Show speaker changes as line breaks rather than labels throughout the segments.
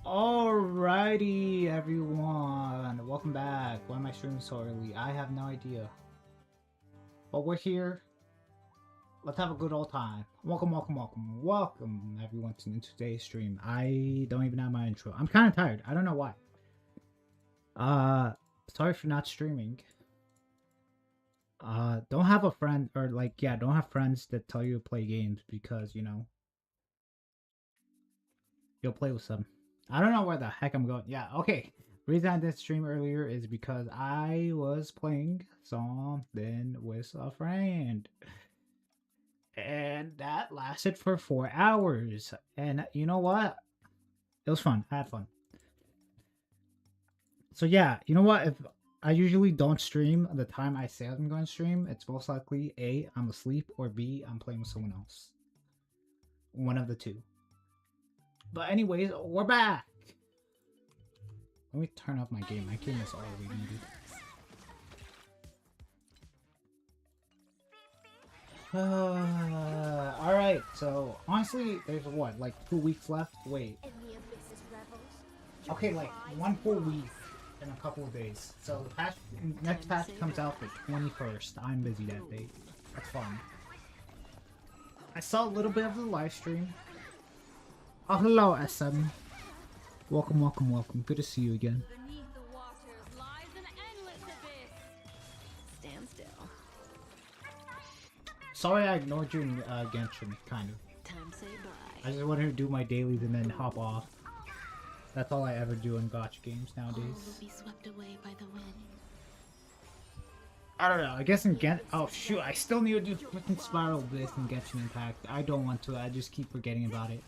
Alrighty, everyone. Welcome back. Why am I streaming so early? I have no idea. But we're here. Let's have a good old time. Welcome, everyone, to today's stream. I don't even have my intro. I'm kind of tired. I don't know why. Sorry for not streaming. Don't have a friend, or don't have friends that tell you to play games because, you'll play with some. I don't know where the heck I'm going. Yeah, okay. Reason I didn't stream earlier is because I was playing something with a friend. And that lasted for 4 hours. And you know what? It was fun. I had fun. So yeah, you know what? If I usually don't stream the time I say I'm going to stream, it's most likely A, I'm asleep, or B, I'm playing with someone else. One of the two. But anyways, we're back. Let me turn off my game. My game is all we needed. Alright, so honestly, there's what, like 2 weeks left? Wait. Okay, like 1 full week in a couple of days. So the patch, next patch comes out the 21st. I'm busy that day. That's fun. I saw a little bit of the live stream. Oh, hello, SM. Welcome. Good to see you again.
Beneath the waters lies an endless abyss. Stand still.
Sorry I ignored you in Genshin, kind of.
Time say bye.
I just wanted to do my dailies and then hop off. That's all I ever do in gacha games nowadays.
All will be swept away by the wind.
I don't know, I guess in oh shoot, I still need to do freaking Spiral Bliss in Genshin Impact. I don't want to, I just keep forgetting about it.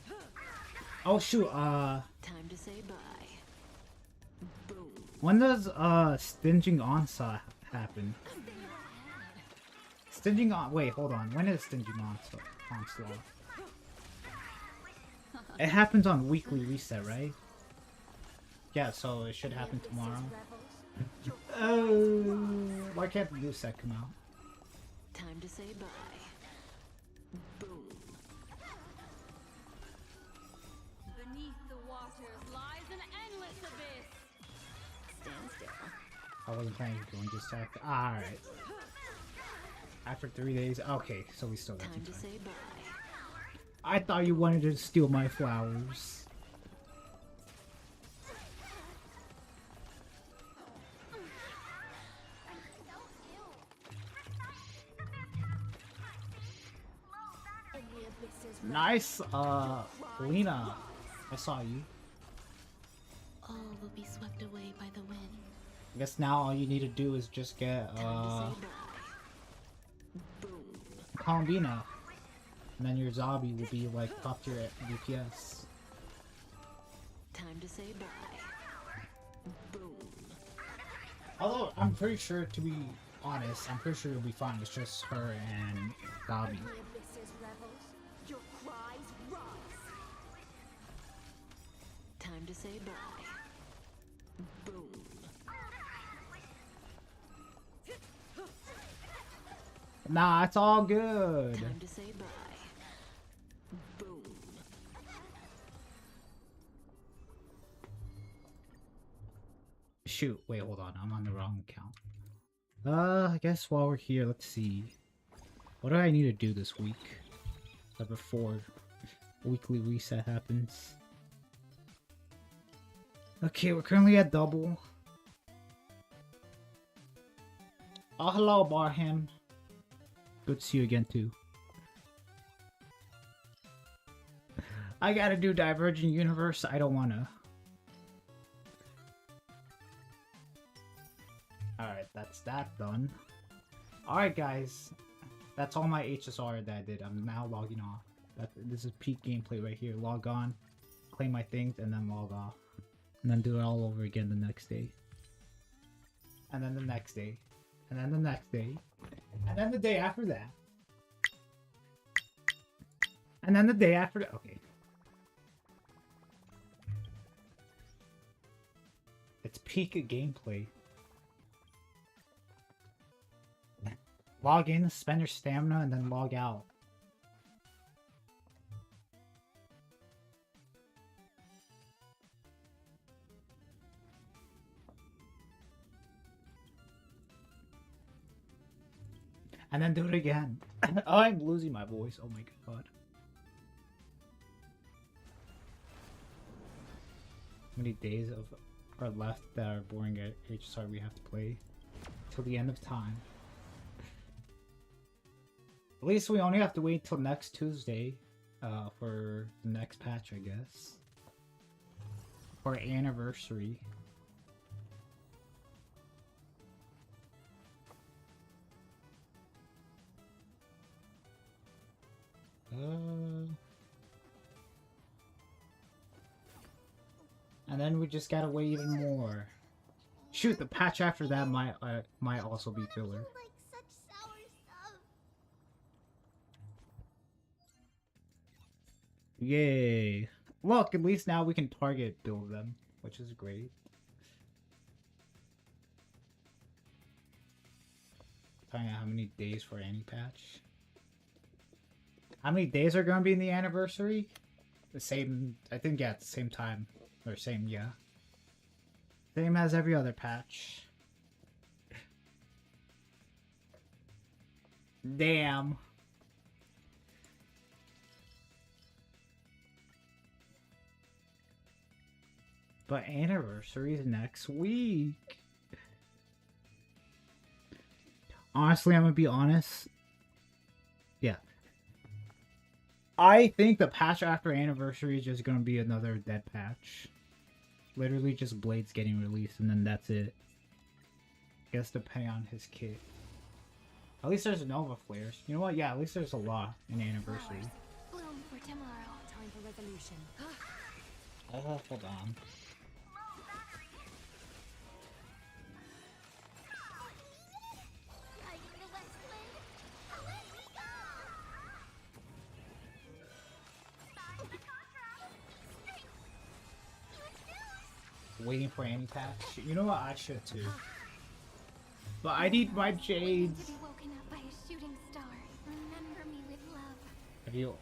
Oh shoot,
Time to say bye. Boom.
when does Stinging Onslaught happen? Stinging on wait, hold on. When is Stinging Onslaught? It happens on weekly reset, right? Yeah, so it should happen tomorrow. Why can't the new set come out?
Time to say bye. Boom. Beneath the waters lies an endless abyss. Stand still.
I wasn't planning on going just after. Alright. After 3 days? Okay, so we still got some
Time to
time.
say bye.
I thought you wanted to steal my flowers. Nice, Lena. I saw you.
All will be swept away by the wind.
I guess now all you need to do is just get,
Time to say bye. Boom.
Columbina. And then your zombie will be like top tier at DPS.
Time to say bye. Boom.
Although I'm pretty sure, to be honest, I'm pretty sure you'll be fine. It's just her and Gabi.
Time to say bye. Boom.
Nah, it's all good.
Time to say bye. Boom.
Shoot, wait, hold on. I'm on the wrong account. I guess while we're here, let's see. What do I need to do this week? Before weekly reset happens. Okay, we're currently at double. Oh, hello, Barham. Good to see you again, too. I gotta do Divergent Universe. I don't wanna. Alright, that's that done. Alright, guys. That's all my HSR that I did. I'm now logging off. This is peak gameplay right here. Log on, claim my things, and then log off. And then do it all over again the next day. And then the next day. And then the next day. And then the day after that. And then the day after that. Okay. It's peak gameplay. Log in, spend your stamina, and then log out. And then do it again. Oh, I'm losing my voice. Oh my god. How many days are left that are boring at HSR we have to play? Till the end of time. At least we only have to wait till next Tuesday for the next patch, I guess. For our anniversary. And then we just gotta wait even more. Shoot, the patch after that might also be filler.
Like such sour stuff.
Yay! Look, at least now we can target build them, which is great. Finding out how many days for any patch. How many days are gonna be in the anniversary? The same, I think, yeah, at the same time. Or same, yeah. Same as every other patch. Damn. But anniversary is next week. Honestly, I'm gonna be honest. Yeah. I think the patch after anniversary is just gonna be another dead patch. Literally just Blades getting released and then that's it. I guess depending on his kit. At least there's Nova Flares. You know what? Yeah, at least there's a lot in anniversary.
Flowers bloom for tomorrow. Time for resolution.
Oh, hold on. Waiting for any patch. You know what? I should too. But I need my jades.
To be woken up by a shooting star. Remember me with love.
Have you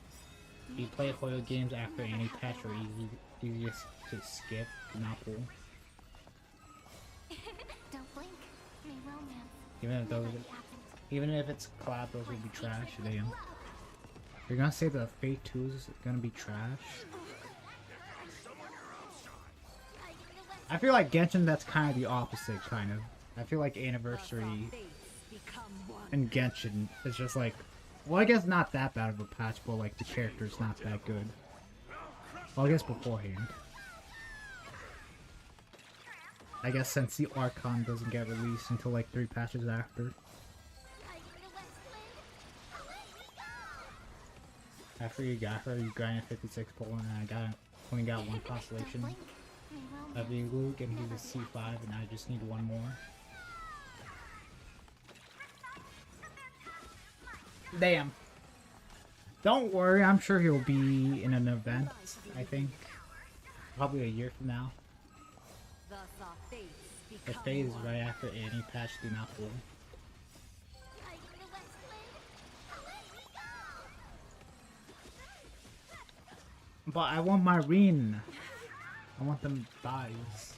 play Hoyle games after any patch or easiest to skip? Not cool.
Don't blink. May romance.
Even if those, even if it's collab, those would be trash. Damn. You're gonna say the Fate 2 is gonna be trash? I feel like Genshin, that's kind of the opposite, kind of. I feel like Anniversary and Genshin is just like, well, I guess not that bad of a patch, but like the character's not that good. Well, I guess beforehand. I guess since the Archon doesn't get released until like 3 patches after. After you got her, you grinded 56 pull, and I only got 1 constellation. Of Luke, and he's a C5, and I just need 1 more. Damn. Don't worry, I'm sure he'll be in an event, I think. Probably a year from now. The phase right after any patch do not pull. But I want my Reen. I want them thighs.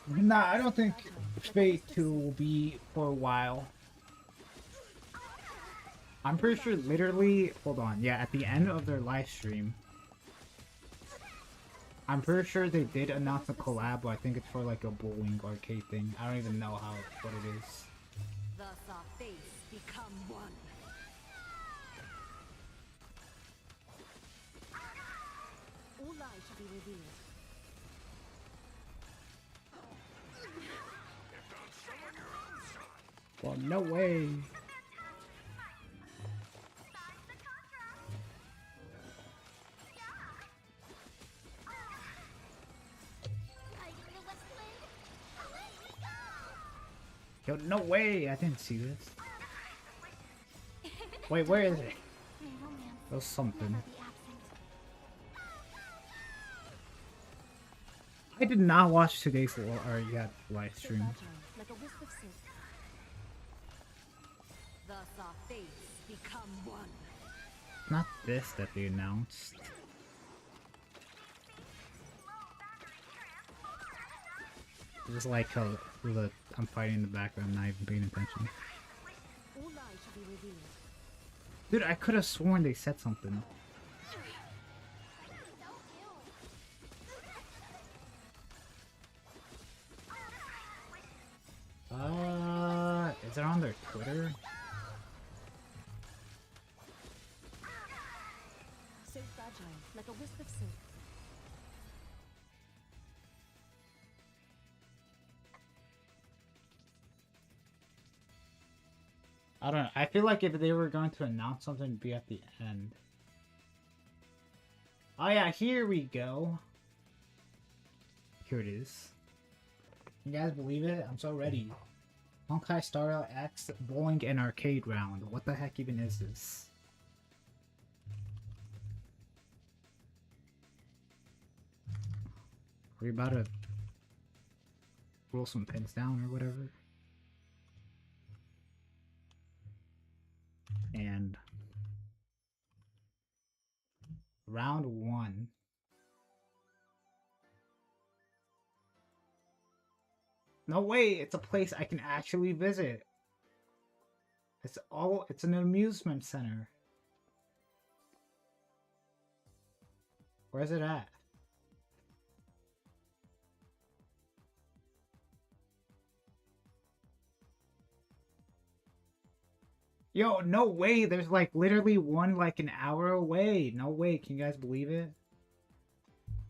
Nah, I don't think Fate 2 will be for a while. I'm pretty sure literally, hold on, yeah, at the end of their live stream, I'm pretty sure they did announce a collab, but I think it's for like a bowling arcade thing. I don't even know what it is.
Thus our fates become one. All lies shall be revealed.
Well, no way. Yo, no way! I didn't see this. Wait, where is it? There's something. I did not watch today's live stream.
Like a wisp of silk. Thus our fates become one.
Not this that they announced. Just like how I'm fighting in the background, not even paying attention. Dude, I could have sworn they said something. Is it on their Twitter?
So fragile, like a wisp of silk.
I don't know. I feel like if they were going to announce something, it'd be at the end. Oh yeah, here we go. Here it is. You guys believe it? I'm so ready. Honkai Star Rail X bowling and arcade round. What the heck even is this? We're about to roll some pins down or whatever. And round 1. No way, it's a place I can actually visit. It's an amusement center. Where's it at? Yo, no way, there's like literally one like an hour away. No way, can you guys believe it?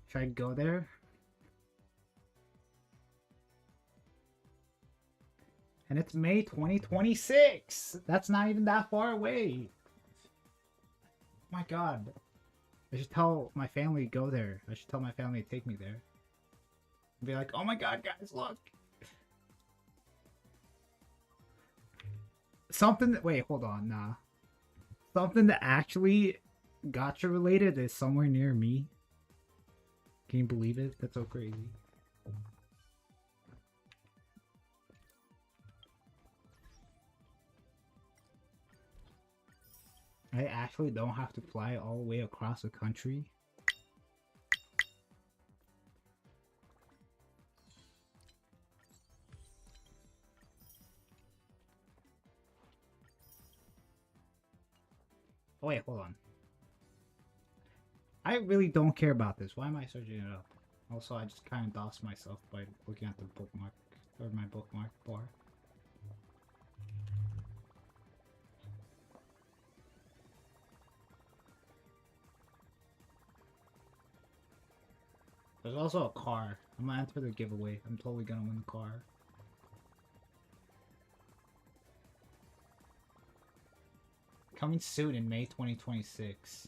Should I go there? And it's May 2026! That's not even that far away! Oh my god. I should tell my family to go there. I should tell my family to take me there. And be like, oh my god, guys, look! Something that- wait, hold on, nah. Something that actually gacha related is somewhere near me. Can you believe it? That's so crazy. I actually don't have to fly all the way across the country. Oh wait, hold on. I really don't care about this. Why am I searching it up? Also, I just kind of dossed myself by looking at the bookmark, or my bookmark bar. There's also a car. I'm gonna enter the giveaway. I'm totally gonna win the car. Coming soon in May 2026.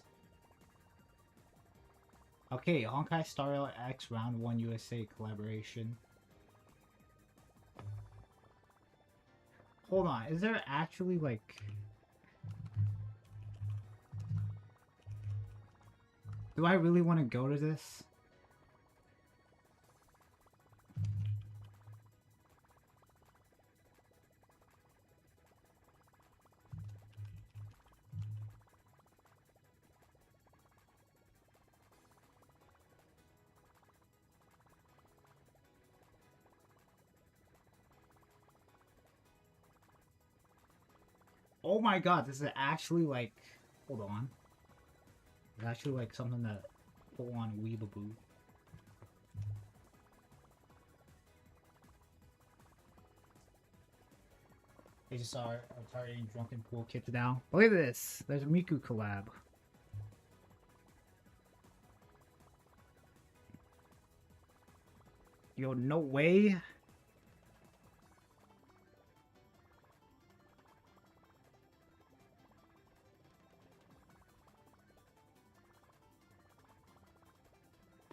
Okay, Honkai Star Rail X Round 1 USA collaboration. Hold on, is there actually like... Do I really want to go to this? Oh my god, this is actually like... Hold on. It's actually like something that full on weeaboo. HSR are targeting drunken pool kids now. Look at this! There's a Miku collab. Yo, no way!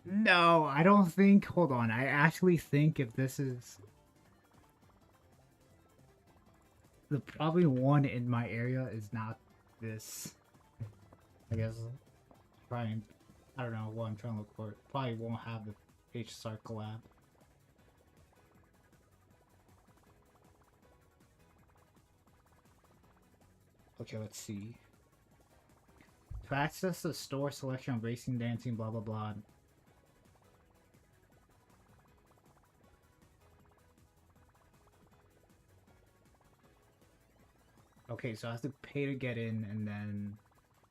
No, I don't think... Hold on, I actually think if this is... The probably one in my area is not this. I guess... Probably... I don't know what I'm trying to look for. Probably won't have the HSR collab. Okay, let's see. To access the store selection of racing, dancing, blah blah blah. Okay, so I have to pay to get in, and then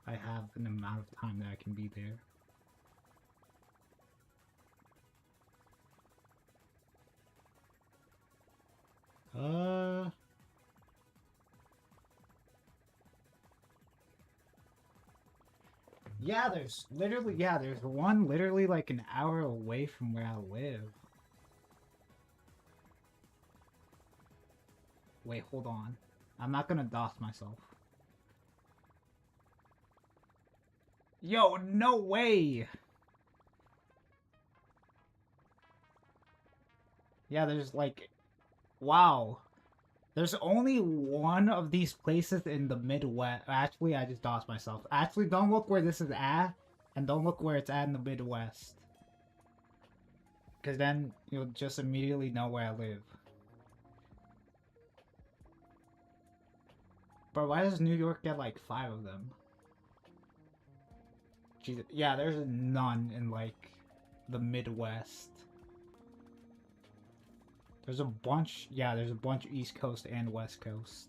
I have an amount of time that I can be there. Yeah, there's one literally like an hour away from where I live. Wait, hold on. I'm not gonna DOS myself. Yo, no way! Yeah, there's like, wow. There's only one of these places in the Midwest. Actually, I just DOS myself. Actually, don't look where this is at, and don't look where it's at in the Midwest. Because then you'll just immediately know where I live. But why does New York get like 5 of them? Jesus. Yeah, there's none in like the Midwest. There's a bunch. Yeah, there's a bunch East Coast and West Coast.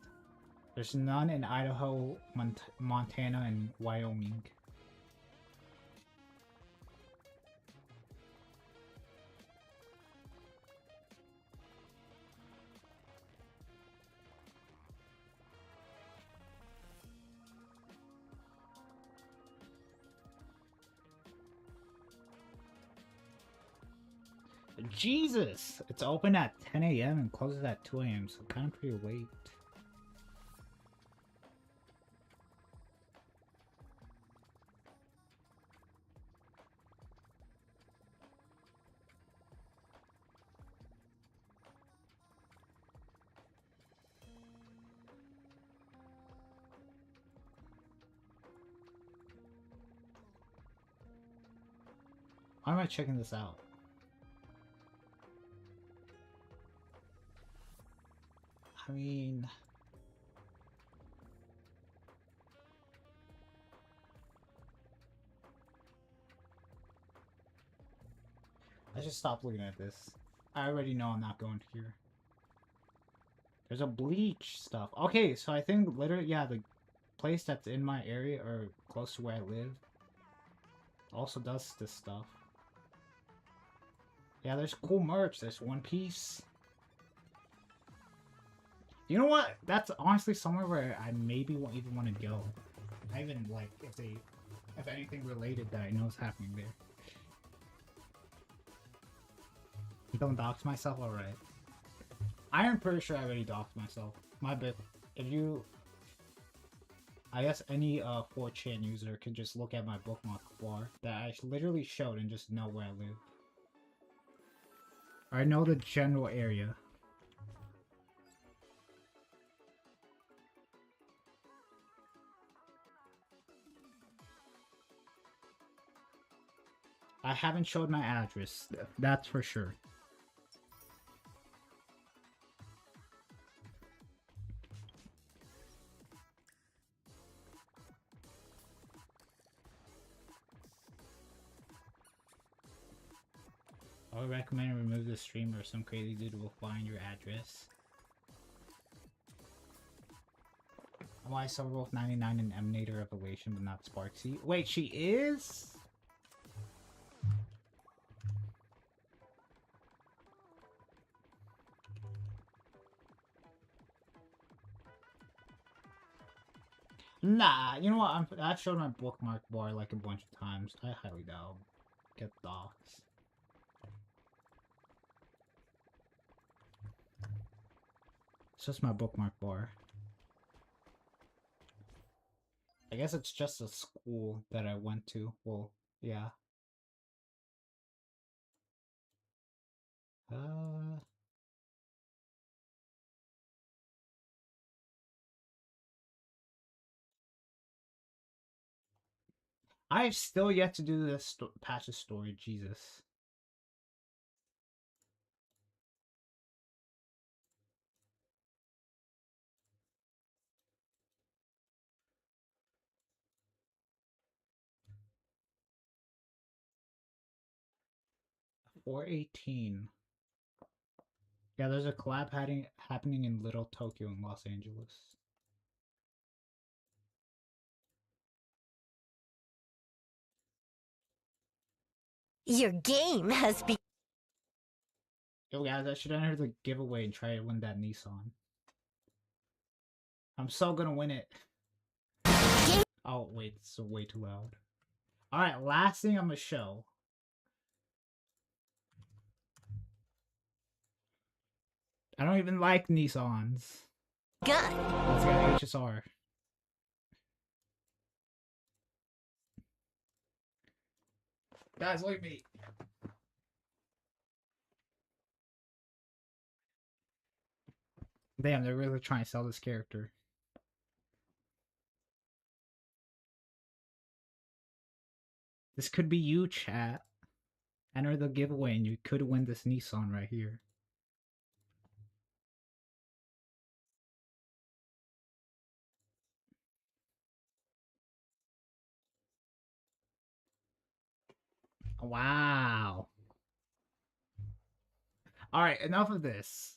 There's none in Idaho, Montana, and Wyoming. Jesus! It's open at 10 a.m. and closes at 2 a.m., so kind of pretty late. Why am I checking this out? I mean... I should stop looking at this. I already know I'm not going here. There's a bleach stuff. Okay, so I think literally, yeah, the place that's in my area or close to where I live also does this stuff. Yeah, there's cool merch. There's One Piece. You know what? That's honestly somewhere where I maybe won't even want to go. I even like if anything related that I know is happening there. Don't dox myself, alright. I am pretty sure I already doxed myself. My bad. If you... I guess any 4chan user can just look at my bookmark bar that I literally showed and just know where I live. I know the general area. I haven't showed my address, that's for sure. I would recommend remove the stream or some crazy dude will find your address. Why Silverwolf 99 and Emanator Revelation but not Sparksy? Wait, she is? Nah, you know what? I've shown my bookmark bar like a bunch of times. I highly doubt I'll get docs. It's just my bookmark bar. I guess it's just a school that I went to. Well, yeah. I've still yet to do this patch's story, Jesus. .418. Yeah, there's a collab happening in Little Tokyo in Los Angeles.
Your game has been.
Yo guys, I should enter the giveaway and try to win that Nissan. I'm so gonna win it. Oh wait, it's way too loud. Alright, last thing I'm gonna show. I don't even like Nissans.
Gun.
Let's get HSR. Guys, look at me. Damn, they're really trying to sell this character. This could be you, chat. Enter the giveaway and you could win this Nissan right here. Wow. Alright, enough of this.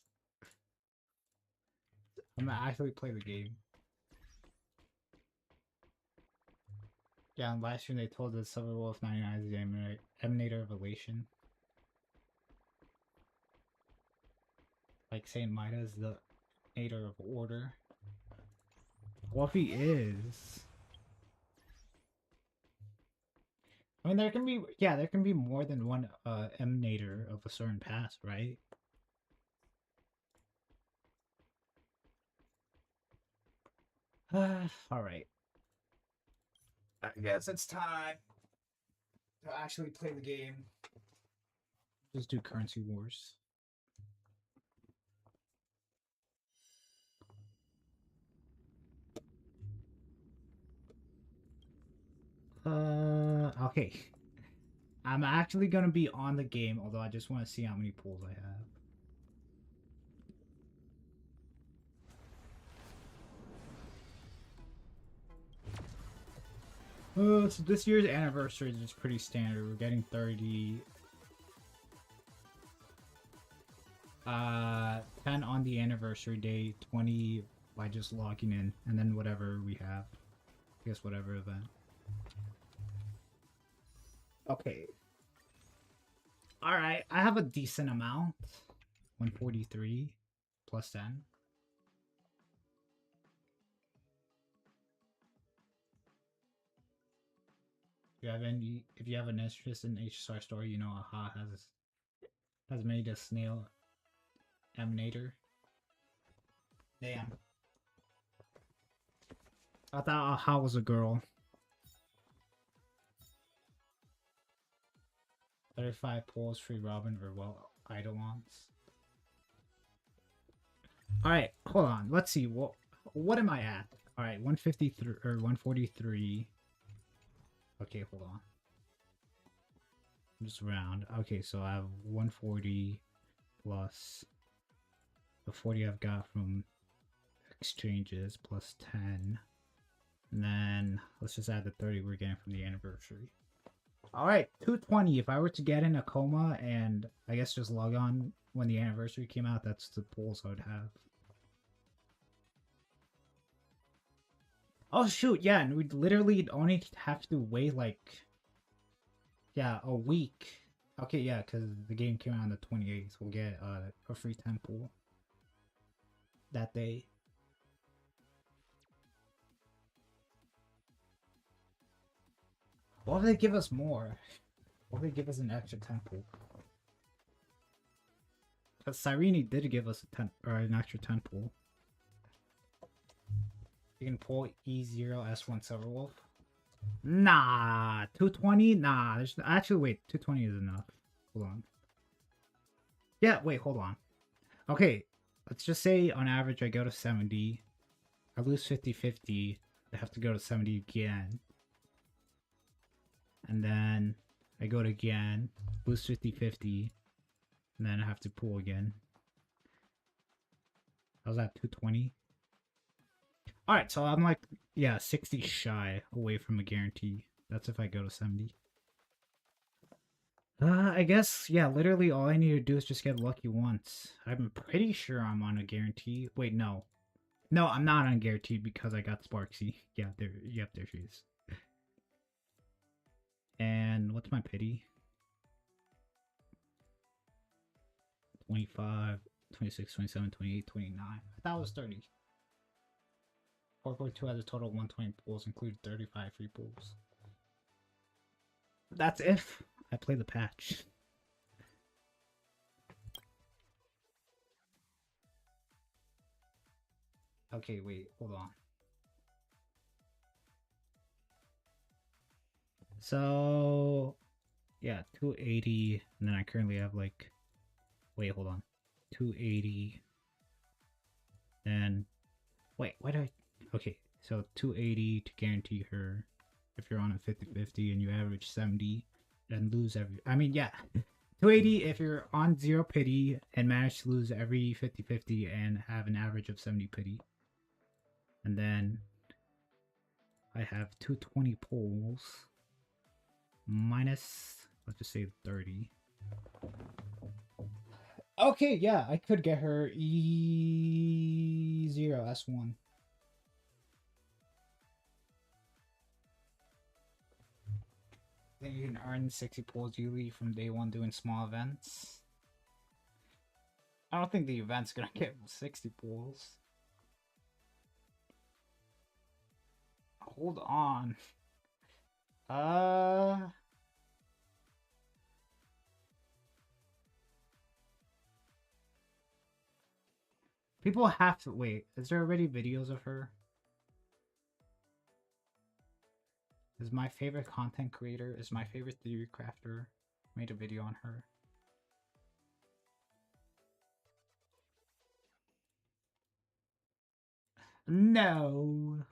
I'm gonna actually play the game. Yeah, and last year they told us Silver Wolf 99 is the Emanator of Elation. Like Saint Mida is the Emanator of Order. Well, if he is... I mean, there can be more than one Emanator of a certain pass, right? Alright. I guess it's time to actually play the game. Just do currency wars. Okay. I'm actually gonna be on the game, although I just want to see how many pulls I have. So this year's anniversary is just pretty standard. We're getting 30. 10 on the anniversary day, 20 by just logging in, and then whatever we have. I guess whatever event. Okay. Alright, I have a decent amount. 143 plus 10. If you have an interest in HSR story, you know AHA has made a snail emanator. Damn. I thought AHA was a girl. 35 pulls, free Robin, or well, Eidolons. Alright, hold on. Let's see. What am I at? Alright, 153 or 143. Okay, hold on. Just round. Okay, so I have 140 plus the 40 I've got from exchanges plus 10. And then let's just add the 30 we're getting from the anniversary. Alright, 220. If I were to get in a coma and I guess just log on when the anniversary came out, that's the pulls I would have. Oh shoot, yeah, and we'd literally only have to wait like, yeah, a week. Okay, yeah, because the game came out on the 28th. We'll get a free 10 pool that day. What if they give us more? What if they give us an extra 10 pool? Because Cyrene did give us a 10 or an extra 10 pool. You can pull E0 S1 Silverwolf. Nah, 220? Nah, there's actually wait, 220 is enough. Hold on. Yeah, wait, hold on. Okay, let's just say on average I go to 70. I lose 50-50. I have to go to 70 again. And then I go to again, lose 50-50. And then I have to pull again. How's that, 220? Alright, so I'm like, yeah, 60 shy away from a guarantee. That's if I go to 70. I guess, yeah, literally all I need to do is just get lucky once. I'm pretty sure I'm on a guarantee. Wait, no. No, I'm not on guaranteed because I got Sparksy. Yeah, there she is. And what's my pity? 25, 26, 27, 28, 29. I thought it was 30. 4.2 has a total of 120 pulls, including 35 free pulls. That's if I play the patch. Okay, wait, hold on. So, yeah, 280, and then I currently have like, wait, hold on, 280, then, wait, why did I, okay, so 280 to guarantee her, if you're on a 50-50 and you average 70, and lose every, I mean, yeah, 280 if you're on 0 pity and manage to lose every 50-50 and have an average of 70 pity. And then I have 220 pulls minus, let's just say 30. Okay, yeah, I could get her E0 S1. Then you can earn 60 pulls yearly from day one doing small events. I don't think the event's gonna get 60 pulls. Hold on. People have to wait. Is there already videos of her? Is my favorite content creator, is my favorite theory crafter made a video on her? No.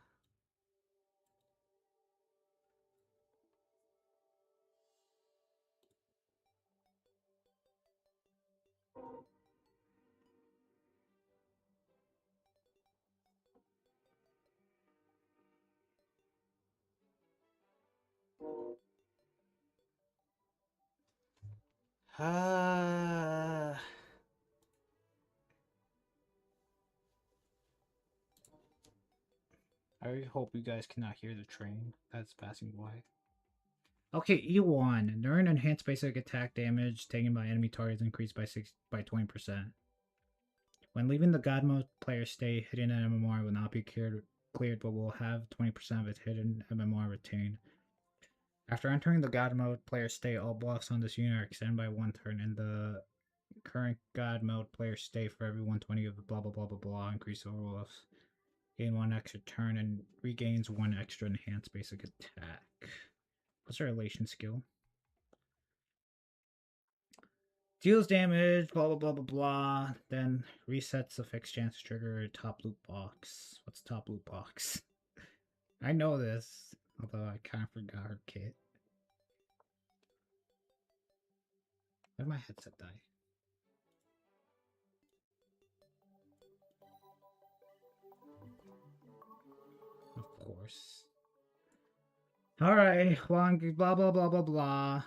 I really hope you guys cannot hear the train that's passing by. Okay, E1. During enhanced basic attack damage taken by enemy targets increased by 20%. When leaving the God mode player state, hidden MMR will not be cleared but will have 20% of its hidden MMR retained. After entering the God mode player state, all blocks on this unit are extended by 1 turn, and the current God mode player state for every 120 of the blah blah blah blah blah increase overwhelms. Gain 1 extra turn and regains 1 extra enhanced basic attack. What's our relation skill? Deals damage, blah blah blah blah blah. Then resets the fixed chance trigger top loot box. What's top loot box? I know this, although I kind of forgot her kit. Why did my headset die? Of course. Alright, long blah blah blah blah blah.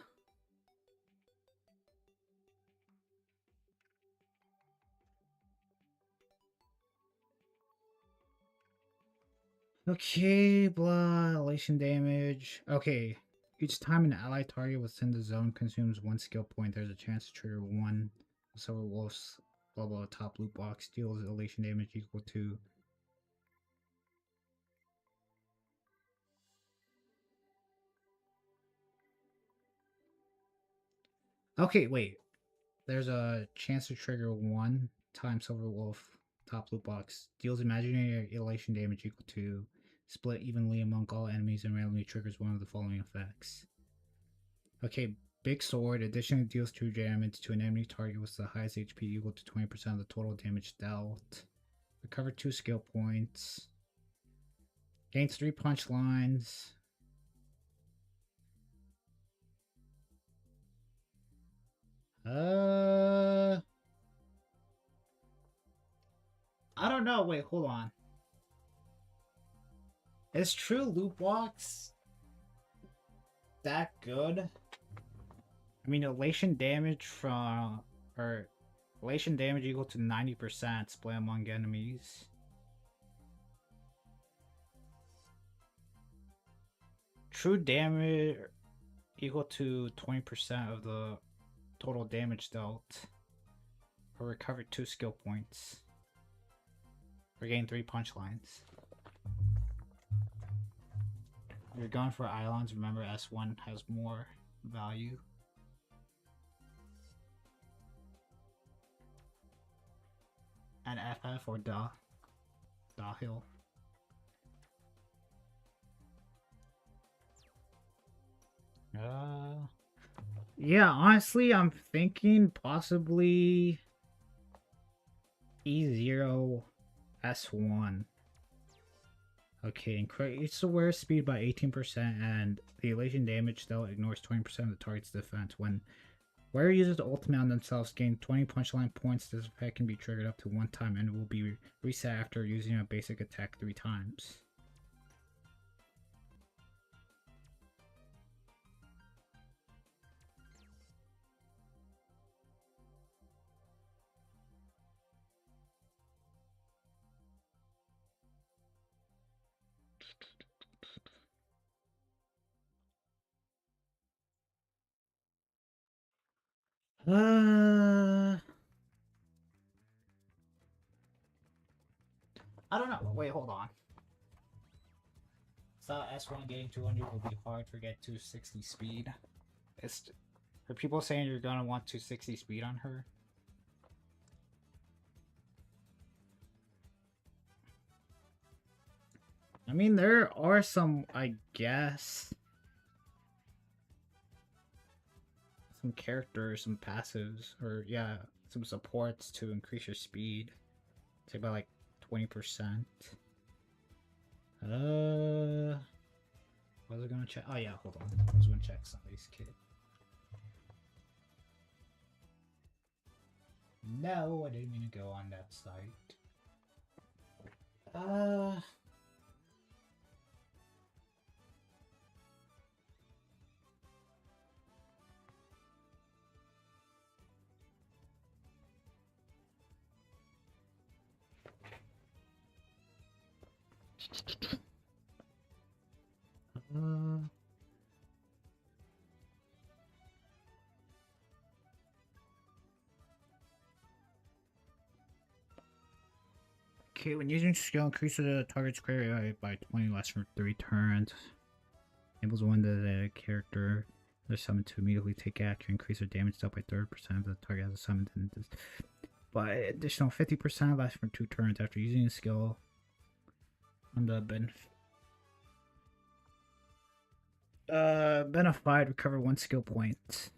Okay, blah, elation damage. Okay, each time an allied target within the zone consumes 1 skill point, there's a chance to trigger 1 Silver Wolf's blah blah top loot box, deals elation damage equal to. Okay, wait. There's a chance to trigger 1 time Silver Wolf top loot box, deals imaginary elation damage equal to, split evenly among all enemies, and randomly triggers one of the following effects. Okay, Big Sword additionally deals 2 damage to an enemy target with the highest HP equal to 20% of the total damage dealt. Recover 2 skill points. Gains 3 punch lines. I don't know. Wait, hold on. Is true loot box that good? I mean, elation damage from, or elation damage equal to 90% split among enemies. True damage equal to 20% of the total damage dealt. or recover 2 skill points. Regain 3 punchlines. If you're going for Islands, remember S1 has more value. And FF or Dahill. Yeah, honestly, I'm thinking possibly E0 S1. Okay, increase the wear speed by 18% and the elation damage dealt ignores 20% of the target's defense. When wearer uses the ultimate on themselves, gain 20 punchline points. This effect can be triggered up to 1 time and will be reset after using a basic attack 3 times. I don't know. Wait, hold on. So S1 getting 200 will be hard to get 260 speed. Are people saying you're gonna want 260 speed on her? I mean, there are some, I guess, some characters, some passives, or yeah, some supports to increase your speed. Say by like 20%. Was I gonna check? Oh yeah, hold on. I was gonna check somebody's kit. No, I didn't mean to go on that site. Okay, when using skill, increase the target's crit rate by 20 less for 3 turns. Enables one of the character they're summoned to immediately take action, increase their damage dealt by 30% if the target has a summoned, and by additional 50% lasts for 2 turns after using the skill on the benefied, recover 1 skill point.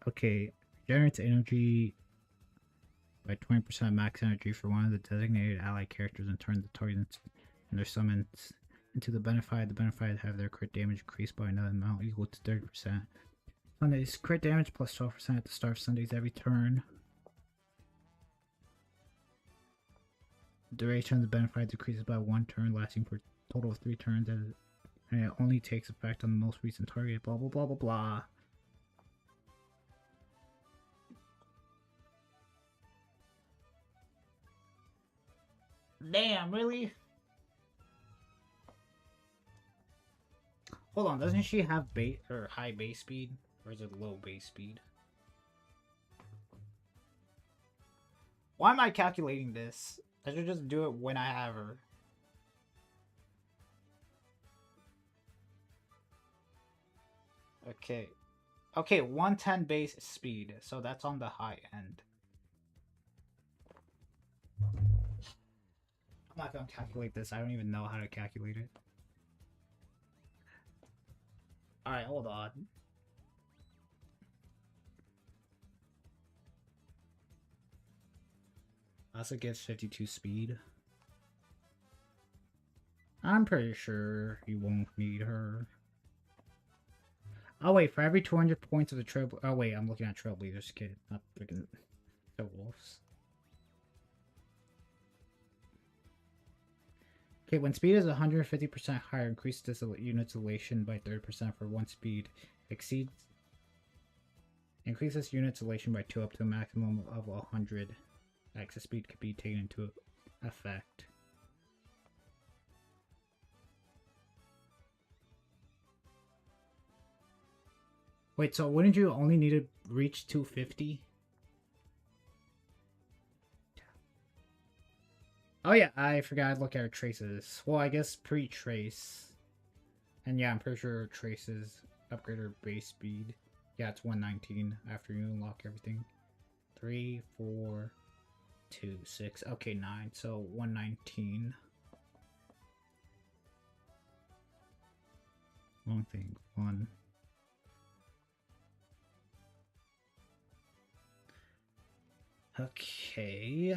Okay, generates energy by 20% max energy for one of the designated allied characters and turn the target and their summons into the benefied. The benefied have their crit damage increased by another amount equal to 30%. Sundays, crit damage plus 12% at the start of Sundays every turn. The duration of the benefied decreases by 1 turn, lasting for a total of 3 turns, and it only takes effect on the most recent target, blah blah blah blah blah. Damn, really? Hold on, doesn't she have base or high base speed? Or is it low base speed? Why am I calculating this? I should just do it when I have her. Okay. Okay, 110 base speed, so that's on the high end. I'm not gonna calculate this. I don't even know how to calculate it. Alright, hold on. Also gets 52 speed. I'm pretty sure you won't need her. Oh wait, for every 200 points of the trail... Oh wait, I'm looking at Trailblazers kit, not freaking Wolves. Okay, when speed is 150% higher, increase this unit's elation by 30% for 1 speed. Exceeds... Increase this unit's elation by 2 up to a maximum of 100. Access speed could be taken into effect. Wait, so wouldn't you only need to reach 250? Oh yeah, I forgot to look at our traces. Well, I guess pre-trace. And yeah, I'm pretty sure traces upgrade our base speed. Yeah, it's 119 after you unlock everything. 3, 4, 2, 6. Okay, 9. So 119. Wrong thing. 1. Okay.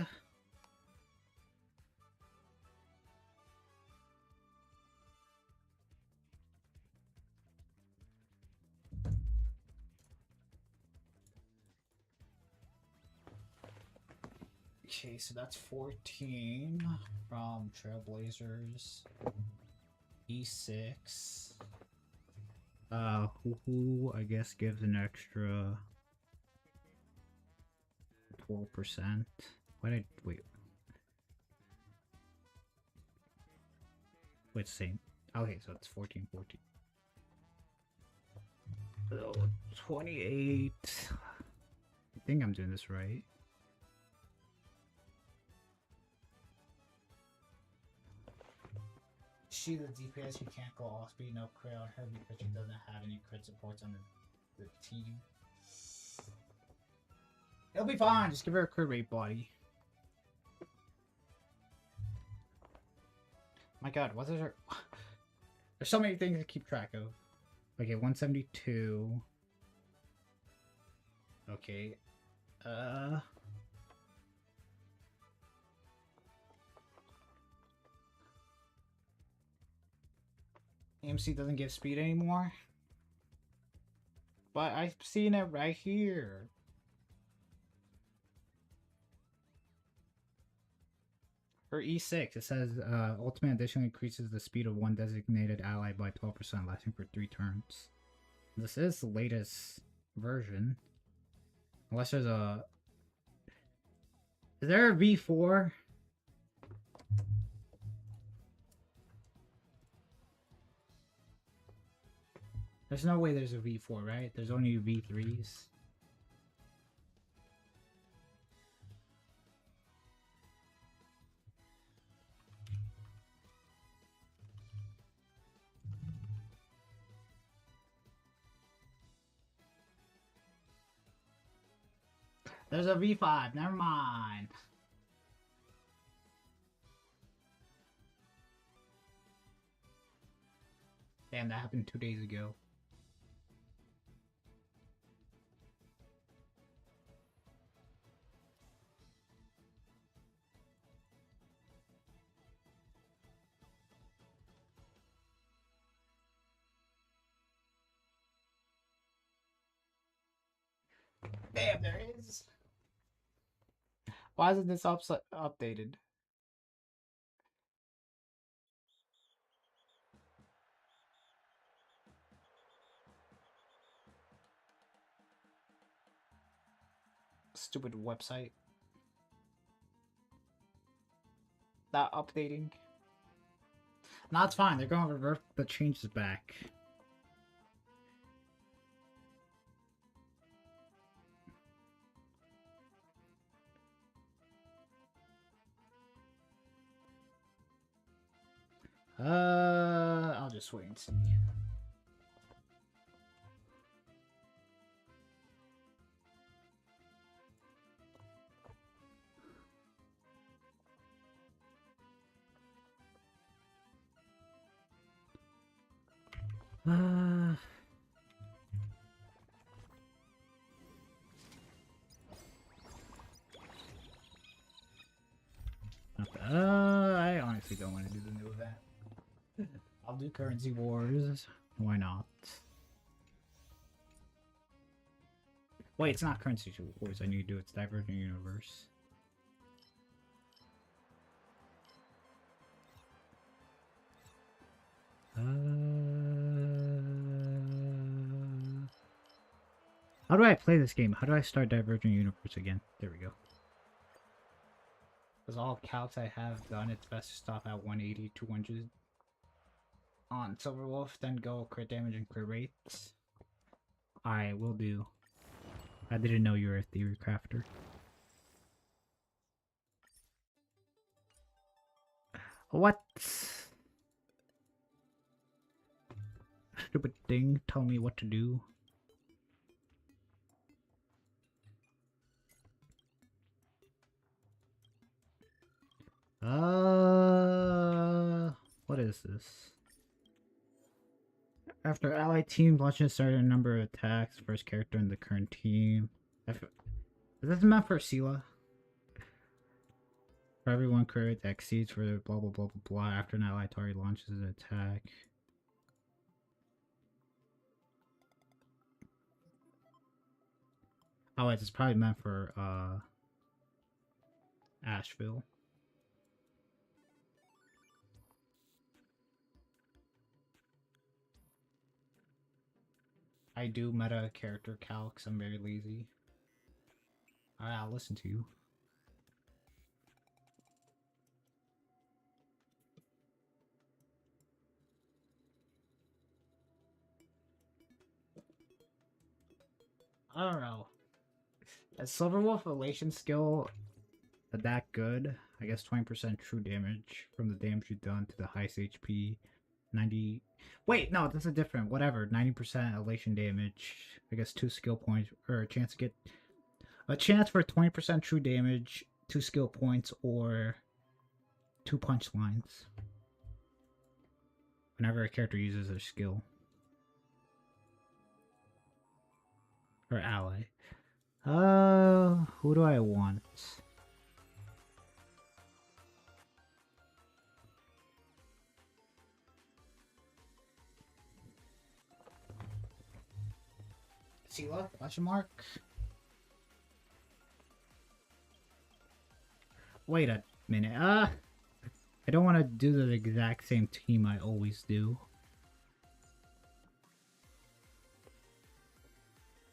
Okay, so that's 14 from Trailblazers. E6. Who I guess gives an extra 12%. Why did wait? Wait, same. Okay, so it's 14, 14. So 28. I think I'm doing this right. She the DPS, you can't go off speed, no crit on her because she doesn't have any crit supports on the team. It'll be fine, just give her a crit rate, buddy. My god, what is her? There's so many things to keep track of. Okay, 172. Okay. AMC doesn't give speed anymore. But I've seen it right here. For E6, it says ultimate additionally increases the speed of one designated ally by 12%, lasting for 3 turns. This is the latest version. Unless there's a... Is there a V4? There's no way there's a V4, right? There's only V3s. There's a V5, never mind. Damn, that happened 2 days ago. Damn, there is. Why isn't this updated? Stupid website. Not updating. No, it's fine. They're going to revert the changes back. I'll just wait and see. I honestly don't want to do the new event. I'll do currency wars. Why not? Wait, it's not currency wars. I need to do it's Divergent Universe. How do I play this game? How do I start Divergent Universe again? There we go. Because all calcs I have done, it's best to stop at 180, 200 on Silverwolf, then go crit damage and crit rates. Alright, will do. I didn't know you were a theory crafter. What? Stupid thing, tell me what to do. What is this? After allied team launches a certain number of attacks, first character in the current team. Is this meant for Sela? For everyone credit that exceeds for blah blah blah blah blah after an allied target launches an attack. Oh, it's probably meant for Asheville. I do meta character calcs, I'm very lazy. Alright, I'll listen to you. I don't know. Is Silverwolf Elation skill that good? I guess 20% true damage from the damage you've done to the highest HP. 90... Wait, no, that's a different... Whatever, 90% Elation damage. I guess 2 skill points, or a chance to get... A chance for 20% true damage, 2 skill points, or 2 punch lines. Whenever a character uses their skill. Or ally. Who do I want? Sela? Question mark? Wait a minute. I don't want to do the exact same team I always do.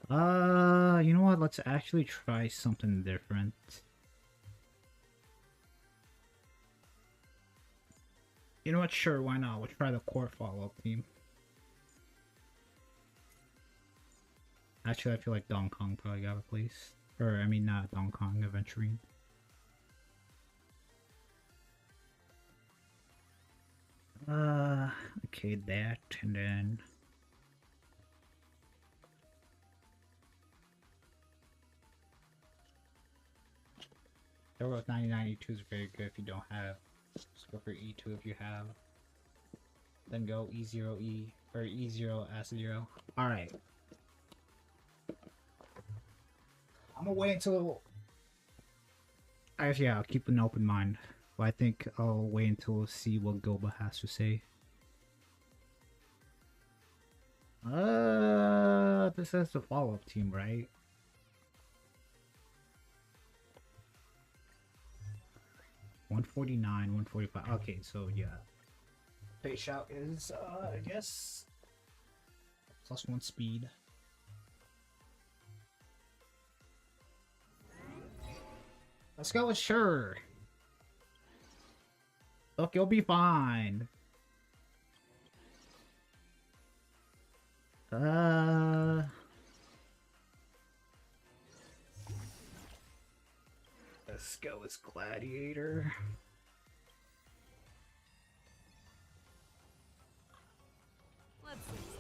You know what? Let's actually try something different. You know what? Sure, why not? We'll try the core follow-up team. Actually, I feel like Dong Kong probably got a place. Or, I mean, not Dong Kong, Aventurine. Okay, that, and then... Silverwolf 9092 is very good if you don't have. Just go for E2 if you have. Then go E0E, or E0 S0. Alright. I'm gonna wait until... Actually, yeah, I'll keep an open mind. But I think I'll wait until we'll see what Goba has to say. This is the follow-up team, right? $149, $145. Okay, so yeah. Base shout is, I guess, +1 speed. Let's go with sure. Look, you'll be fine. Let's go with Gladiator.
Let's see.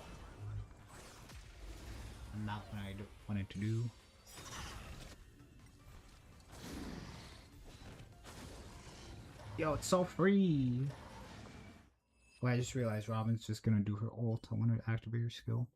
Not what I wanted to do. Yo, it's so free. Well, I just realized Robin's just gonna do her ult. I want to activate her skill.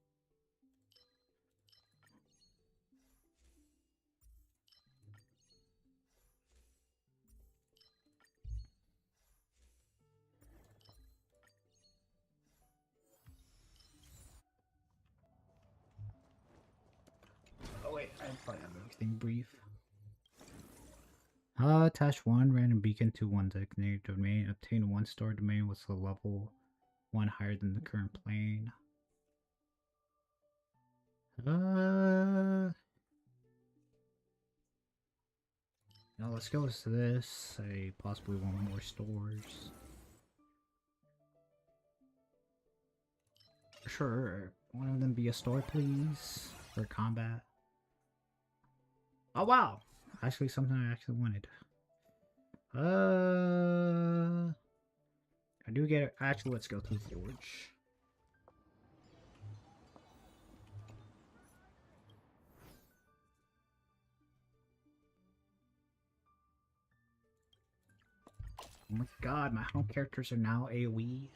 Oh wait, I probably have everything brief. Attach one random beacon to one designated domain. Obtain one star domain with a level 1 higher than the current plane. Now let's go with this. I possibly want more stores. Sure, one of them be a store, please. for combat. Oh wow! Actually, something I actually wanted. I do get it. Actually, let's go to Forge. Oh my god, my home characters are now AoE.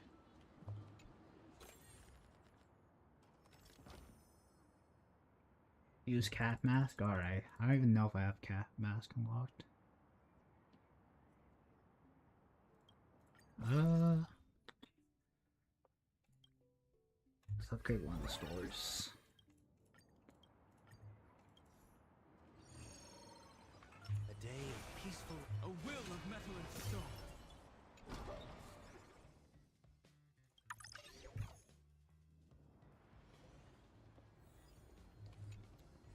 Use cat mask? Alright. I don't even know if I have cat mask unlocked. Let's upgrade one of the stores.
A day of peaceful, a will of metal and stone.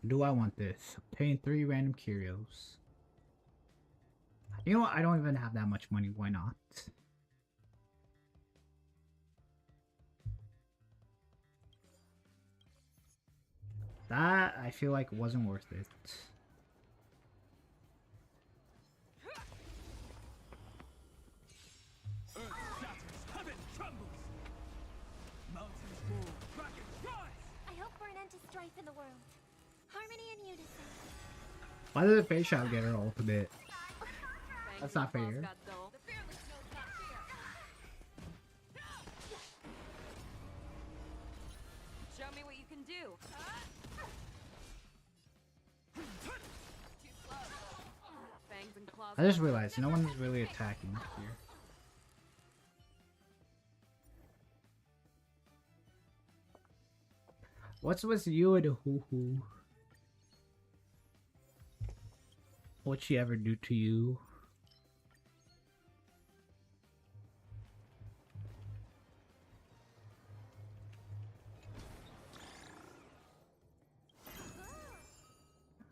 Do I want this? Obtain 3 random curios. You know what? I don't even have that much money. Why not? That I feel like wasn't worth it.
Earth shatters, heaven trembles. Mountains roar, dragons rise.
I hope for an end to strife in the world. Harmony and unison.
Why did the face shot get her ultimate? That's not fair.
The fearless knows not fear. Show me what you can do. Too slow. Fangs and claws.
I just realized no one's really attacking here. What's with you and Hoo-Hoo? What'd she ever do to you?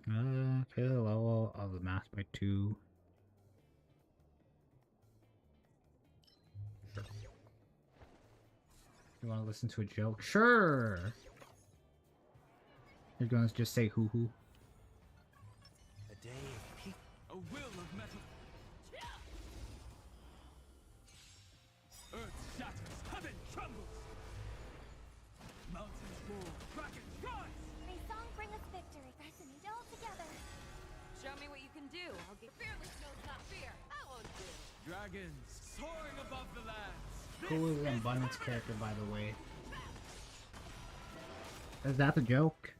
Okay, the level of the mask by 2. You want to listen to a joke? Sure! You're going to just say hoo-hoo.
A day of peace, a will of metal. Earth shatters, heaven trembles. Mountains roar, dragons rise.
May song bring us victory. Resonate all together. Show me what you can do. I'll get fearless knows not fear. I won't do.
Dragons soaring above the lands.
Cool is an abundance character, by the way. Is that the joke?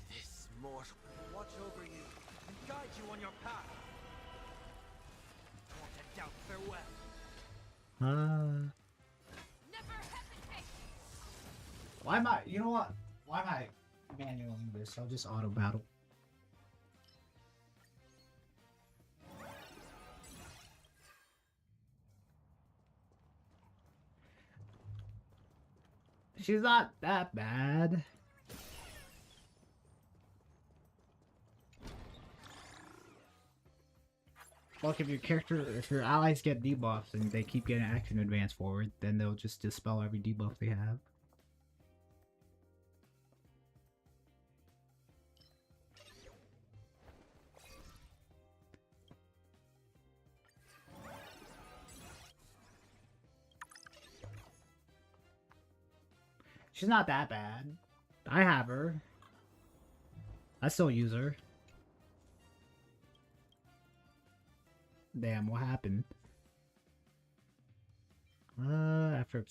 This mortal will watch over you and guide you on your path. Don't a doubt farewell.
Never hesitate.
Why am I, you know what? Why am I manualing this? I'll just auto battle. She's not that bad. Look, if your allies get debuffs and they keep getting action advance forward, then they'll just dispel every debuff they have. She's not that bad. I have her. I still use her. Damn, what happened? After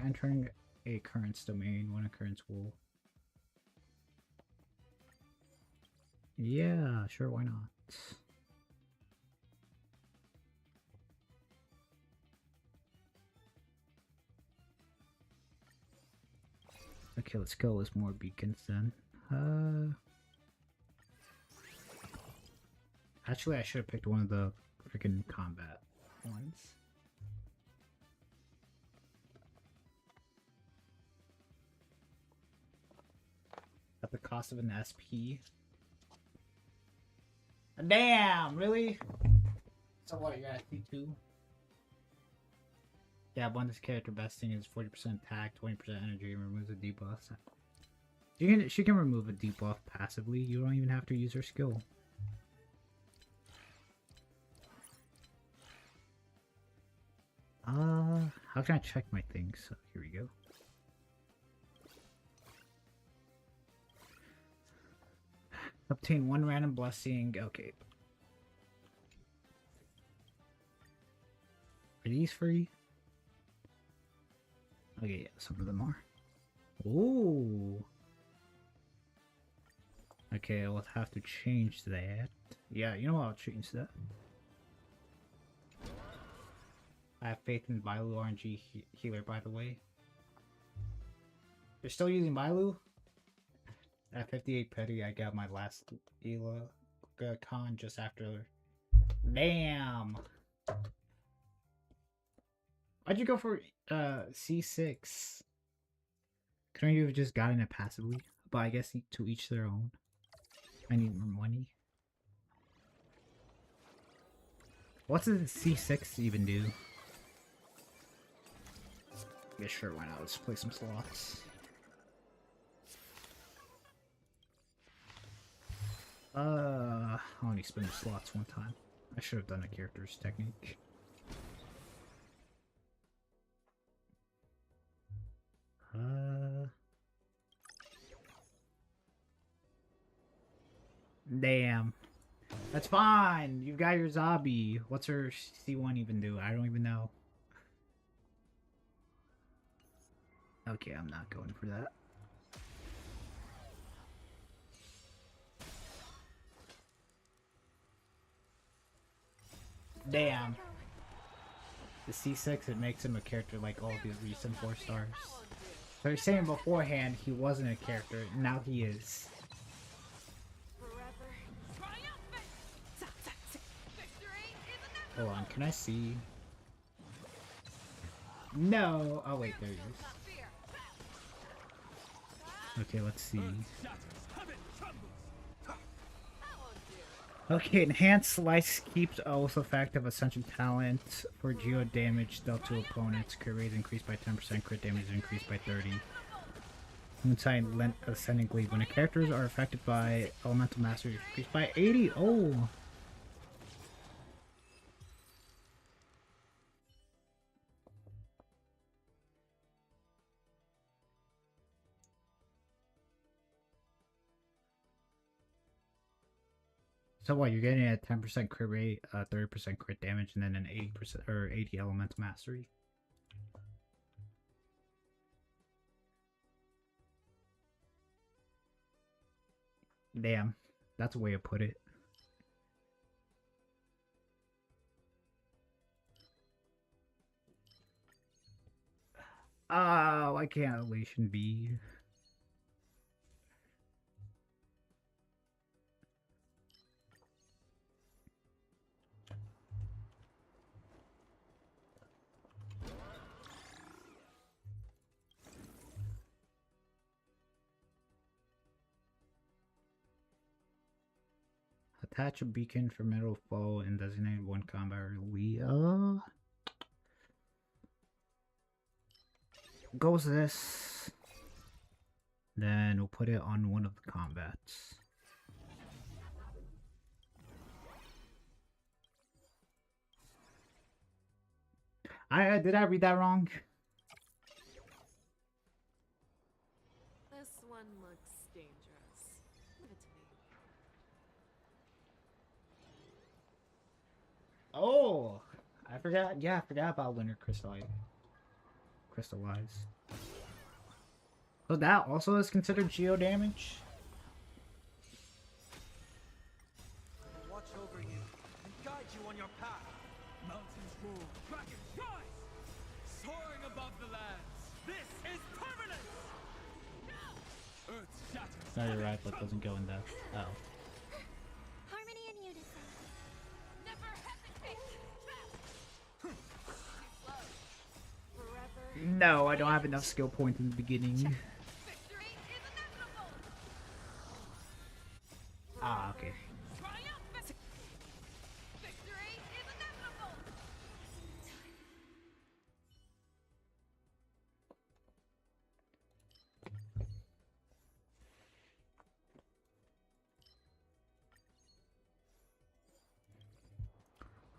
entering a occurrence domain, one occurrence will. Yeah, sure, why not? Okay, let's kill this more beacons then. Actually, I should have picked one of the freaking combat ones. At the cost of an SP. Damn, really? So what, you're at T2? Yeah, abundance character best thing is 40% attack, 20% energy, and removes the debuffs. She can remove a debuff passively. You don't even have to use her skill. How can I check my things? So here we go. Obtain 1 random blessing. Okay. Are these free? Okay, yeah, some of them are. Ooh. Okay, I'll have to change that. Yeah, you know what? I'll change that. I have faith in Bailu RNG healer, by the way. You're still using Bailu? At 58 petty, I got my last Ela con just after. Damn! Why'd you go for C6? Couldn't you have just gotten it passively? But I guess to each their own. I need more money. What does C6 even do? Yeah, sure, why not? Let's play some slots. I only spin the slots one time. I should have done a character's technique. Damn. That's fine. You got your zombie. What's her C1 even do? I don't even know. Okay, I'm not going for that. Damn. The C6, it makes him a character like all the recent 4 stars. So you're saying beforehand he wasn't a character, now he is. Hold on, can I see? No! Oh wait, there he is. Okay, let's see. Okay, enhanced slice keeps oath effect of ascension talent for geo damage dealt to opponents. Crit rate increased by 10%, crit damage increased by 30. Moonside Lent Ascending Glaive. When the characters are affected by elemental mastery, increased by 80. Oh! So what, you're getting a 10% crit rate, 30% crit damage, and then an 80% or 80 elemental mastery. Damn, that's a way to put it. Why can't Elation be? Attach a beacon for middle foe and designate one combat release. Goes this. Then we'll put it on one of the combats. Did I read that wrong?
This one looks dangerous. Give it to me.
Oh, I forgot. Yeah, I forgot about Lunar Crystallize. So that also is considered geo damage?
Watch over you and guide you on your path.
Mountains roar, dragons rise, soaring above the lands. This is permanent. Earth shatters.
No, you're right, but doesn't go in the. Oh.
Harmony and unison. Never hesitate.
Forever.
No, I don't have enough skill points in the beginning.
Victory is inevitable.
Ah, okay.
Triumphant. Victory is inevitable.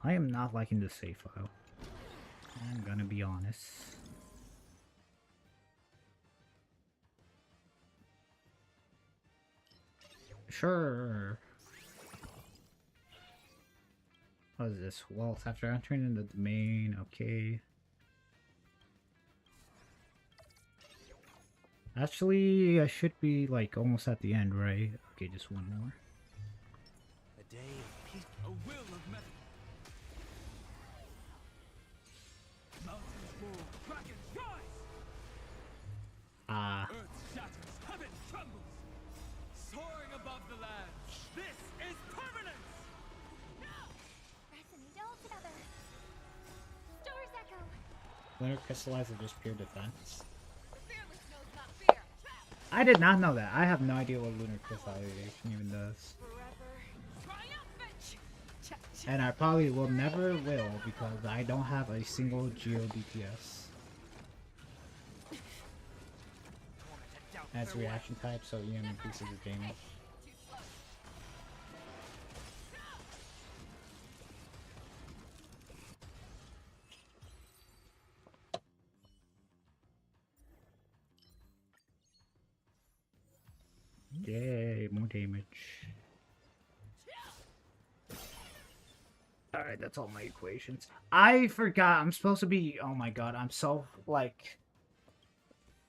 I am not liking the save file. I'm gonna be honest. Sure. What is this? Wealth after entering in the domain. Okay. Actually, I should be like almost at the end, right? Okay, just one more.
A day of peace.
A will of metal. Mountains roar, dragons rise.
Ah.
Earth shatters, heaven trembles. Soaring above the land. This is permanence.
Resonate all together. Stars echo.
Lunar crystallizer just pure defense.
The fearless knows not fear.
I did not know that. I have no idea what lunar crystallization even does.
Forever triumphant. Check, check.
And I probably will never will because I don't have a single Geo DPS. As reaction type, so EM increases the damage.
Too slow.
Yay, more damage. Alright, that's all my equations. I forgot, I'm supposed to be, oh my god, I'm so, like...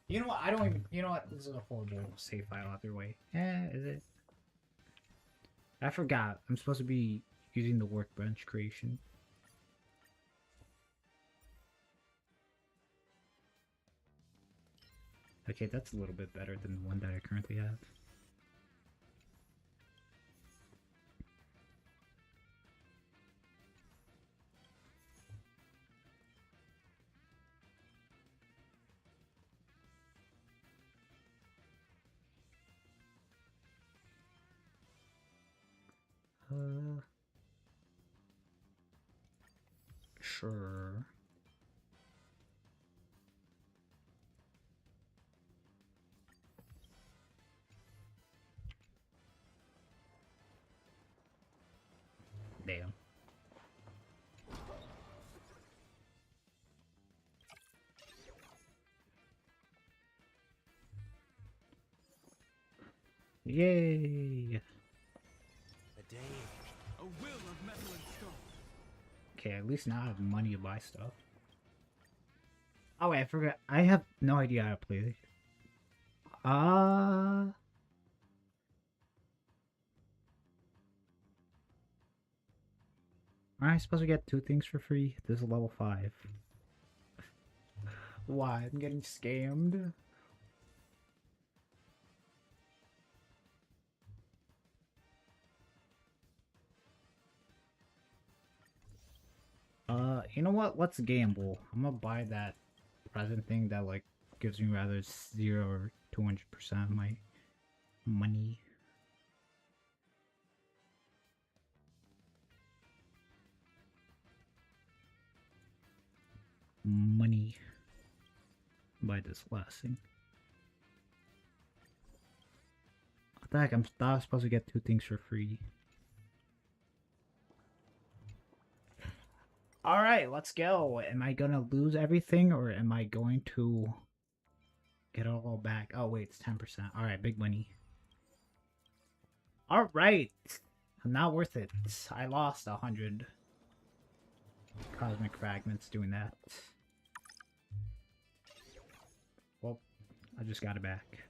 You know what, I don't even, you know what, this is a horrible save file either way. Is it? I forgot, I'm supposed to be using the workbench creation. Okay, that's a little bit better than the one that I currently have. Sure. Damn. Yay!
A day.
A will of metal and stone.
Okay, at least now I have money to buy stuff. Oh wait, I forgot. I have no idea how to play this. Am I supposed to get 2 things for free? This is level 5. Why? I'm getting scammed? You know what? Let's gamble. I'm gonna buy that present thing that like gives me rather 0 or 200% of my money. Money. Buy this last thing. What the heck? I was supposed to get 2 things for free. Alright, let's go. Am I gonna lose everything or am I going to get it all back? Oh wait, it's 10%. Alright, big money. Alright. Not worth it. I lost 100 cosmic fragments doing that. Well, I just got it back.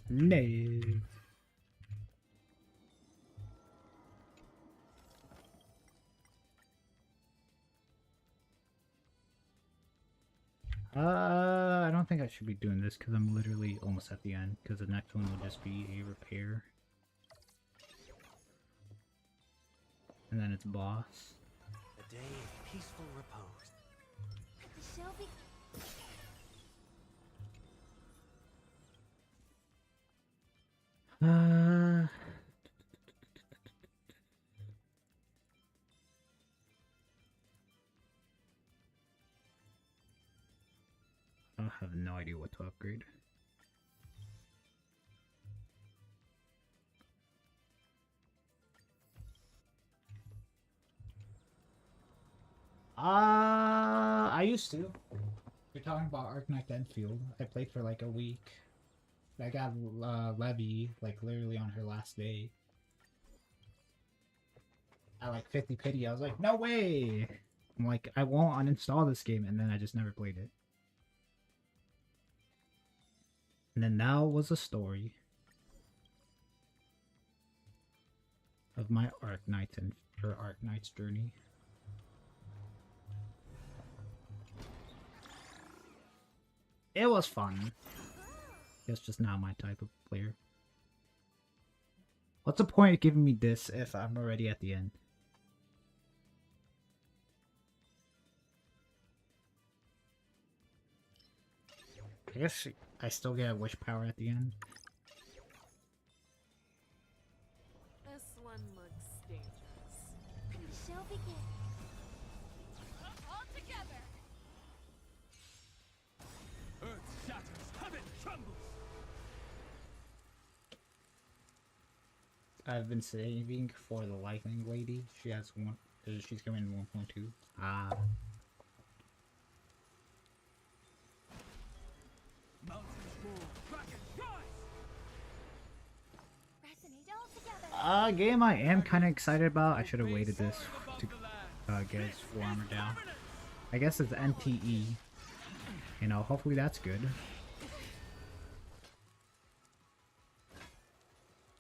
No. I don't think I should be doing this because I'm literally almost at the end, because the next one will just be a repair. And then it's boss.
A day of peaceful repose.
Shelby.
I have no idea what to upgrade. I used to. You're talking about Arknight Enfield. I played for like a week. I got Levy like literally on her last day. At like 50 pity, I was like, no way! I'm like, I won't uninstall this game, and then I just never played it. And then now was a story of my Arknight and her Arknight's journey. It was fun. It's just not my type of player. What's the point of giving me this if I'm already at the end? I guess I still get a wish power at the end.
This one looks dangerous.
We shall begin.
All together. Earth shatters, heaven trembles.
I've been saving for the lightning lady. She has one. She's coming in 1.2. Ah.
Mountains roar, dragons rise.
Resonate all together.
Game I am kind of excited about. I should have waited this to get his full armor down. I guess it's NTE. You know, hopefully that's good.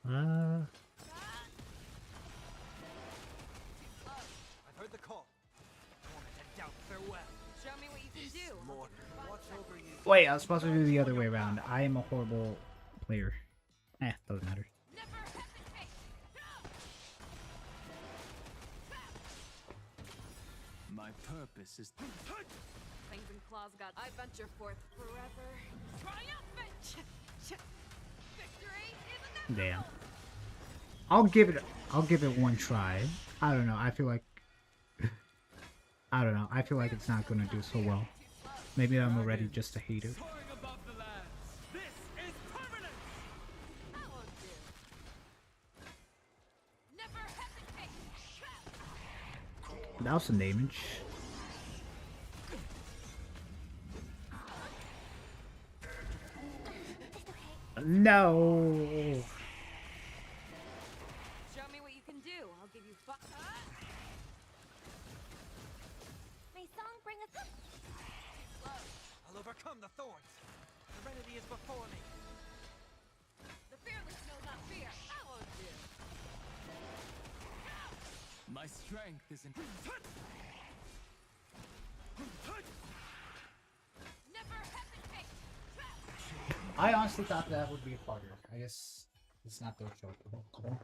I've heard the call. Torment and doubt, farewell.
Show me what you can do.
Mortal, watch over you.
Wait, I was supposed to do the other way around. I am a horrible player. Doesn't matter.
Never hesitate.
My purpose is
Fangs and claws got. I venture forth forever.
Triumphant. Victory is inevitable.
Damn. I'll give it one try. I don't know. I feel like it's not gonna do so well. Maybe I'm already just a hater.
soaring above the lands. This is permanent.
That won't do.
Never hesitate.
That was some damage. No.
Show me what you can do. I'll give you fun. May song bring us.
I'll overcome the thorns. Serenity is before me.
The fearless know not fear.
That won't do.
My strength is in.
Never hesitate.
I honestly thought that would be harder. I guess it's not their show. Cool.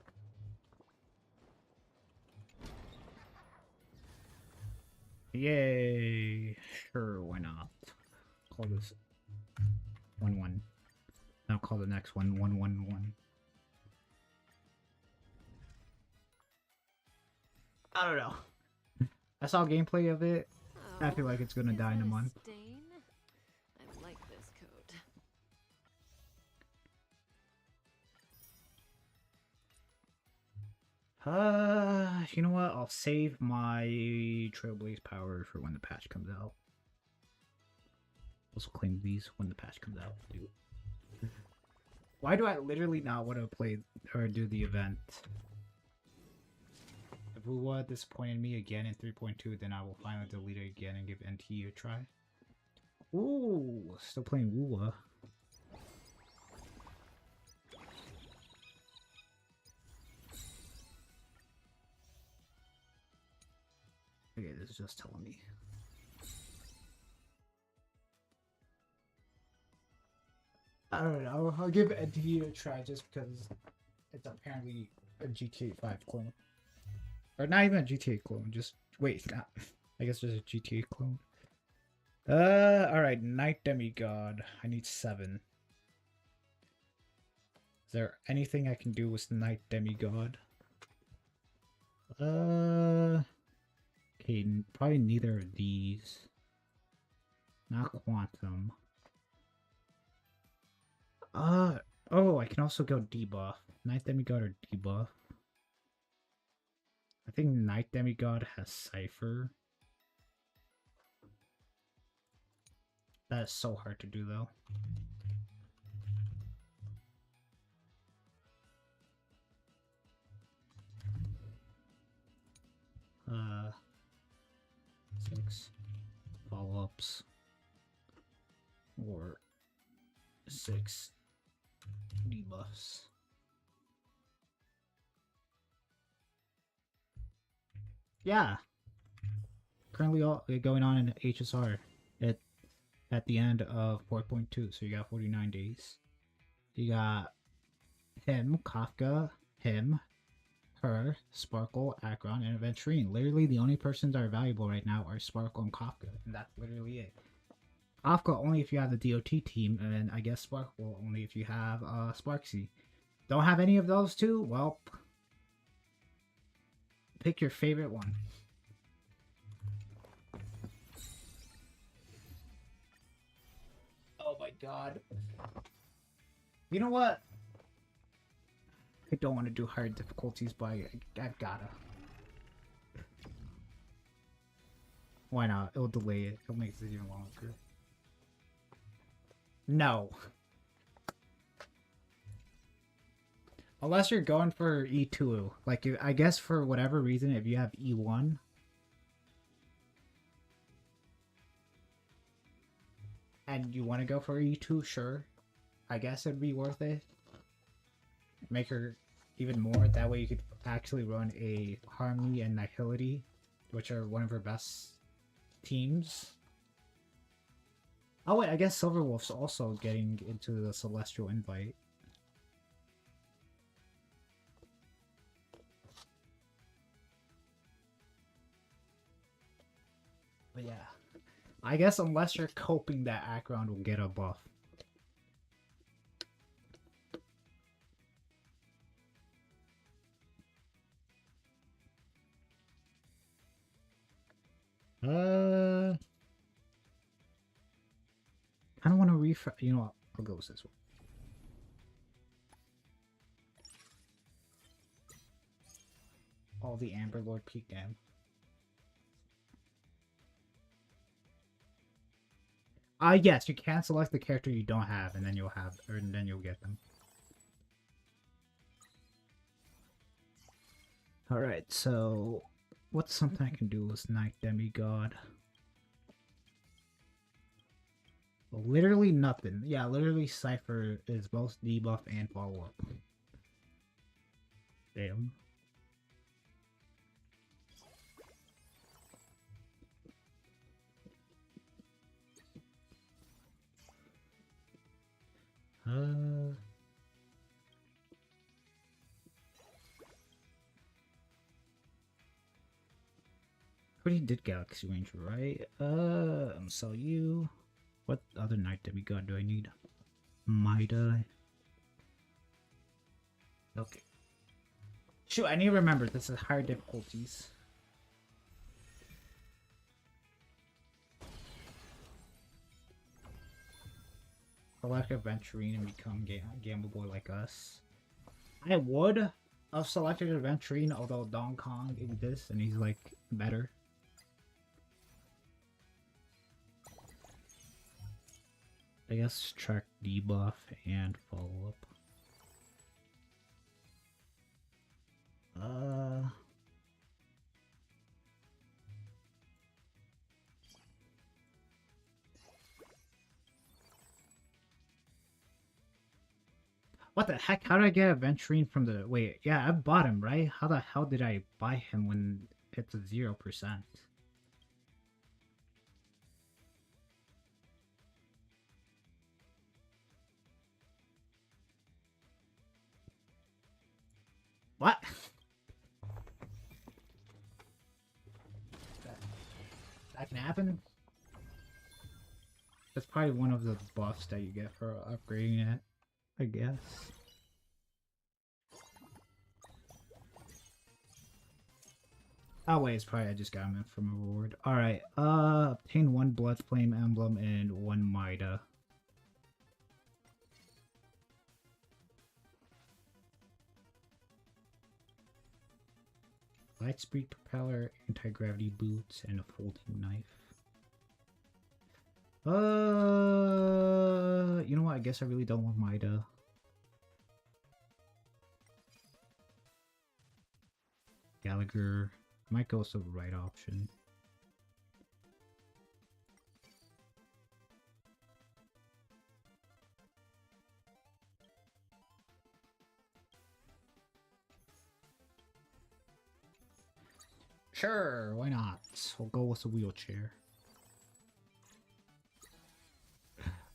Yay! Sure, why not? Call this 1-1. Now call the next one 1-1-1. I don't know. I saw gameplay of it. I feel like it's gonna die in a month.
Stain? I like this coat.
You know what? I'll save my Trailblaze power for when the patch comes out. Also claim these when the patch comes out, dude. Why do I literally not want to play or do the event? If Wuwa disappointed me again in 3.2, then I will finally delete it again and give NT a try. Ooh, still playing Wuwa. Okay, this is just telling me. I don't know. I'll give NT a try just because it's apparently a GTA 5 clone. Or not even a GTA clone, just wait, it's not. I guess there's a GTA clone. Alright, Night Demigod. I need 7. Is there anything I can do with the Night Demigod? Okay, probably neither of these. Not Quantum. Oh, I can also go debuff. Night Demigod or debuff. I think Night Demigod has Cypher. That is so hard to do though. Uh, 6 follow-ups or 6 debuffs. Yeah. Currently all going on in HSR at the end of 4.2, so you got 49 days. You got him, Kafka, him, her, Sparkle, Akron, and Aventurine. Literally the only persons that are valuable right now are Sparkle and Kafka, and that's literally it. Kafka only if you have the DOT team, and then I guess Sparkle only if you have Sparksy. Don't have any of those two? Well, pick your favorite one. Oh my god. You know what? I don't want to do hard difficulties, but I've gotta. Why not? It'll delay it. It'll make it even longer. No. Unless you're going for E2. Like, I guess for whatever reason, if you have E1... and you want to go for E2, sure. I guess it'd be worth it. Make her even more. That way you could actually run a Harmony and Nihility, which are one of her best teams. Oh wait, I guess Silverwolf's also getting into the Celestial Invite. But yeah. I guess unless you're hoping that Akron will get a buff. I don't want to refresh. You know what? I'll go with this one. All the Amber Lord peak game. Yes, you can select the character you don't have, and then you'll have, or then you'll get them. Alright, so what's something I can do with Night Demigod? Literally nothing. Yeah, literally Cypher is both debuff and follow-up. Damn. Already did Galaxy Ranger, right? Sell you. What other Night Demigod do I need? Mida. Okay. Shoot, I need to remember this is higher difficulties. Select Aventurine and become Gamble Boy like us. I would have selected Aventurine, although Don Kong exists and he's like better. I guess track debuff and follow up. What the heck? How did I get Aventurine from the... Wait, yeah, I bought him, right? How the hell did I buy him when it's a 0%? What? That can happen? That's probably one of the buffs that you get for upgrading it, I guess. Oh wait, it's probably I just got him from a reward. Alright, obtain 1 Bloodflame Emblem and 1 Mida. Lightspeed propeller, anti-gravity boots, and a folding knife. You know what? I guess I really don't want Mida. Gallagher. Might go with the right option. Sure, why not? We'll go with the wheelchair.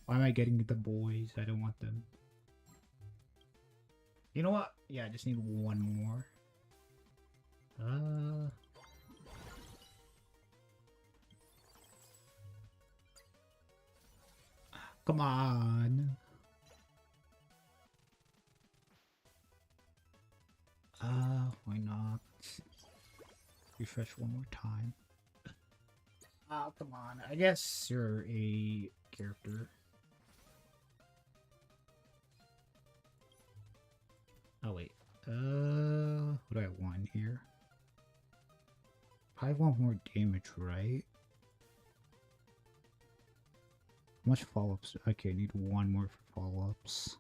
Why am I getting the boys? I don't want them. You know what? Yeah, I just need one more. Come on. Why not? Refresh one more time. Oh, come on. I guess you're a character. Oh, wait. What do I want here? I want more damage, right? How much follow-ups? Okay, I need one more for follow-ups.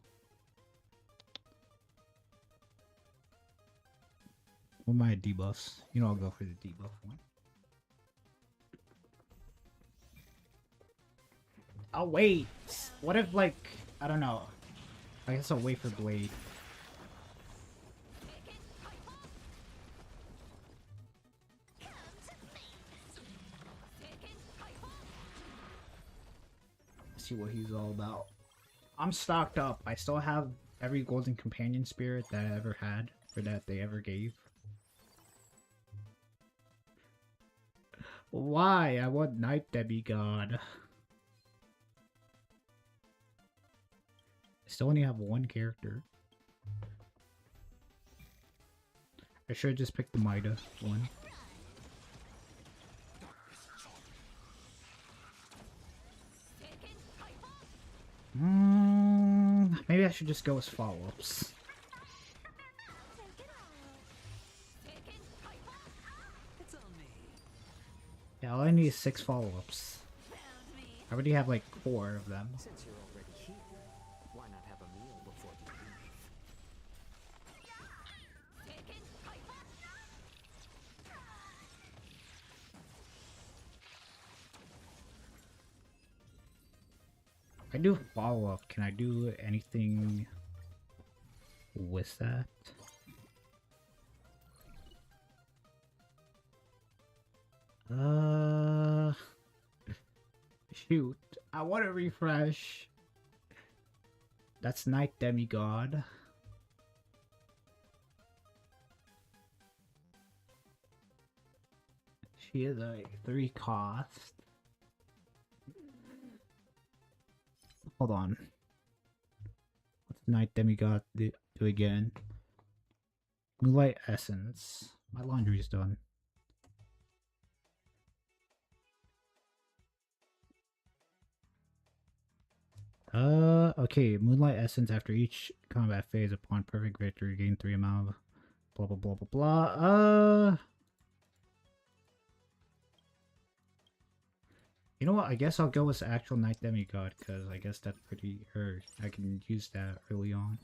What am I debuffs? You know, I'll go for the debuff one. I'll wait. What if, like, I don't know. I guess I'll wait for Blade. See what he's all about. I'm stocked up. I still have every golden companion spirit that I ever had, or that they ever gave. Why? I want Night Demigod. I still only have one character. I should have just picked the Mida one. Maybe I should just go with follow-ups. Yeah, all I need is 6 follow-ups. I already have like 4 of them.
Since you're already here, why not have a meal before you leave?
If I do follow-up, can I do anything with that? Shoot. I want to refresh. That's Night Demigod. She is a 3 cost. Hold on. What's Night Demigod do again? Moonlight Essence. My laundry's done. Okay, Moonlight Essence after each combat phase upon perfect victory gain 3 amount of blah blah blah blah blah. You know what, I guess I'll go with the actual Night Demigod, because I guess that's pretty, I can use that early on.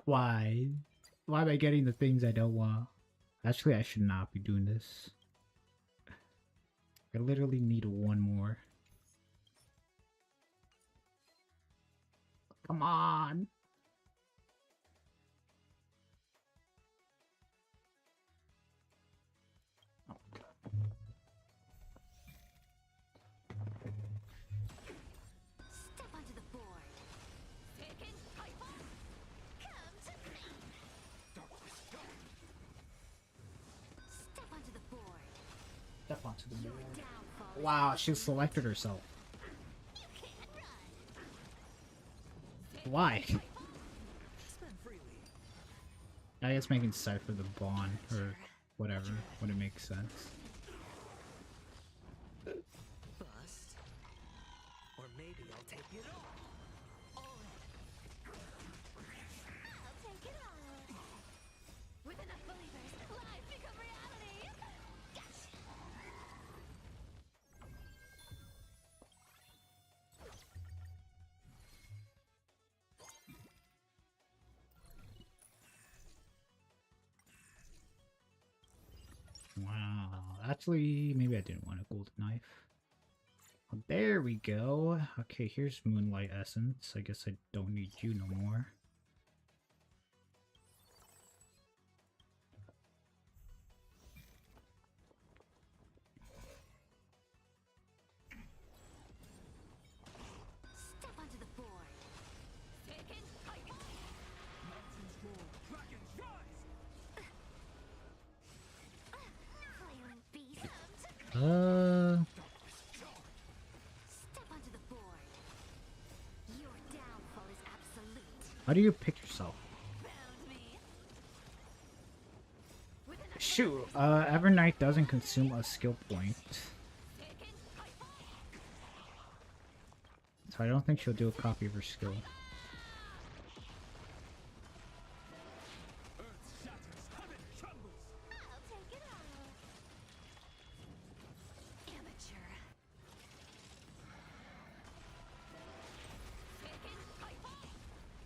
Why? Why am I getting the things I don't want? Actually, I should not be doing this. I literally need one more. Come on! Oh, God.
Step onto the board. Come to me. Step onto the board.
Step onto the board.
Downfall.
Wow, she selected herself.
You can't run.
Why?
Spend freely.
I guess making Cypher the Bond, or whatever, when it makes sense.
Bust. Or maybe I'll take it all. All in.
I'll take it all. With enough belief
Actually, maybe I didn't want a golden knife. Oh, there we go. Okay, here's Moonlight Essence. I guess I don't need you no more.
Step onto the board. Taken.
Mountains roar, dragons rise!
Flaming beast. Step onto the board. Your downfall is absolute.
How do you pick yourself?
Found me. With an
Shoot, Evernight doesn't consume a skill point.
taken.
So I don't think she'll do a copy of her skill.
Earth shatters, heaven trembles!
I'll take it all. Amateur. Taken.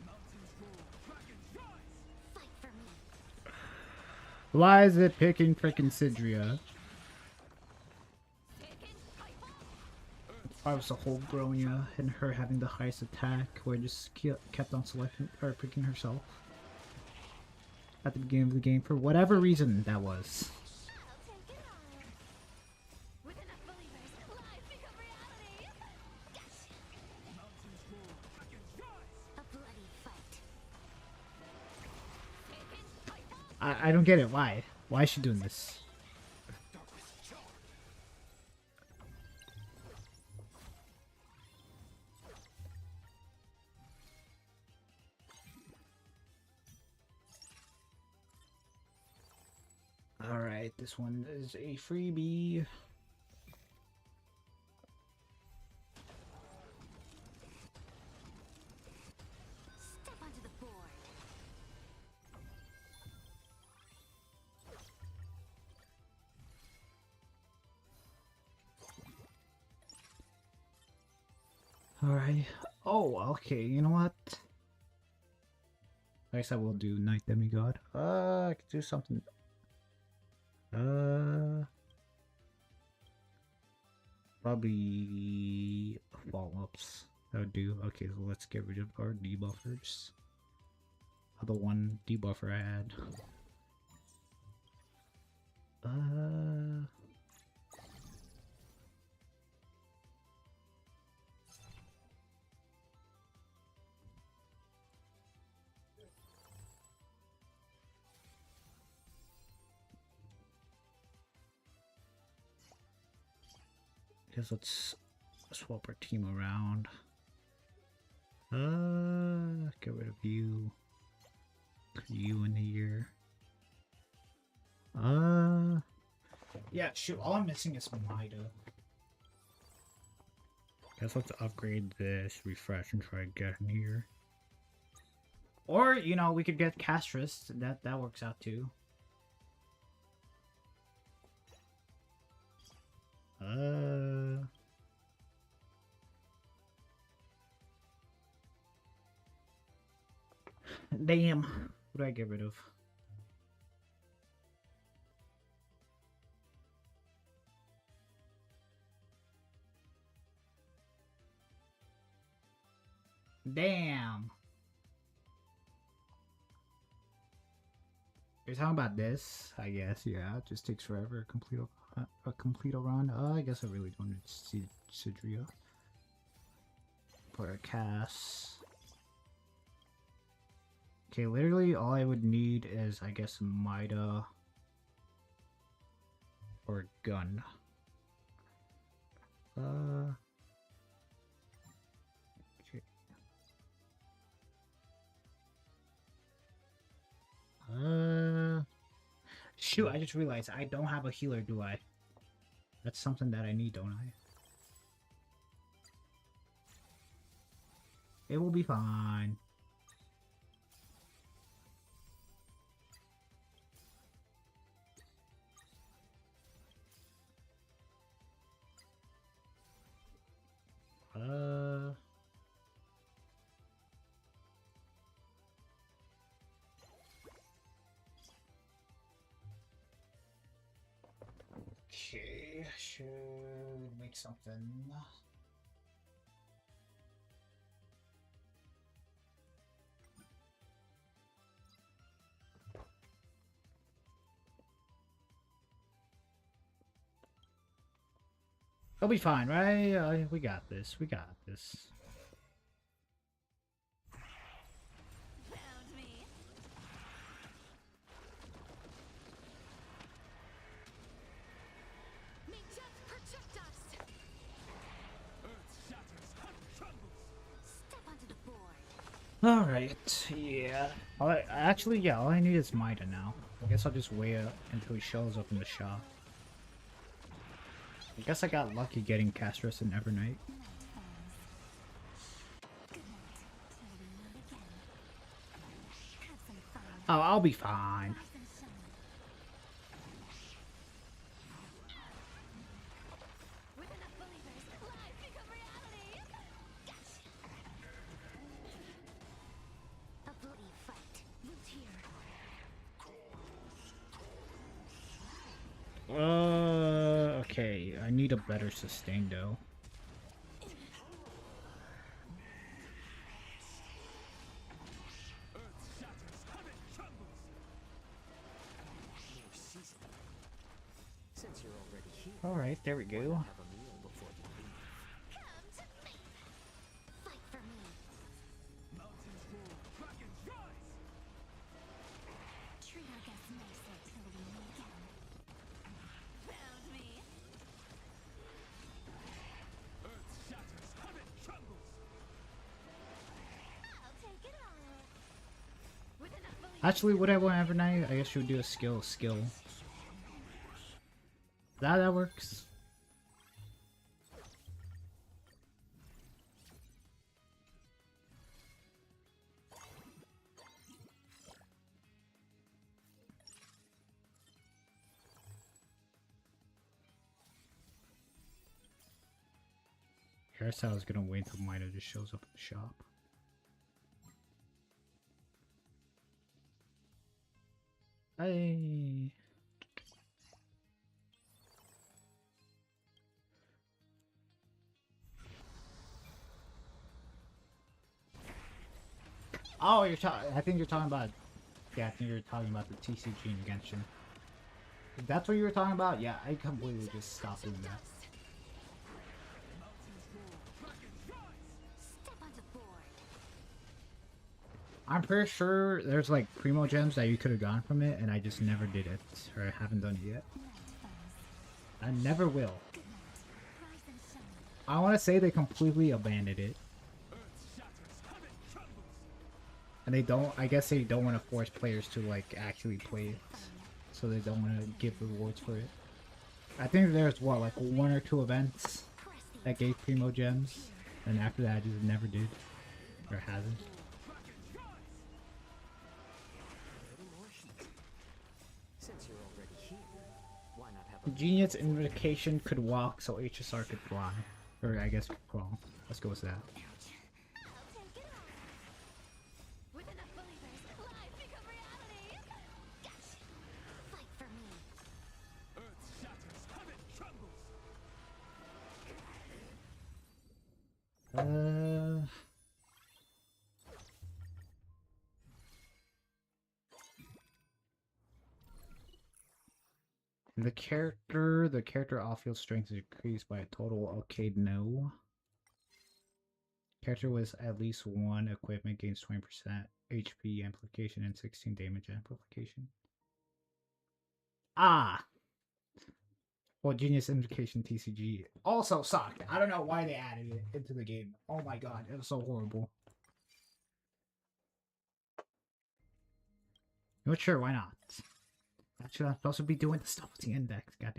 Mountains roar, dragons rise!
Fight for me.
Why is it picking frickin' Sidria?
Taken.
I was a whole Gronya and her having the highest attack where it just kept on selecting or picking herself at the beginning of the game for whatever reason that was.
I'll take it all. With enough believers, lies become reality. Gotcha.
Mountains roar, dragons rise!
A bloody fight. Taken.
I don't get it. Why? Why is she doing this? Alright, this one is a freebie.
Step onto the board.
Alright. Oh, okay. You know what? I guess I will do Night Demigod. I could do something. Probably follow-ups. That would do. Okay, so let's get rid of our debuffers. The one debuffer I had. Guess let's swap our team around. Get rid of you. Put you in here. Yeah, shoot, all I'm missing is Mida. Guess let's upgrade this, refresh, and try to get in here. Or, you know, we could get Castrus. That works out too. Damn. What do I get rid of? Damn. You're talking about this, I guess. Yeah, it just takes forever to complete a run. I guess I really don't need to see Sidria for a cast. Okay, literally all I would need is, I guess, Mida or gun. Okay. Shoot, I just realized I don't have a healer, do I? That's something that I need, don't I? It will be fine. Okay. should make something. It'll be fine, right? We got this. We got this.
Found me.
May death protect us!
Earth shatters, heaven trembles.
Step onto the board.
Alright, yeah. Actually, yeah, all I need is Mida now. I guess I'll just wait until he shows up in the shop. I guess I got lucky getting Castros and Evernight. Oh, I'll be fine.
With enough believers, life become reality.
A bloody fight. Loot here.
Okay, I need a better sustain though.
Earth shatters, heaven trembles.
New season. Since you're already here,
Alright, there we
why
go.
not have a meal before you leave?
Come to me. Fight for me.
Mountains roar, dragons rise.
Treat our guests nicely till we meet again.
Found me.
Earth shatters, heaven trembles.
I'll take it all. With enough believers.
Actually, what I want Evernight, I guess we would do a skill. That works. Hairstyle is gonna wait until Mida just shows up in the shop. Hey. Oh, you're talking. I think you're talking about. Yeah, I think you're talking about the TCG in Genshin. If that's what you were talking about, yeah, I completely just stopped doing that.
Mountains roar, dragons rise.
Step on the board.
I'm pretty sure there's like primo gems that you could have gotten from it, and I just never did it, or I haven't done it yet. I never will.
Rise and shine.
I want to say they completely abandoned it,
Earth shatters, heaven trembles.
and they don't. I guess they don't want to force players to like actually play it, so they don't want to give rewards for it. I think there's what, like 1 or 2 events
Press the
that gave primo gems, and after that, I just never did, or hasn't.
Dragons rise.
Ready more heat. Since you're already here, why not have a
Genius Invocation could walk, so HSR could fly, or I guess could crawl. Let's go with that.
I'll take it all. With enough believers, life become reality.
fight for me.
Earth shatters, heaven trembles.
The character off-field strength is increased by a total. Okay, no. Character with at least 1 equipment gains 20% HP amplification and 16 damage amplification. Ah! Well, Genius Invocation TCG also sucked. I don't know why they added it into the game. Oh my god, it was so horrible. You know what, sure, why not? Actually, I'm supposed to be doing the stuff with the index. God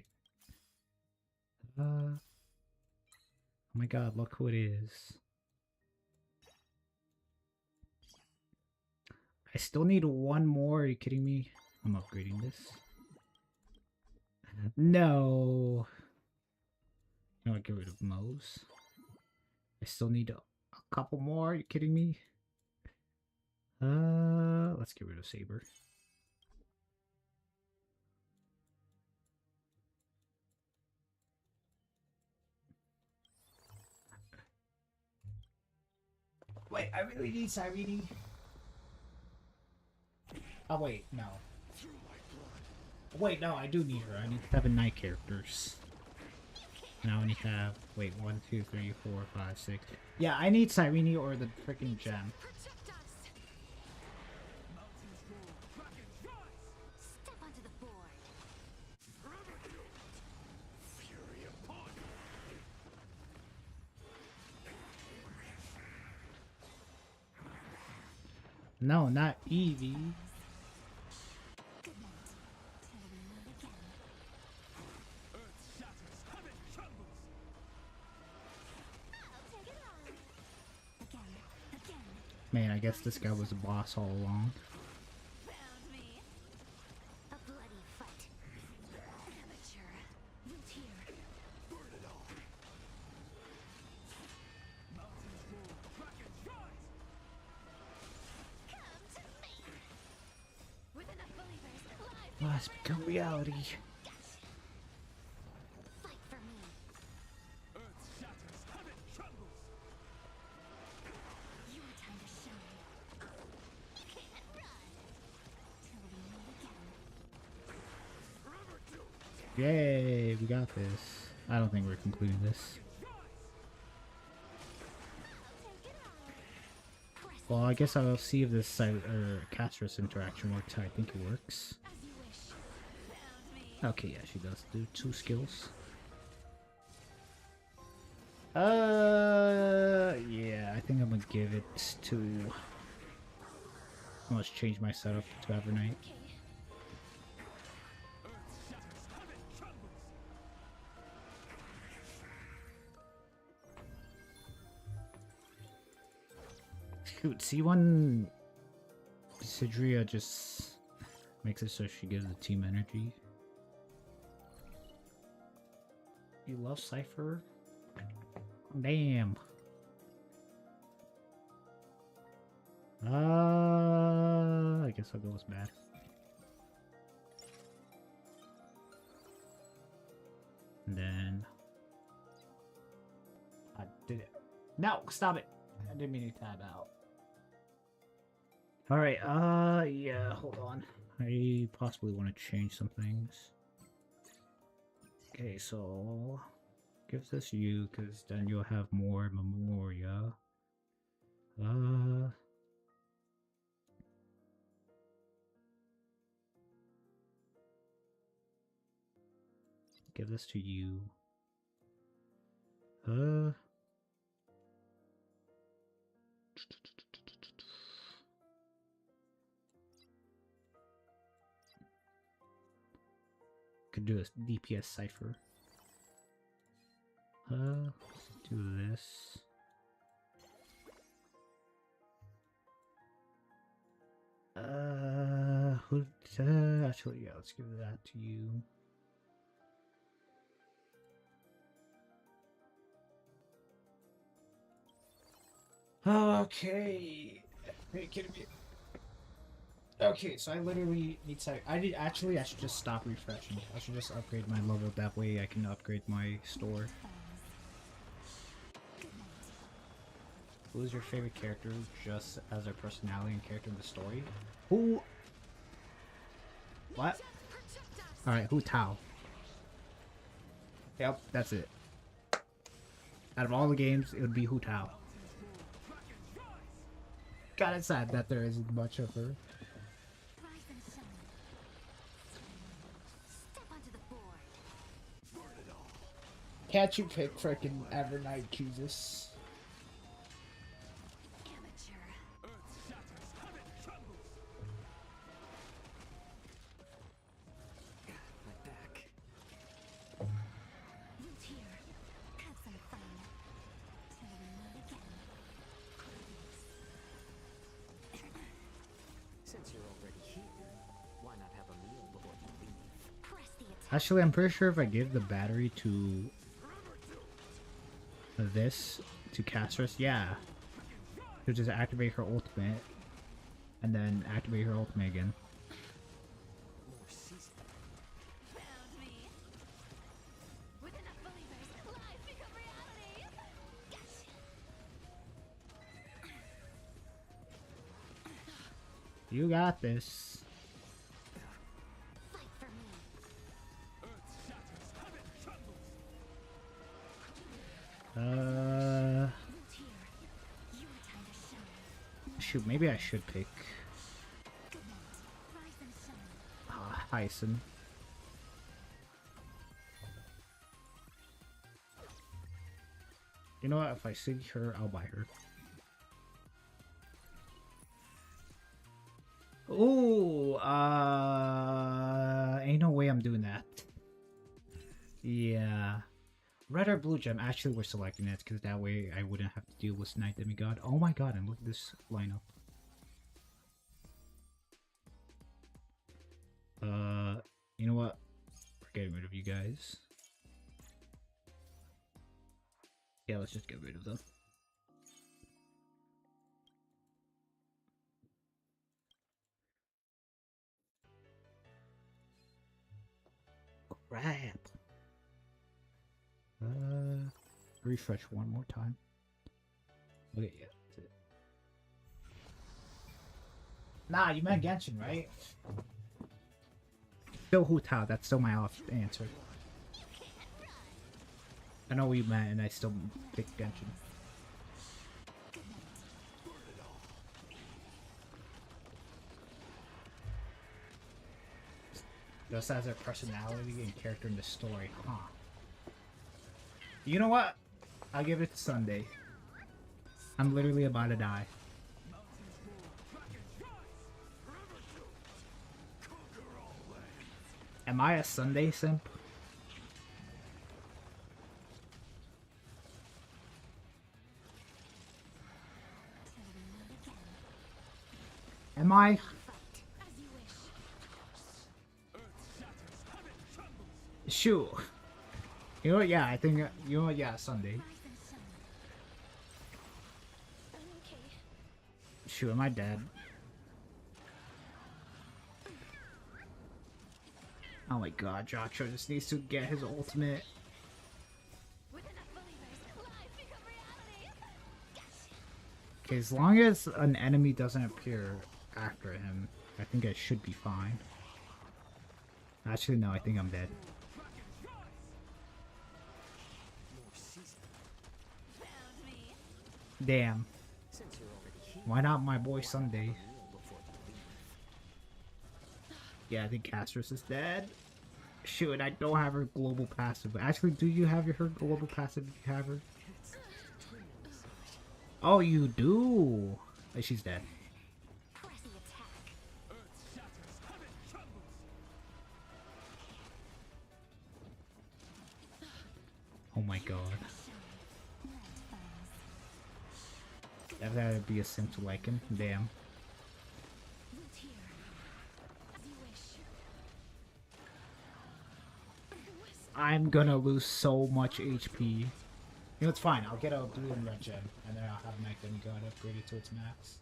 damn. Oh my god, look who it is. I still need 1 more. Are you kidding me? I'm upgrading this. No. You know what? Get rid of Moe's. I still need a couple more. Are you kidding me? Let's get rid of Saber. I really need Cyrene. Oh wait, no. Wait, no, I do need her. I need 7 night characters. Now I only have, wait, 1, 2, 3, 4, 5, 6. Yeah, I need Cyrene or the freaking gem.
Protect us. Step onto the board.
No, not Evie.
Good night. Till we meet again.
Earth shatters, heaven trembles.
I'll take it on. Again.
Man, I guess this guy was a boss all along.
Found me. A bloody fight. Amateur. Root here.
Mountains roar, krakens rise.
Come to me. With enough believers, life
Must become reality.
fight for me.
Earth shatters, heaven trembles.
Your time to shine. You can't run. Till we meet again.
Yay, we got this. I don't think we're completing this.
I'll take it on. Press
Well, I guess I'll see if this Castrus interaction works how I think it works.
as you wish. Found me.
Okay, yeah, she does do 2 skills. Yeah, I think I'm gonna give it to... Let's change my setup to Evernight.
Okay.
Earth shatters, heaven trembles.
Shoot, see when Sidria just makes it so she gives the team energy. You love Cypher? Damn. I guess I'll go with bad. And then I did it. No, stop it. I didn't mean to tab out. Alright, yeah, hold on. I possibly want to change some things. Okay, so give this you, because then you'll have more Memoria. Give this to you. Could do a DPS cipher. Let's do this. Who? Actually, yeah. Let's give that to you. Okay. Are you kidding me? Okay, so I literally need to. I should just stop refreshing. I should just upgrade my level. That way I can upgrade my store. Who's your favorite character just as their personality and character in the story? Who? What? Alright, who Tao? Yep, that's it. Out of all the games, it would be Hu Tao. God, it's sad that there isn't much of her.
Rise and shine. Step onto the board.
Can't you pick frickin' Evernight, Jesus?
Amateur.
Earth shatters, heaven trembles.
My back.
Root here. Have some fun. Till we meet again.
Since you're already here, why not have a meal before you leave?
Press the attack.
Actually, I'm pretty sure if I give the battery to this, to Castrus, yeah. She'll just activate her ultimate, and then activate her ultimate again.
More season.
Found me. With enough believers, life become reality. Yes.
You got this.
Fight for me.
Earth shatters, heaven trembles.
Root here. Your time to shine.
Shoot, maybe I should pick
Good night. Rise and shine.
Hyson. You know what? If I see her, I'll buy her. Ooh, ain't no way I'm doing that. Yeah. Red or blue gem? Actually, we're selecting it because that way I wouldn't have to deal with Night Demigod. Oh my god, and look at this lineup. You know what? We're getting rid of you guys. Yeah, let's just get rid of them. Crap. Refresh one more time. Okay, yeah, that's it. Nah, you meant Genshin, right? Still Hu Tao, that's still my off answer. I know what you meant, and I still picked Genshin. Just as a personality and character in the story, huh? You know what? I'll give it to Sunday. I'm literally about to die. Am I a Sunday simp? Am I? Shoot. You know what? Yeah, I think. You know what? Yeah, Sunday. Shoot, am I dead? Oh my god, Joshua just needs to get his ultimate. Okay, as long as an enemy doesn't appear after him, I think I should be fine. Actually, no, I think I'm dead. Damn. Why not my boy Sunday? Yeah, I think Castros is dead. Shoot, I don't have her global passive. Actually, do you have her global passive if you have her? Oh, you do! She's dead. Oh my god. That would be a sim to like him. Damn. I'm gonna lose so much HP. You know, it's fine. I'll get a blue and red gem, and then I'll have Night Demigod upgraded to its max.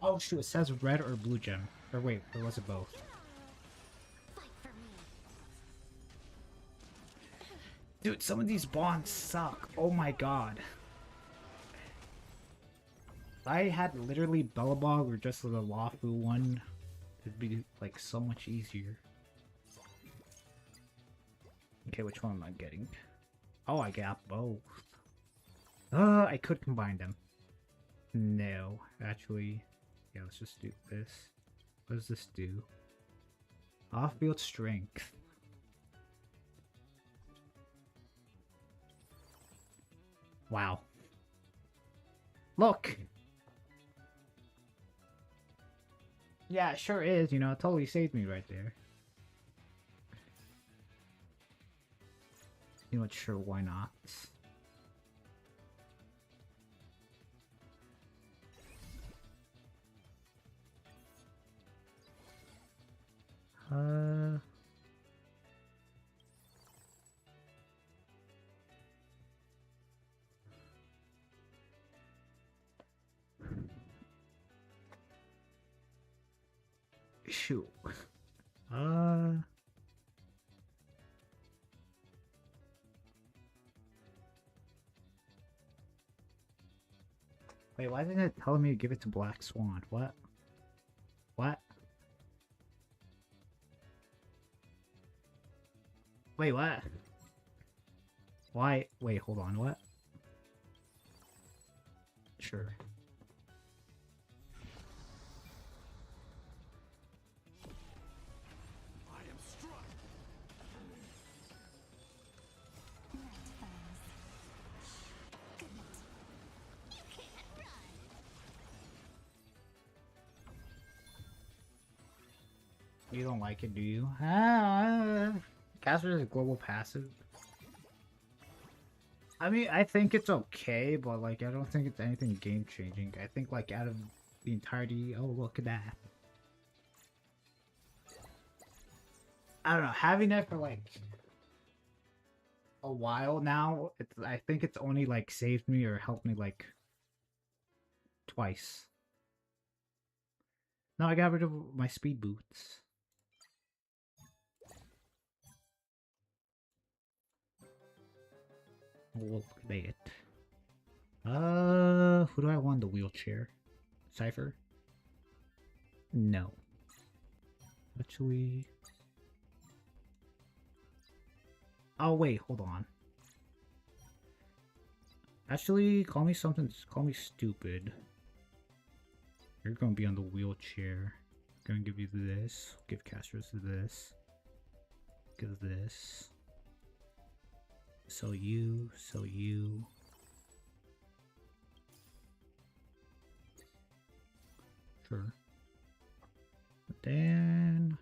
Oh shoot, it says red or blue gem. Or wait, or was it both? Dude, some of these bonds suck. Oh my god. If I had literally Bellabog or just the Lafu one, it'd be like so much easier. Okay, which one am I getting? Oh, I got both. I could combine them. No, actually, yeah, let's just do this. What does this do? Off-field strength. Wow. Look! Yeah, it sure is, you know, it totally saved me right there. You know what, sure, why not? Shoot. Wait, why didn't it tell me to give it to Black Swan? What? What? Wait, what? Why? Wait, hold on, what? Sure.
I am struck.
You don't like it, do you? Casper is a global passive. I mean, I think it's okay, but like, I don't think it's anything game changing. I think like out of the entirety, oh look at that. I don't know, having it for like a while now, I think it's only like saved me or helped me like twice. No, I got rid of my speed boots. We'll play it. Who do I want the wheelchair? Cypher? No. Actually... Oh wait, hold on. Actually, call me stupid. You're gonna be on the wheelchair. Gonna give you this. Give Castros this. Give this. So you. Sure. But then...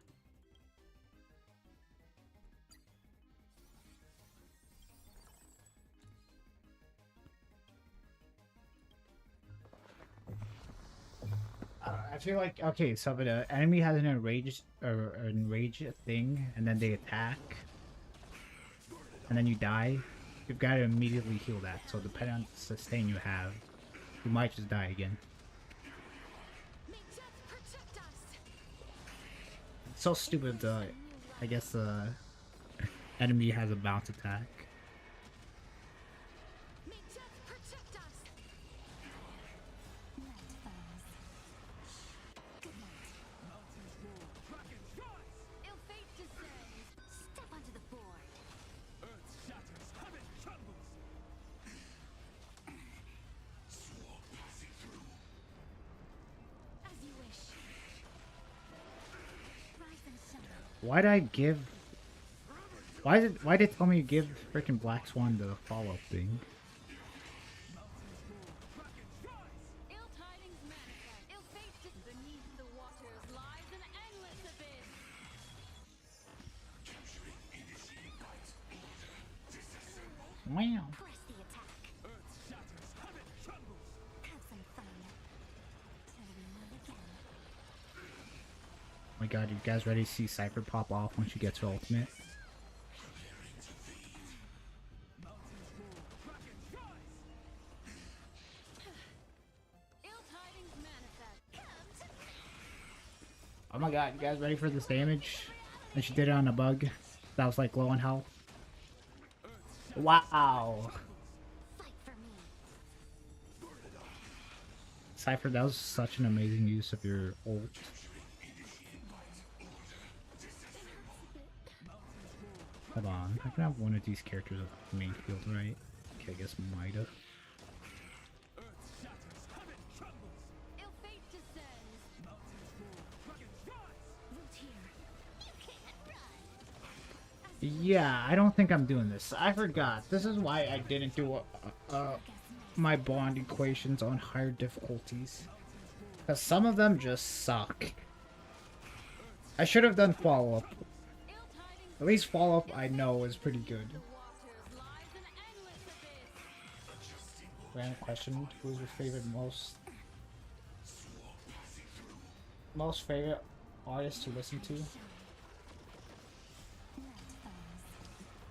I feel like, okay, so if an enemy has an enraged thing, and then they attack, and then you die, you've got to immediately heal that. So depending on the sustain you have, you might just die again. It's so stupid. I guess the enemy has a bounce attack. Why did I give? Why did they tell me to give freaking Black Swan the follow-up thing? Wow. Oh my god, you guys ready to see Cypher pop off when she gets her ultimate? Oh my god, you guys ready for this damage? And she did it on a bug that was like low on health. Wow! Cypher, that was such an amazing use of your ult. Hold on, I can have one of these characters of the main field, right? Okay, I guess Mida. Yeah, I don't think I'm doing this. I forgot. This is why I didn't do my bond equations on higher difficulties. Because some of them just suck. I should have done follow-up. At least follow-up I know is pretty good. Random question, who's your favorite most favorite artist to listen to?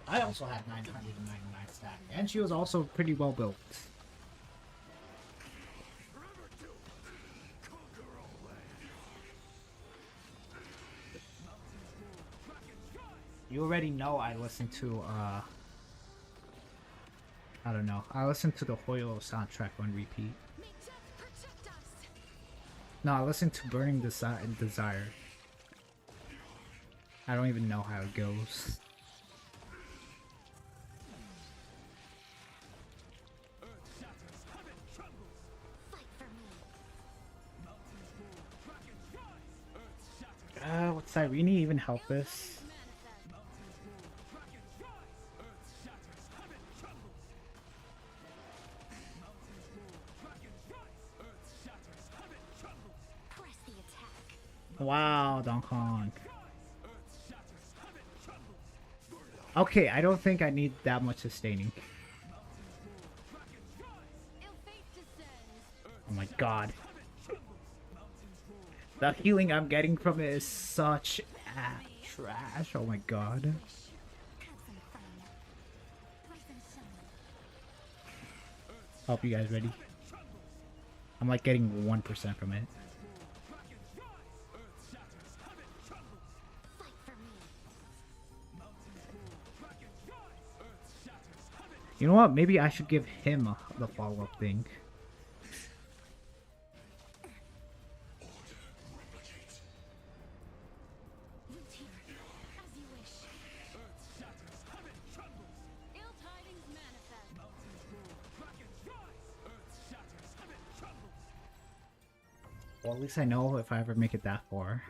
I also had 999 stack, and she was also pretty well built. You already know I listen to, I don't know. I listen to the Hoyo soundtrack on repeat. No, listen to Burning Desire. I don't even know how it goes. Would Cyrene even help this? Wow, Don Kong. Okay, I don't think I need that much sustaining. Oh my god. The healing I'm getting from it is such trash. Oh my god. Hope you guys ready. I'm like getting 1% from it. You know what? Maybe I should give him the follow-up thing. Well, at least I know if I ever make it that far.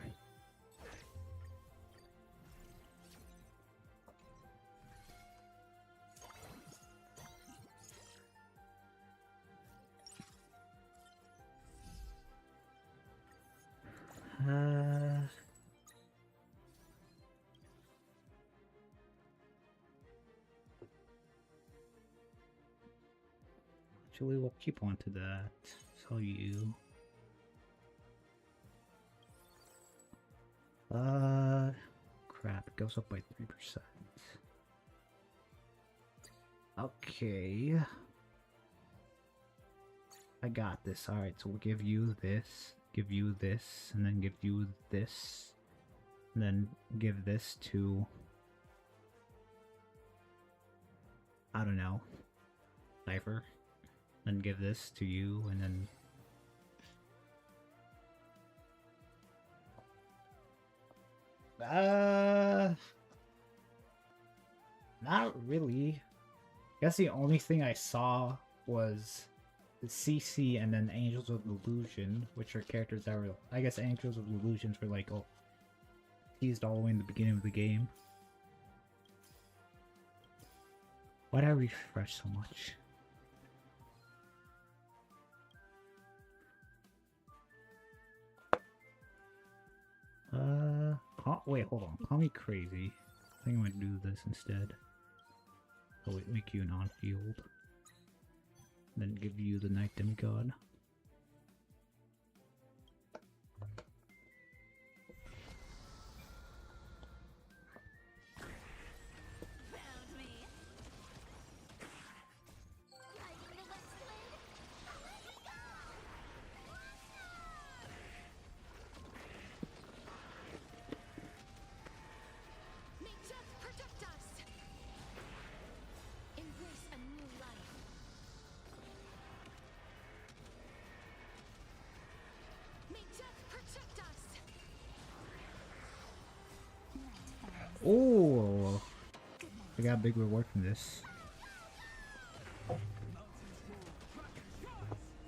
Actually, we'll keep on to that. Tell you. Crap, it goes up by 3%. Okay. I got this. Alright, so we'll give you this, and then give you this, and then give this to, I don't know, Cypher. Then give this to you, and then not really. I guess the only thing I saw was the CC and then Angels of Illusion, which are characters that were, I guess Angels of Illusions were like, oh, teased all the way in the beginning of the game. Why'd I refresh so much? Wait, hold on. Call me crazy. I think I'm gonna do this instead. Oh wait, make you an on-field. Then give you the Night Demigod. Oh, I got a big reward from this.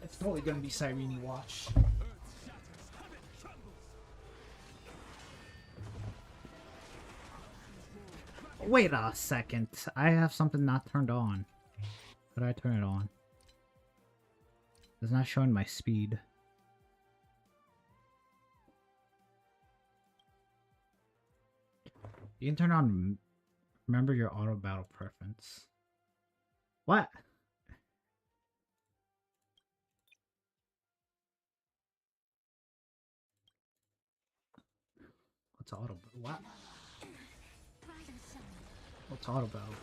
It's totally gonna be Cyrene watch. Wait a second, I have something not turned on. How did I turn it on? It's not showing my speed. You can turn on, remember your auto battle preference. What? What's auto? What? What's auto battle?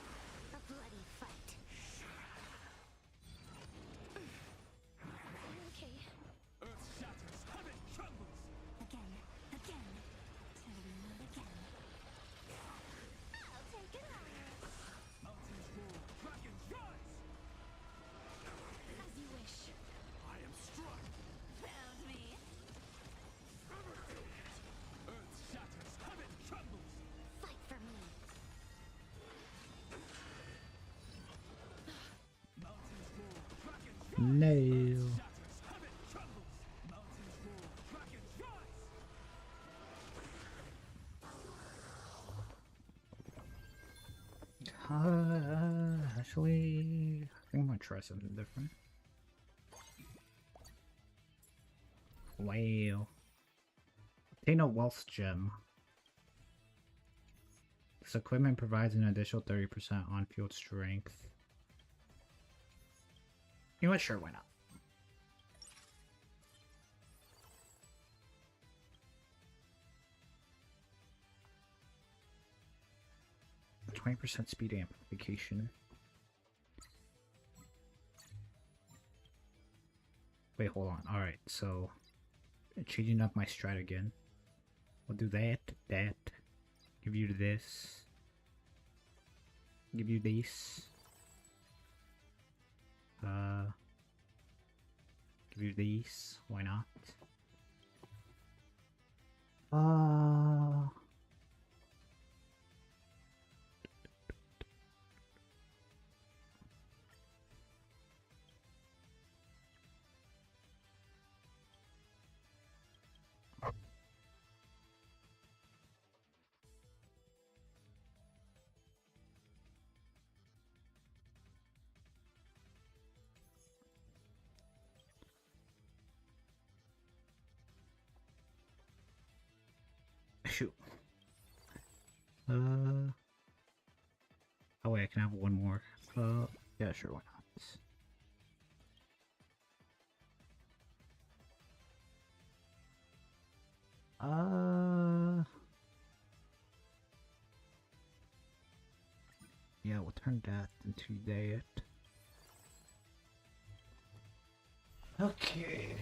Actually, I think I'm gonna try something different. Wow. Obtain a wealth gem. This equipment provides an additional 30% on-field strength. You know what? Sure, why not? %, speed amplification. Wait, hold on. Alright, so changing up my strat again. We'll do that. Give you this. Give you this. Give you these. Why not? Shoot. Oh wait, I can have one more. Yeah, sure, why not? Yeah, we'll turn that into that. Okay.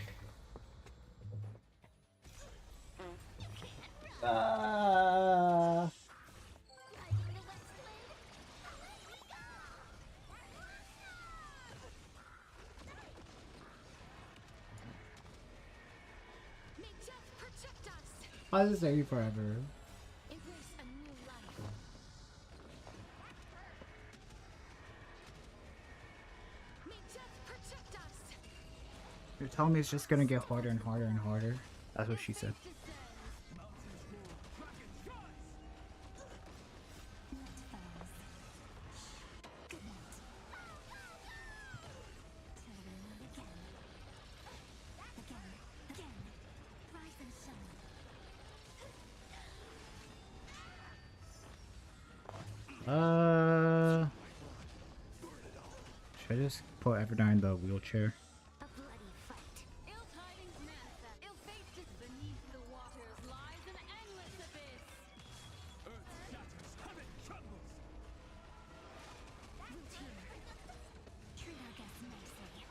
May death protect us.
Why does it take you forever?
Embrace a new life. May death protect us.
You're telling me it's just gonna get harder and harder and harder? That's what she said. Should I just put Everdine in the wheelchair?
A bloody fight.
Ill tidings manifest. Ill fate is beneath the waters lies an endless abyss.
Earth shatters, heaven trembles.
Root here. Treat our guests nicely.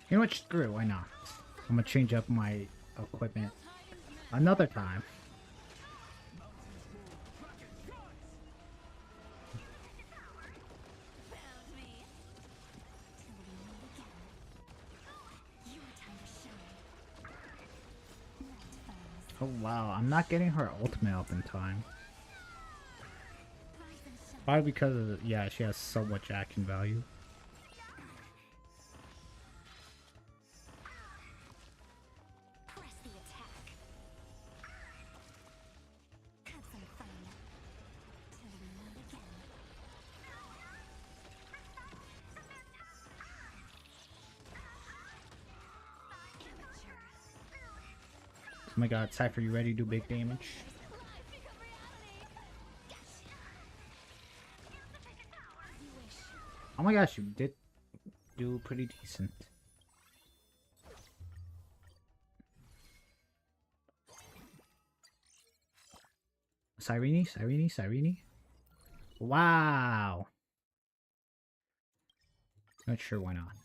You know what? Screw it. Why not? I'm gonna change up my equipment another time.
Found me. Till we meet again. Your time to shine. Night falls.
Oh wow, I'm not getting her ultimate up in time.
Rise and shine.
Probably because of, yeah, she has so much action value.
Press the attack. Have some fun. Till we meet again. Amateur.
Oh my god, Cypher, you ready to do big damage?
Life become reality. As you wish.
Oh my gosh, you did do pretty decent. Cyrene? Wow! Not sure why not.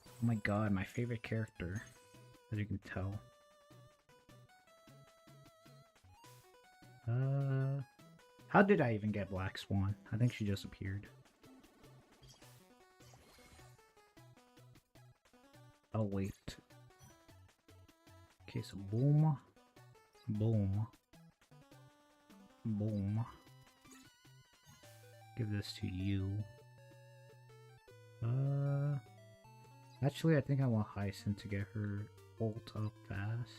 Oh my god, my favorite character, as you can tell. How did I even get Black Swan? I think she just appeared. Oh wait. Okay, so boom. Boom. Boom. Give this to you. Actually, I think I want Hyacinth to get her ult up fast.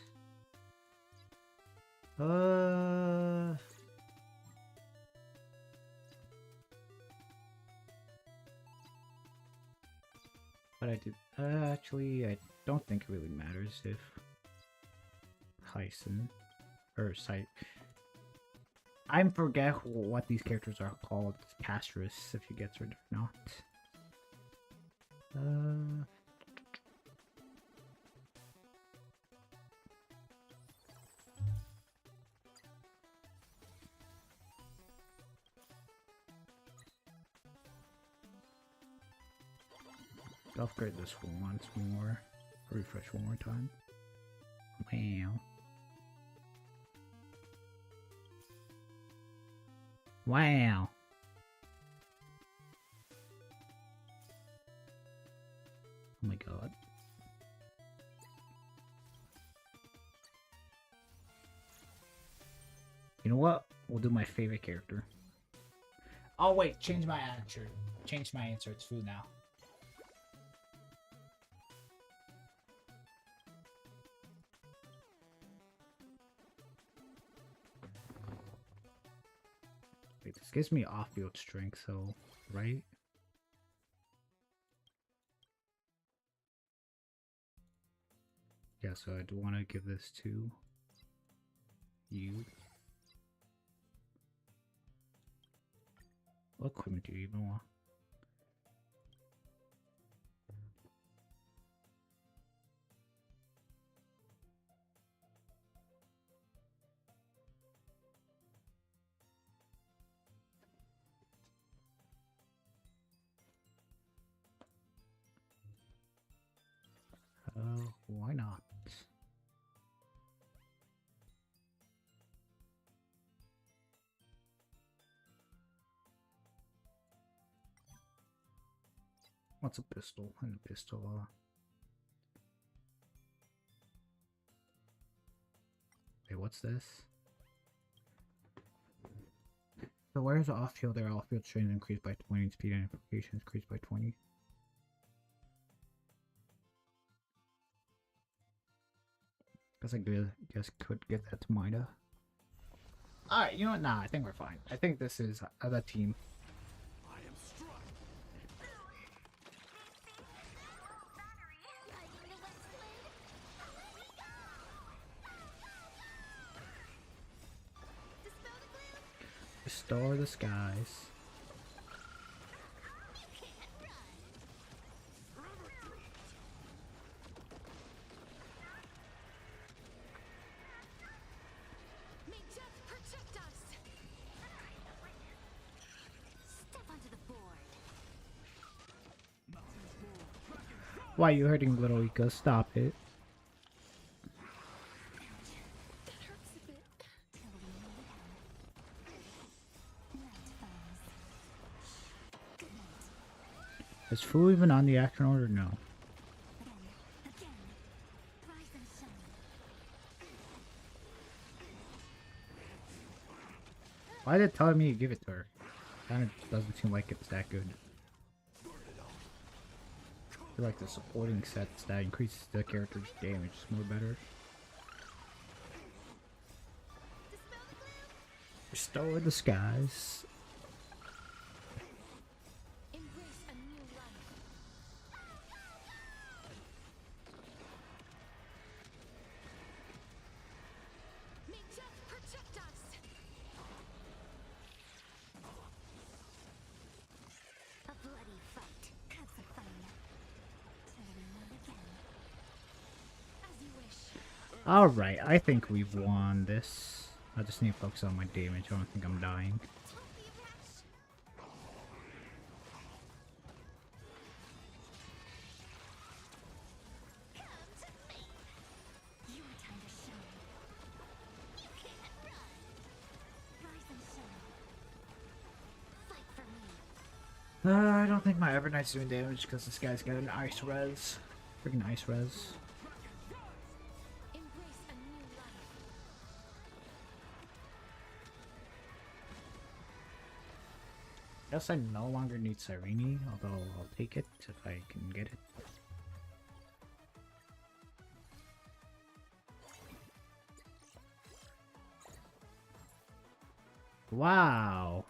But I did. Actually, I don't think it really matters if Hyson or Sight. I forget what these characters are called. Castris, if he gets rid or not. I'll upgrade this one once more. Refresh one more time. Wow. Wow. Oh my god. You know what? We'll do my favorite character. Oh wait, change my answer. Change my answer. It's food now. Wait, this gives me off-field strength, so right? Yeah, so I do want to give this to you. What equipment do you even want? Why not? What's a pistol? And a pistol, Wait, what's this? So where's the off-field? Their off-field strength increased by 20 and speed identification increased by 20. Guess I could get that to Mida. Alright, you know what? Nah, I think we're fine. I think this is the team.
I am struck.
Restore the skies.
May death protect us. Step onto the board.
Why are you hurting little Ika? Stop it.
That hurts a bit. Till we meet again. Night falls. Good night.
Is Fu even on the action order? No.
Again. Rise and shine.
Why did it tell me to give it to her? Kind of doesn't seem like it's that good. I feel like the supporting sets that increases the character's damage is more better. Restore the skies.
Embrace a new life. May death protect us. A bloody fight. Have some fun. Till we meet again. As you wish.
Alright, I think we've won this. I just need to focus on my damage. I don't think I'm dying.
Don't be rash. Come to me. Your time to shine. You can't run. Rise and shine. Fight for me.
I don't think my Everknight's doing damage because this guy's got an ice res. Freaking ice res.
Embrace a new life.
Guess I no longer need Cyrene, although I'll take it if I can get it. Wow.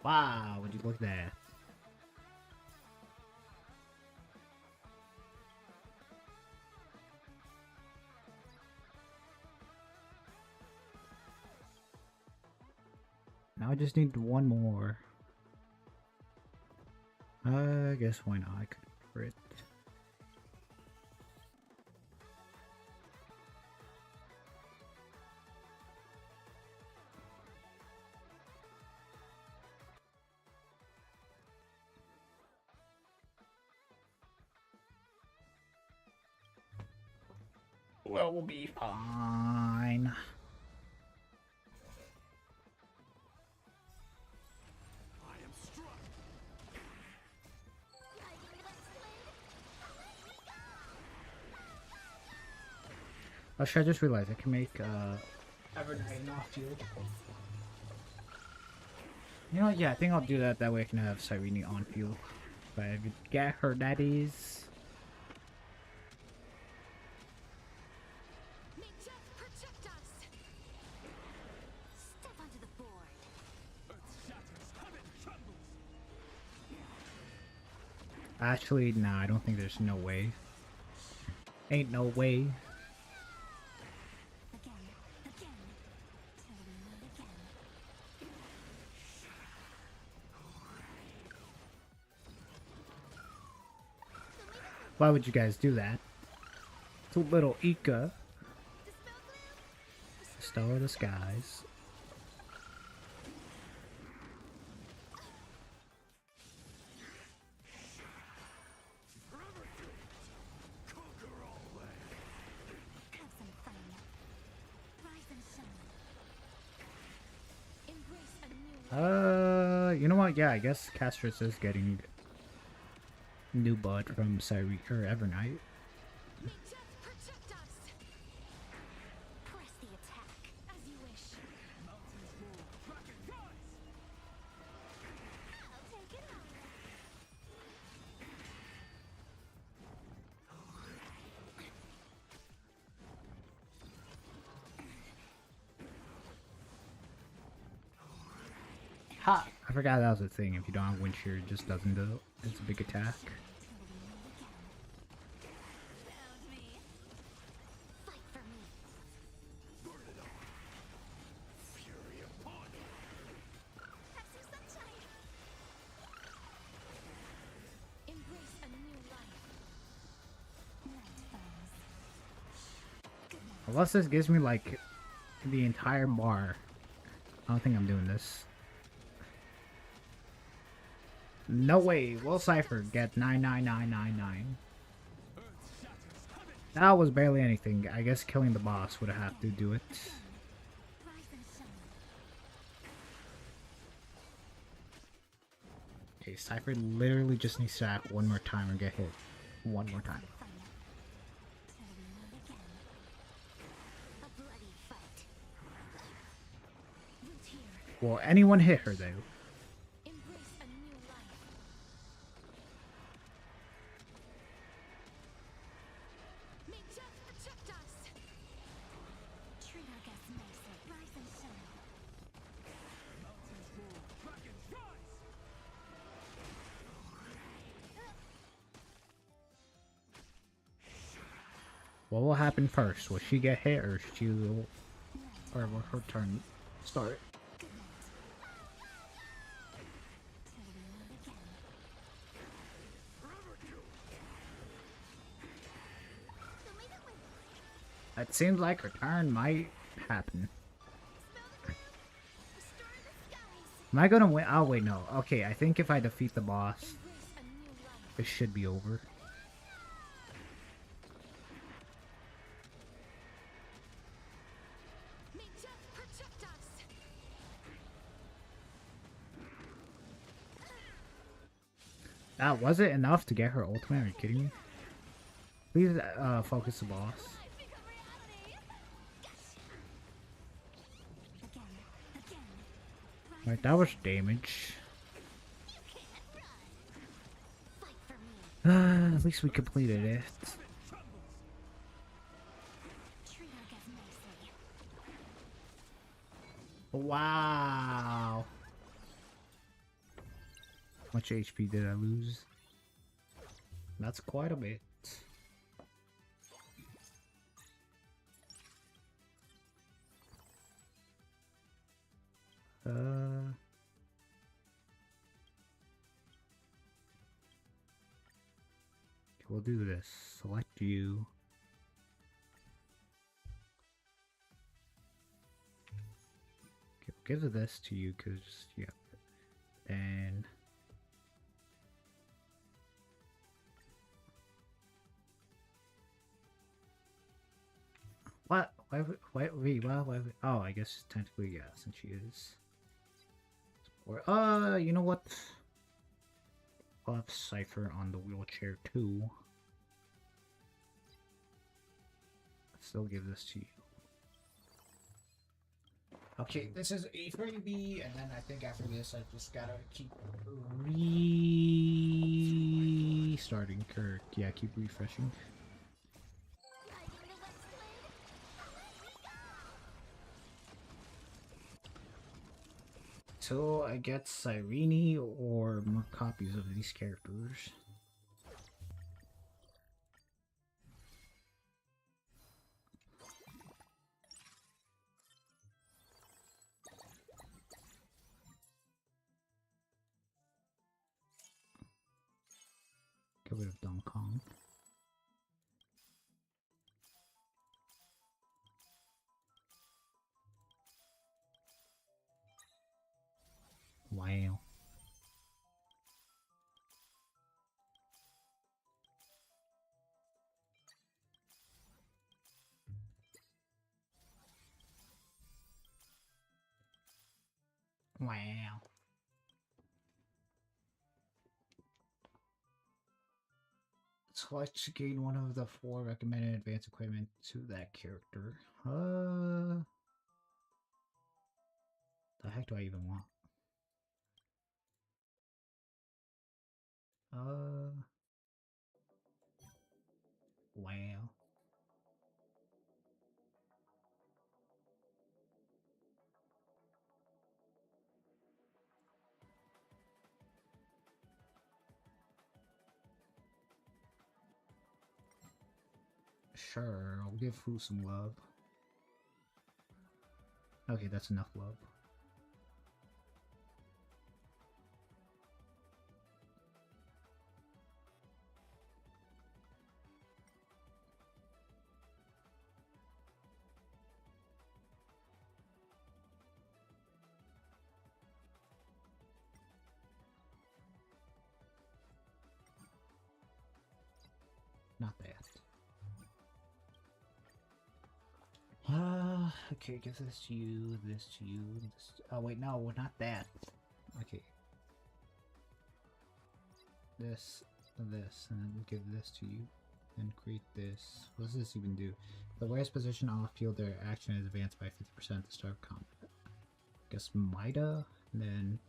Wow, would you look at that? Now I just need one more. I guess why not? I could crit. Well, we'll be fine.
I am struck.
Actually, I just realized I can make Evernight off field. You know what? Yeah, I think I'll do that. That way I can have Cyrene on field. If I could get her, that is.
May death protect us. Step onto the board.
Earth shatters, heaven trembles.
Actually, nah, I don't think there's no way. Ain't no way.
Again. Again. Till we meet again.
Why would you guys do that? To little Ika. Star of the skies.
Have some fun. Rise and shine. Embrace a new
You know what? Yeah, I guess Castrus is getting new blood from Cyrene or Evernight.
May death protect us. Press the attack as you wish.
Mountains roar, kraken rise.
I'll take it on.
Ha! I forgot that was a thing. If you don't have wind shear, it just doesn't do it. It's a big attack.
Found me. Fight for me.
Fury upon you.
Have some sunshine. Embrace a new life. Night falls. Good night.
Unless this gives me like the entire bar. I don't think I'm doing this. No way. Will Cypher get 99999?
Earth shatters, heaven.
That was barely anything. I guess killing the boss would have to do it.
Rise and shine.
Okay, Cypher literally just needs to act one more time or get hit. One more time.
Fun. Till we meet again. A bloody fight. Root here.
Will anyone hit her though?
Embrace a new life. May death protect us. Treat our guests nicely. Rise and shine.
Mountains roar, kraken rise.
What will happen first? Will she get hit or or will her turn start?
Good night. Till we meet again.
It seems like her turn might happen. Am I gonna win? Oh wait, no. Okay, I think if I defeat the boss,
Embrace a new life.
it should be over.
May death protect us.
That was it enough to get her ultimate? Are you kidding me? Please focus the boss.
Life become reality. Again. Again. Rise
Right,
and
that was damage.
You can't run. Fight for me.
At least we completed it.
Heaven trembles.
Wow. How much HP did I lose? That's quite a bit. We'll do this. Select you. Okay, we'll give this to you because, yeah. And what? Wait, why? Oh, I guess technically, yeah, since she is. Or, you know what? I'll have Cypher on the wheelchair too. Still give this to you. Okay, this is a freebie, and then I think after this, I just gotta keep restarting Kirk. Yeah, keep refreshing. So I get Cyrene or more copies of these characters. Get rid of Dong Kong. Wow. Wow. Select to gain one of the 4 recommended advanced equipment to that character. The heck do I even want? Wow. Sure, I'll give Fu some love. Okay, that's enough love. Not that. Okay, give this to you, this to you, this. Oh wait, no, not that. Okay. This, and then give this to you. And create this. What does this even do? The wearer's position off field, their action is advanced by 50% at the start of combat. Guess Mida, and then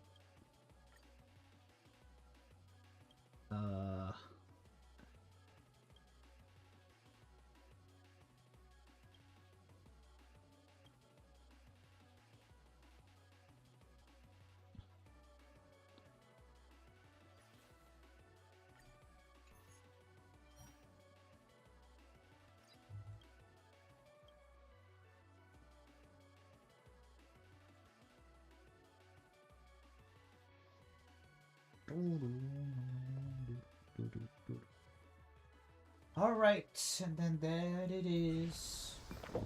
alright, and then that it is.
I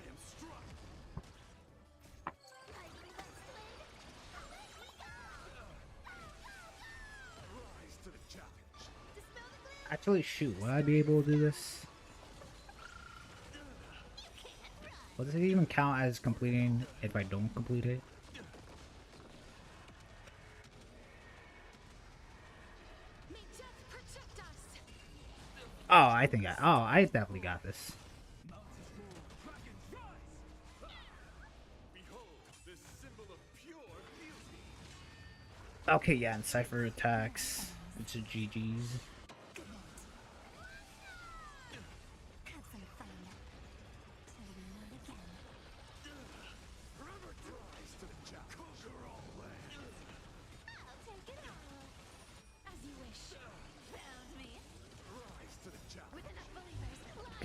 am struck. Rise to the challenge.
Actually, shoot, would I be able to do this? Well, does it even count as completing if I don't complete it? Oh, I definitely got this. Okay, yeah, and Cypher attacks. It's a GG's.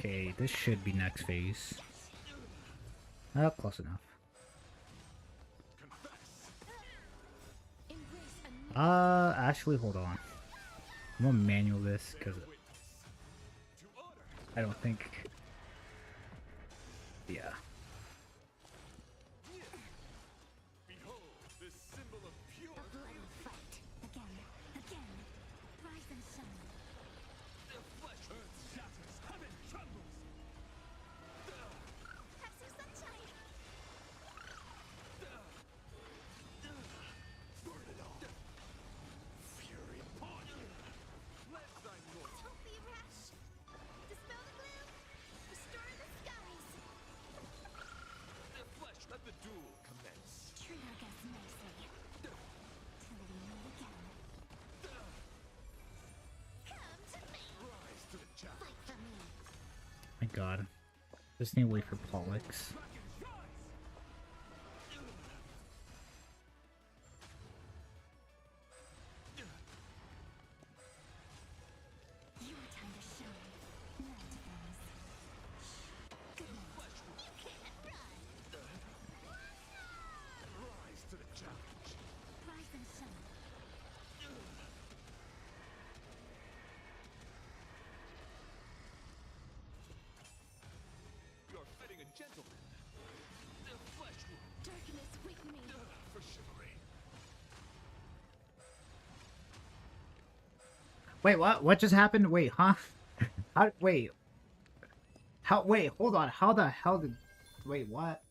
Okay, this should be next phase. Close enough. Actually, hold on. I'm gonna manual this because I don't think. Yeah.
Behold, this symbol of pure
A bloody fight. Again. Again. Rise and shine.
the flesh. Earth shatters, heaven trembles.
Have some sunshine.
Burn it all. Fury upon you. Let thy noise.
Don't be rash. Dispel the gloom. Restore the skies.
The flesh. Let the duel commence.
Treat our guests nicely. Till we meet again. Come to me.
Rise to the challenge.
Fight for me.
My God. Just need to wait for Pollux.
Kraken rise.
Your time to shine. Now to things. Good night. You can't run.
Rise to the challenge.
Rise and shine.
You're fitting a gentleman. The flesh wound
Darkness with me.
for chivalry.
Wait, what? What just happened? Wait, huh? How? Wait. How? Wait, hold on. How the hell did? Wait, what?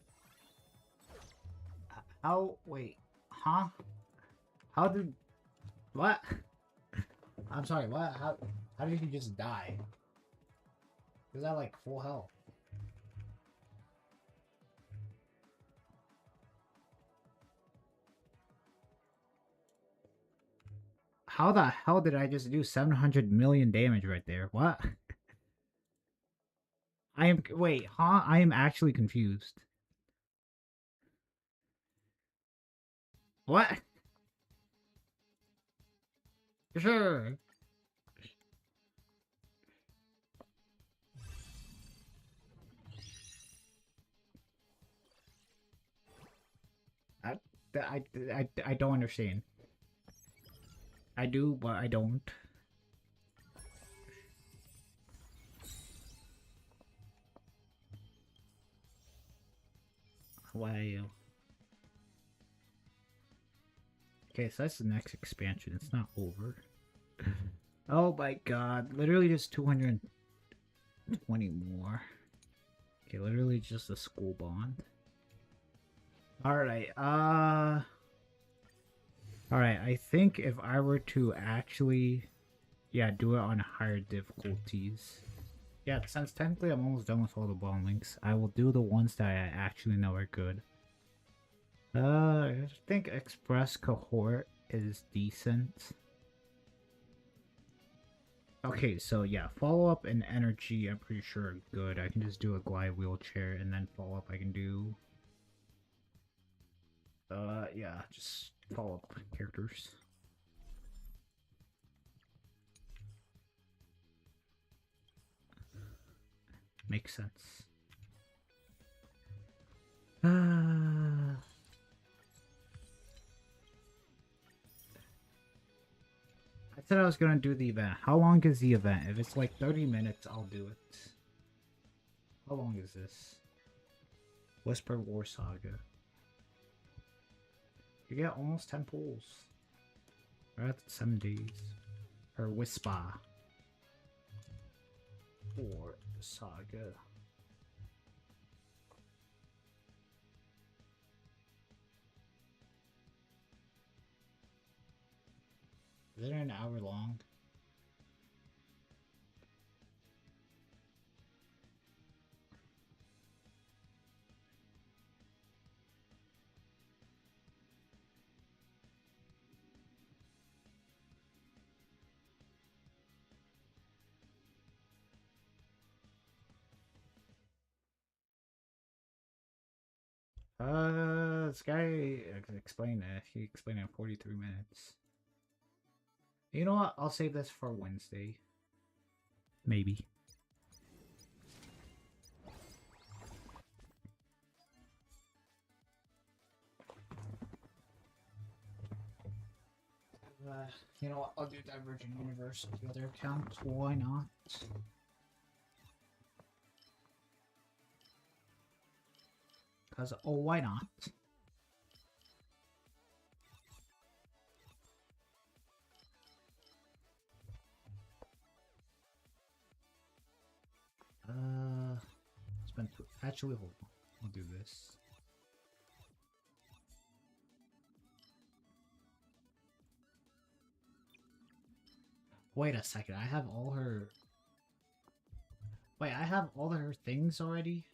How? Wait, huh? How did? What? I'm sorry. What? How? How did he just die? Was that like full health? How the hell did I just do 700 million damage right there? What? I am. Wait, huh? I am actually confused. What? Sure. I, I don't understand. I do, but I don't. Wow. Okay, so that's the next expansion. It's not over. Oh my god. Literally just 220 more. Okay, literally just a school bond. Alright, Alright, I think if I were to actually... Yeah, do it on higher difficulties. Yeah, since technically I'm almost done with all the bond links, I will do the ones that I actually know are good. I think Express Cohort is decent. Okay, so yeah, follow up and energy I'm pretty sure are good. I can just do a glide wheelchair and then follow up I can do... yeah, just follow up characters. Makes sense. I said I was gonna do the event. How long is the event? If it's like 30 minutes, I'll do it. How long is this? Whisper War Saga. You get almost 10 pulls. We're at 7 days. Or Whisper War Saga. Is it an hour long? This guy explained it. He explained it in 43 minutes. You know what? I'll save this for Wednesday. Maybe. You know what? I'll do Divergent Universe on the other account. Why not? Cause oh, why not? Actually, hold on. I'll do this. Wait a second. I have all her. Wait, I have all her things already.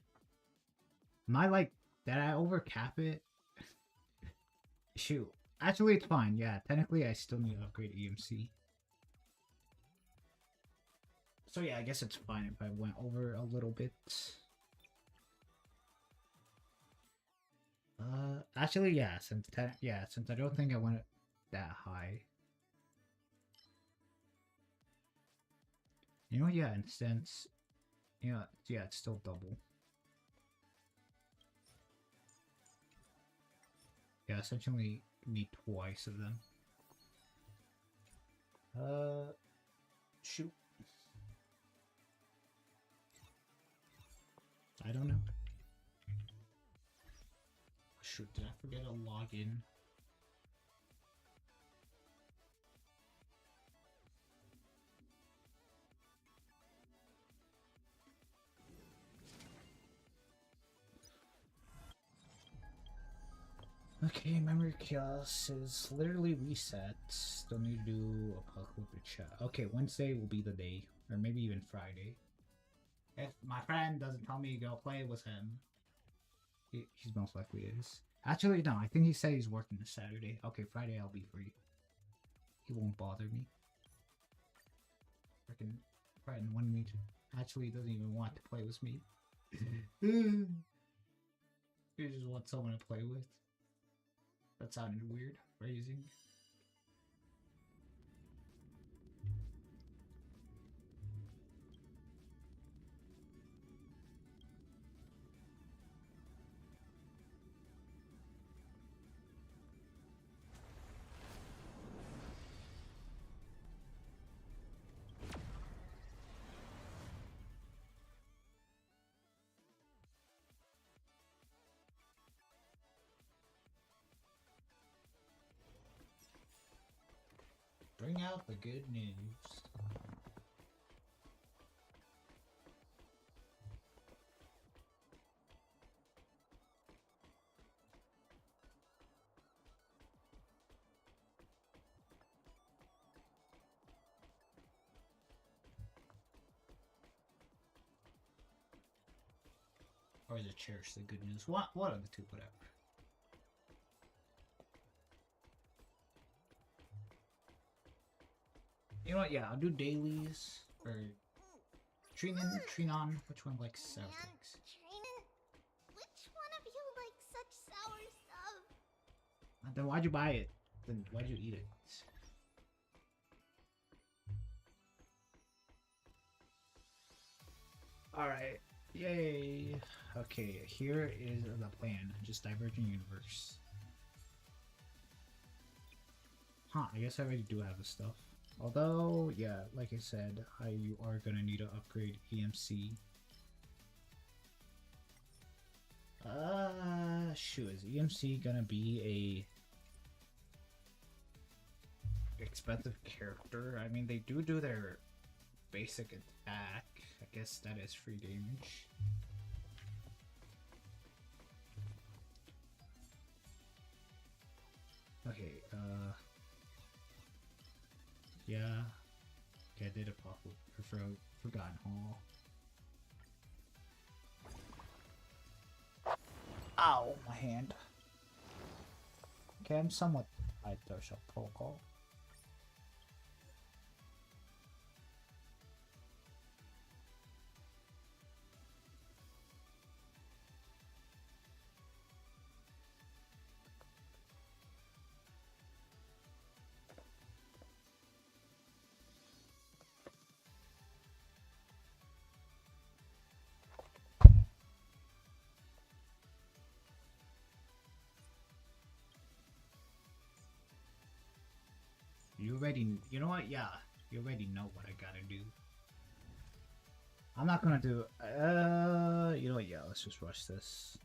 Am I like? Did I overcap it? Shoot. Actually, it's fine. Yeah, technically, I still need to upgrade EMC. So yeah, I guess it's fine if I went over a little bit. Actually, yeah, since I don't think I went that high. You know, yeah, and since, yeah, it's still double. Yeah, essentially need twice of them. Shoot. I don't know. Shoot, did I forget to log in? Okay, memory chaos is literally reset. Still need to do apocalyptic chat. Okay, Wednesday will be the day, or maybe even Friday. If my friend doesn't tell me to go play with him, he's most likely is. Actually, no, I think he said he's working this Saturday. Okay, Friday I'll be free. He won't bother me. Freaking friend wanted me to. Actually, he doesn't even want to play with me. He just wants someone to play with. That sounded weird. Phrasing. Bring out the good news. Or is it cherish the good news? What are the two? Whatever. You know what? Yeah, I'll do dailies or Trinon. Which one likes sour things?
Trinan, which one of you likes such sour stuff?
Then why'd you buy it? Then why'd you eat it? All right. Yay. Okay, here is the plan. Just Divergent Universe. Huh, I guess I already do have the stuff. Although, yeah, like I said, you are gonna need to upgrade EMC. Shoot, is EMC gonna be a expensive character? I mean, they do their basic attack. I guess that is free damage. Okay, yeah. Okay, I did a pop for Forgotten Hall. Ow, my hand. Okay, I'm somewhat at Shop Protocol. already, you know what? Yeah, you already know what I gotta do. I'm not gonna do, you know what? Yeah, let's just rush this.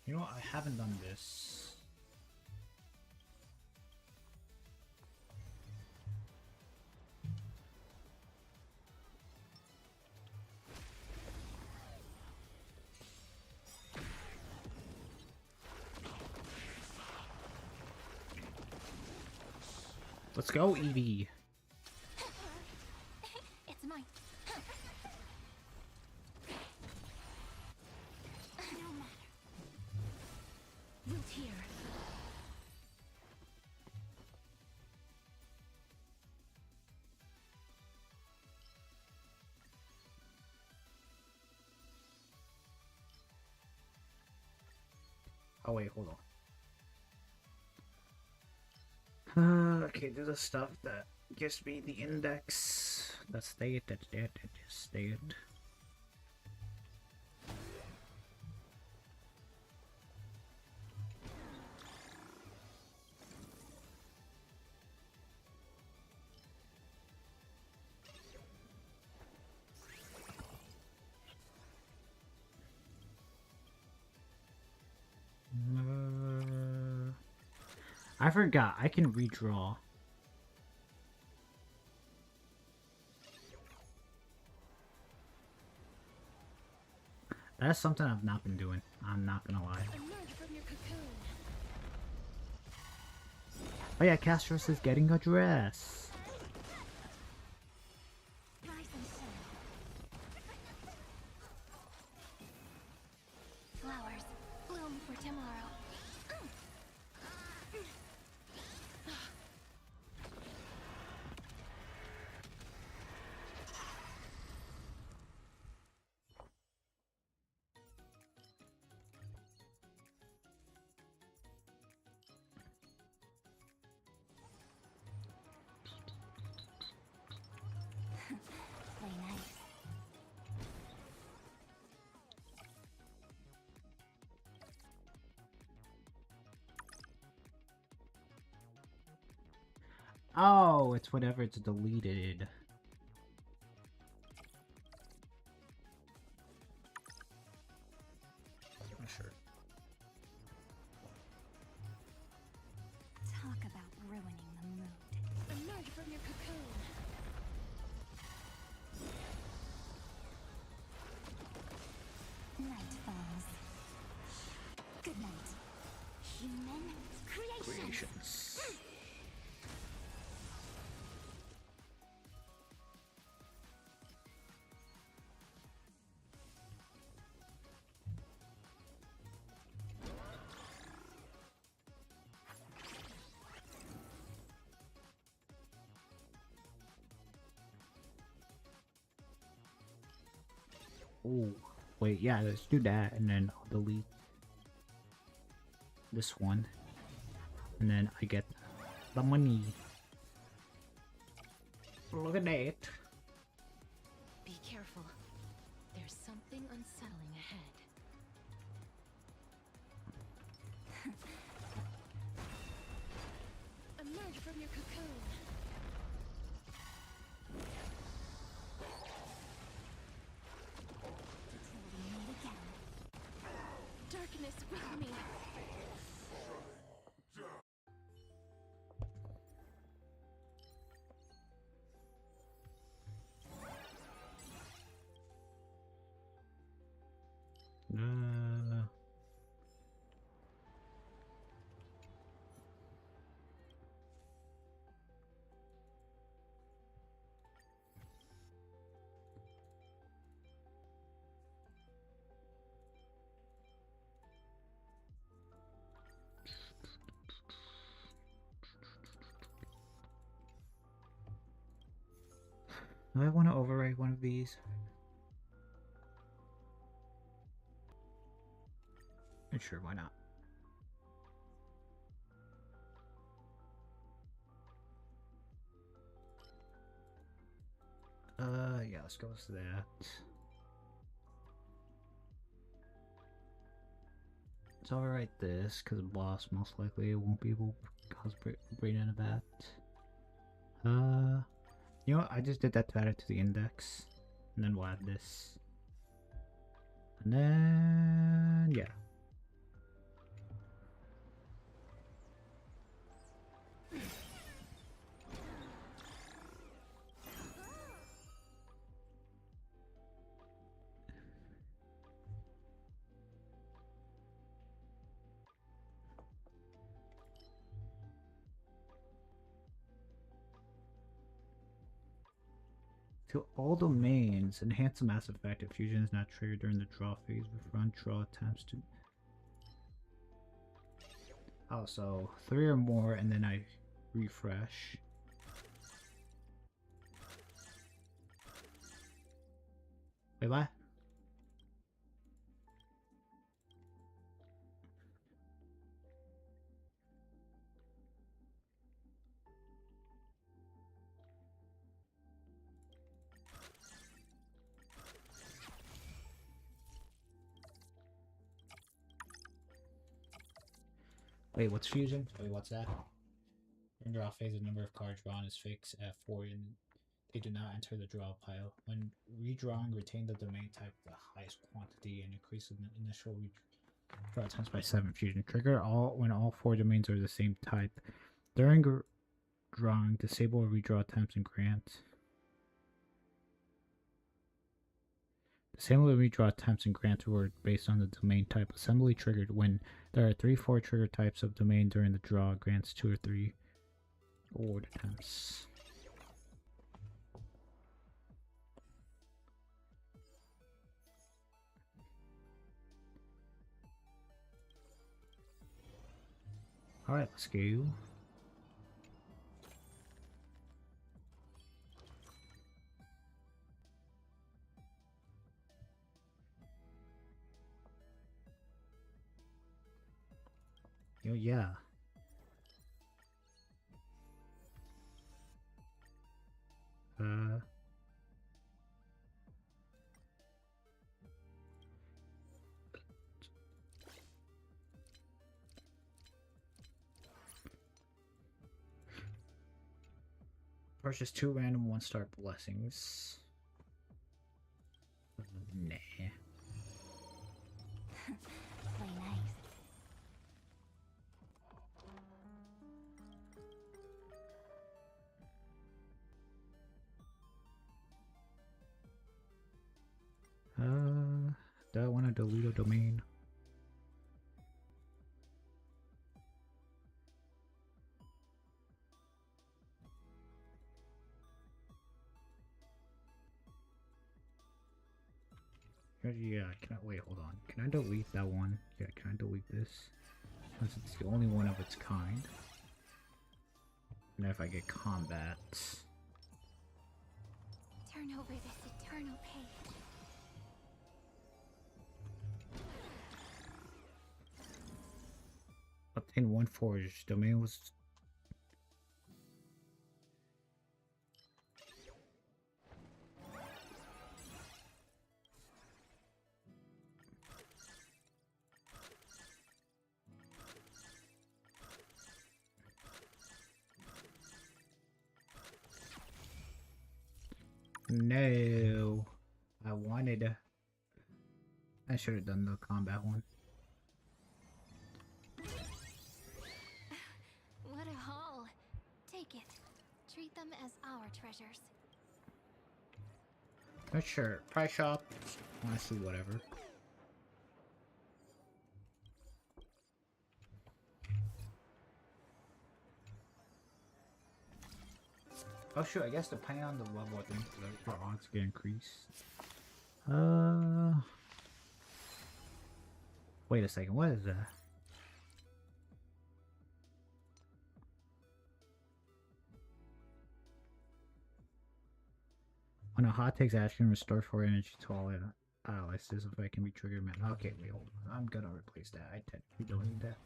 You know what? I haven't done this. Let's go, Evie.
It's mine. No matter. Root here.
Oh wait, hold on. Okay, do the stuff that gives me the index. That's dead, that's dead, that's dead. I forgot, I can redraw. That's something I've not been doing. I'm not gonna lie.
Emerge from your cocoon.
Oh yeah, Castros is getting a dress.
Rise and shine. Flowers bloom for tomorrow. Play nice.
Oh, it's whatever it's deleted. Not sure.
Talk about ruining the mood.
Emerge from your cocoon.
Night falls. Good night. Human creations.
Oh, wait, yeah, let's do that, and then I'll delete this one, and then I get the money. Look at that.
Be careful. There's something unsettling ahead.
Emerge from your cocoon.
Till we meet again.
Darkness with me.
Do I want to overwrite one of these? Sure, why not? Yeah, let's go with that. So I'll write this, because boss most likely won't be able to cause brain in a bat. You know what? I just did that to add it to the index. And then we'll add this. And then, yeah. To all domains, enhance the mass effect if fusion is not triggered during the draw phase with run draw attempts to. Oh, so 3 or more, and then I refresh. Wait, what? Wait, what's fusion? Wait, what's that? In draw phase, the number of cards drawn is fixed at 4 and they do not enter the draw pile. When redrawing, retain the domain type the highest quantity and increase the initial redraw attempts by 7. Fusion trigger when all 4 domains are the same type. During drawing, disable redraw attempts and grant. Disable redraw attempts and grant reward based on the domain type. Assembly triggered when there are 3-4 trigger types of domain during the draw. Grants 2 or 3 reward attempts. Alright, let's go. Yo, yeah. Purchase 2 random 1-star blessings. Nah.
Play nice.
Do I want to delete a domain? Yeah, can I wait, hold on. Can I delete that one? Yeah, can I delete this? Since it's the only one of its kind. And if I get combat.
Turn over this eternal page.
Obtain 1 forge. Domain was. No, I wanted. I should have done the combat one.
What a haul. Take it. Treat them as our treasures.
Not sure. Price shop. Honestly, whatever. Oh shoot, I guess depending on the level, I think the odds get increased. Wait a second, what is that? When a hot takes action, restore 4 energy to all allies. This effect can be triggered. Okay, wait, hold on. I'm gonna replace that. I technically don't need that.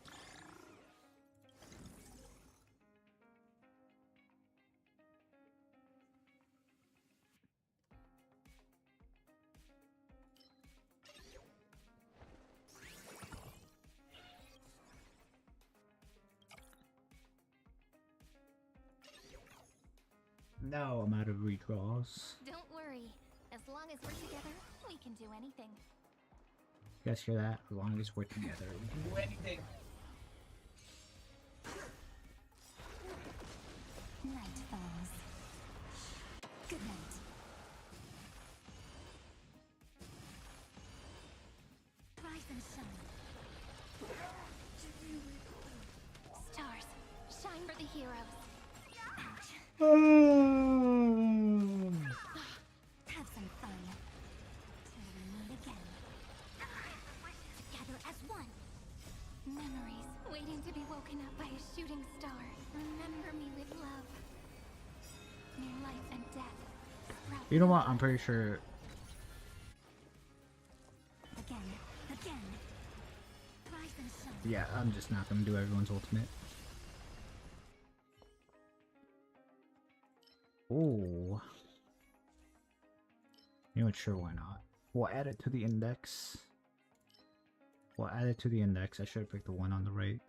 no, I'm out of redraws.
Don't worry. As long as we're together, we can do anything.
You guys hear that? As long as we're together, we can do anything.
Night falls. Good night. Rise and shine. Stars, shine for the heroes. Ouch. Have some fun. Till we meet again. Together as one. Memories waiting to be woken up by a shooting star. Remember me with love. May life and death sprout.
You know what? I'm pretty sure.
Again. Rise and shine.
Yeah, I'm just not gonna do everyone's ultimate. Oh. You know what? Sure, why not? We'll add it to the index. I should have picked the one on the right.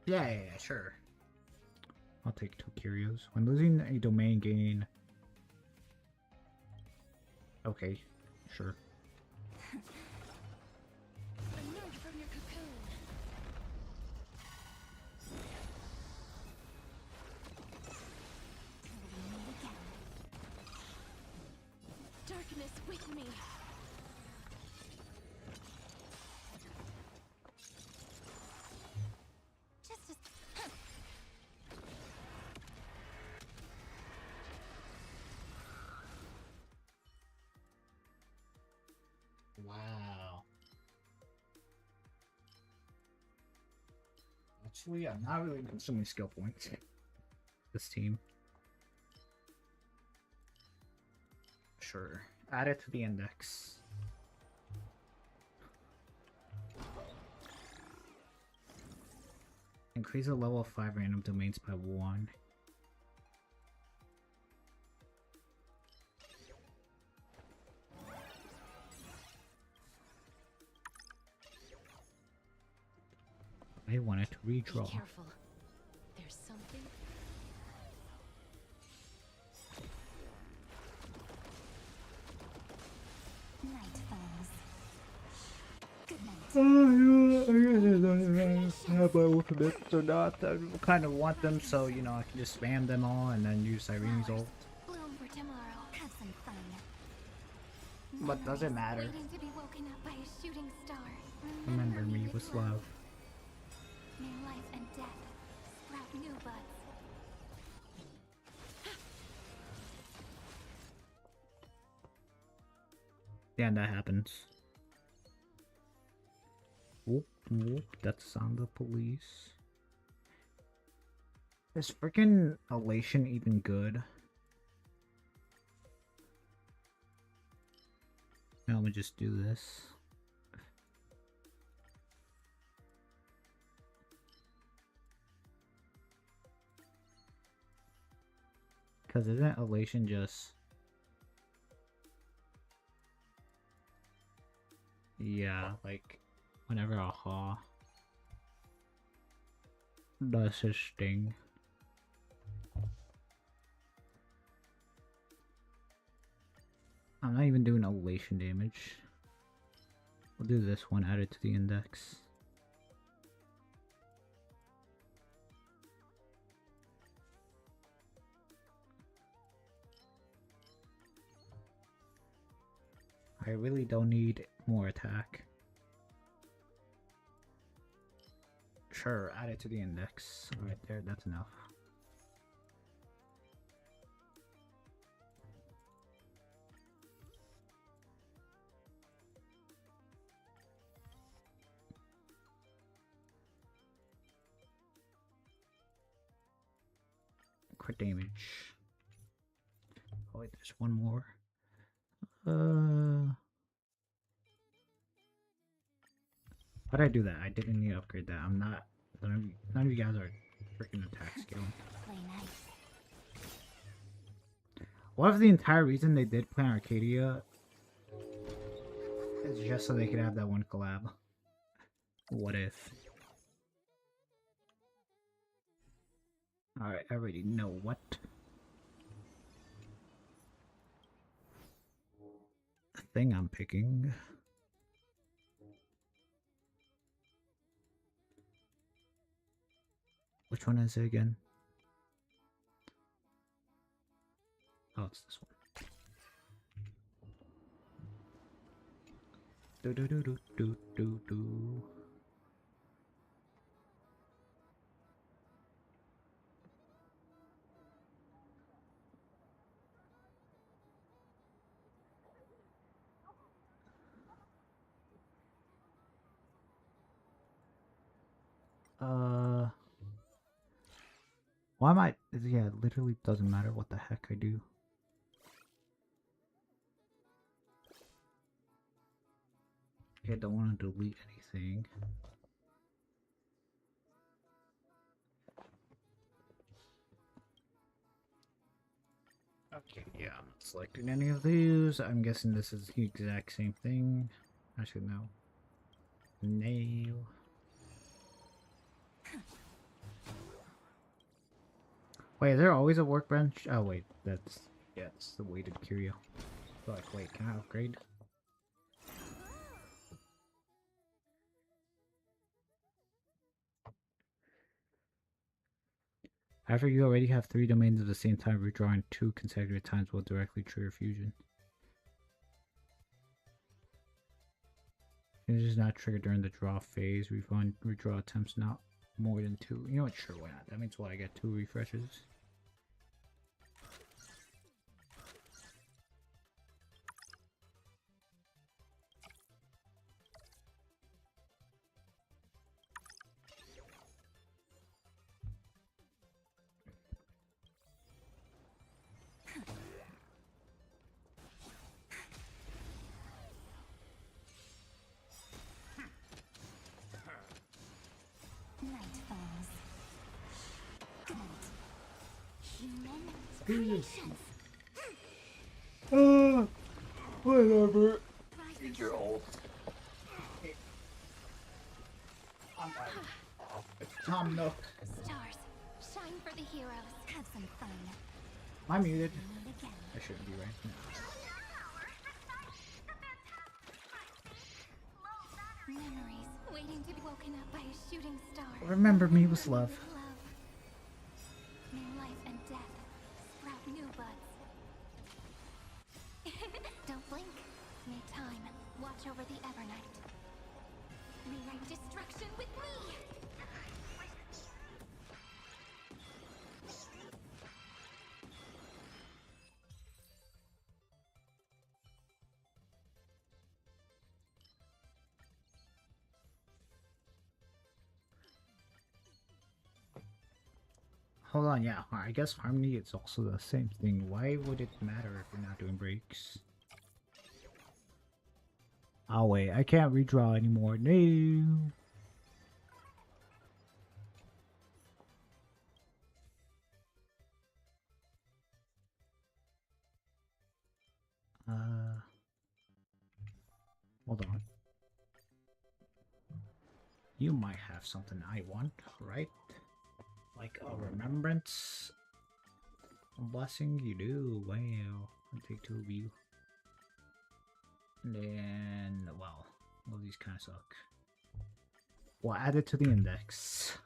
Yeah, sure. I'll take 2 curios. When losing a domain, gain. Okay, sure.
Emerge from your cocoon.
Till we meet again.
Darkness with me.
Just as
Wow. Actually, I'm not really consuming skill points. This team. Sure. Add it to the index. Increase the level of 5 random domains by 1. I wanted to redraw.
Be careful. There's something.
night falls. Good night.
Have my ultimates or not. I kind of want them so, you know, I can just spam them all and then use Irene's ult.
Bloom for tomorrow. Have some fun.
But does it matter?
Waiting to be woken up by a shooting star.
Remember me with love.
May life and death sprout new buds.
Yeah, that happens. Whoop, whoop, that's the sound of police. Is freaking elation even good? Now I'm gonna just do this. Cause isn't elation just... Yeah, like whenever a Haw does his sting. I'm not even doing elation damage. We'll do this one, add it to the index. I really don't need more attack. Sure, add it to the index. Right there, that's enough. Crit damage. Oh wait, there's one more. Why'd I do that? I didn't need to upgrade that. I'm not. None of you guys are freaking attack skill.
Play nice.
What if the entire reason they did play Arcadia is just so they could have that one collab? What if? Alright, I already know what. The thing I'm picking. Which one is it again? Oh, it's this one. Do do do do do do do. Why am I? Yeah, it literally doesn't matter what the heck I do. I don't want to delete anything. Okay, yeah, I'm not selecting any of these. I'm guessing this is the exact same thing. Actually, no. Nail. Wait, is there always a workbench? Oh, wait, that's... yeah, it's the weighted curio. Like, wait, can I upgrade? After you already have 3 domains at the same time, redrawing 2 consecutive times will directly trigger fusion. It is not triggered during the draw phase. Redraw attempts not more than 2. You know what? Sure, why not? That means what? I get 2 refreshes.
Night falls. Good night. Human creations.
Whatever.
Rising
You're old. I'm fine. It's Tom Nook.
stars, shine for the heroes. Have some fun.
I'm muted.
Meet again.
I shouldn't be right now.
Memories waiting to be woken up by a shooting star.
Remember me with love.
May life and death sprout new buds. Don't blink. May time watch over the Evernight. Rewrite destruction with me.
Hold on, yeah. I guess Harmony is also the same thing. Why would it matter if we're not doing breaks? Oh wait, I can't redraw anymore. No. Hold on. You might have something I want, right? Like a remembrance? A blessing? You do? Wow. I'll take 2 of you. And then, well, all these kind of suck. Well, add it to the index.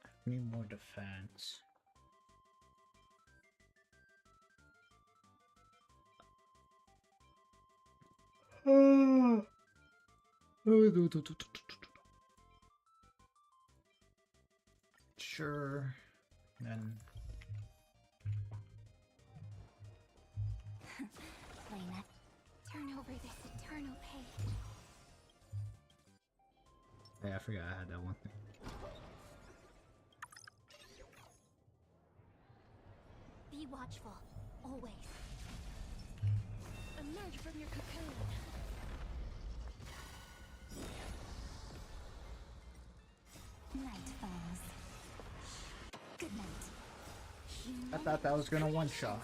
I need more defense. Sure. Then
Lena, turn over this eternal page.
yeah, I forgot I had that one thing.
Be watchful, always.
Emerge from your cocoon.
Night falls. Good night.
I thought that was gonna one shot.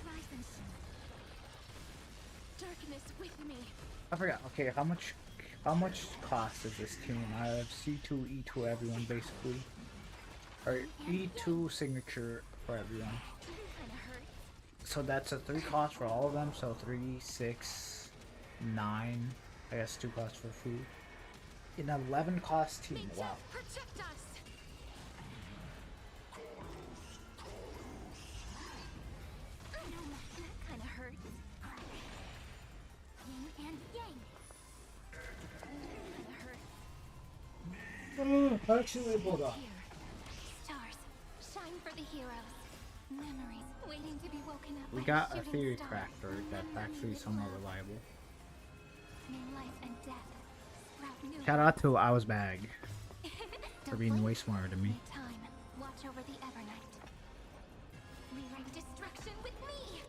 Rise and shine.
Darkness with me.
I forgot. Okay, how much cost is this team? I have C2, E2 everyone basically. Or E2 signature for everyone.
Kinda hurts.
So that's a 3 cost for all of them. So 3, 6, 9. I guess 2 costs for food. An 11 cost team.
May
Wow.
death protect us.
That kinda hurts. Yin and yang. Kinda hurts.
Actually, hold on.
Here. Stars, shine for the heroes. Memories waiting to be woken up.
We
by
got a
shooting
theory
star.
cracker that's
Remember me
actually
with
somewhat
love.
reliable.
May life and death sprout new.
Shout out to I Was Bag for
Don't
being
wait
way smarter than me.
for time. Watch over the Evernight. Rewrite destruction with me.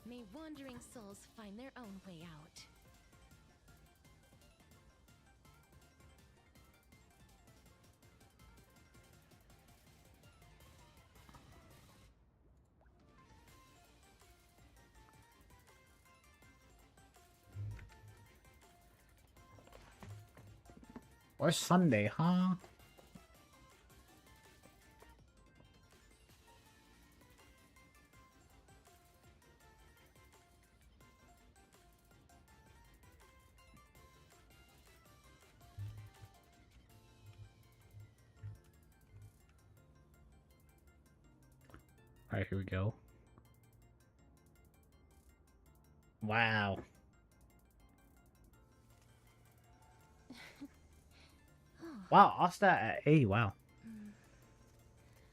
May wandering souls find their own way out.
Or Sunday, huh? Alright, here we go. Wow. Wow, Asta at A, wow.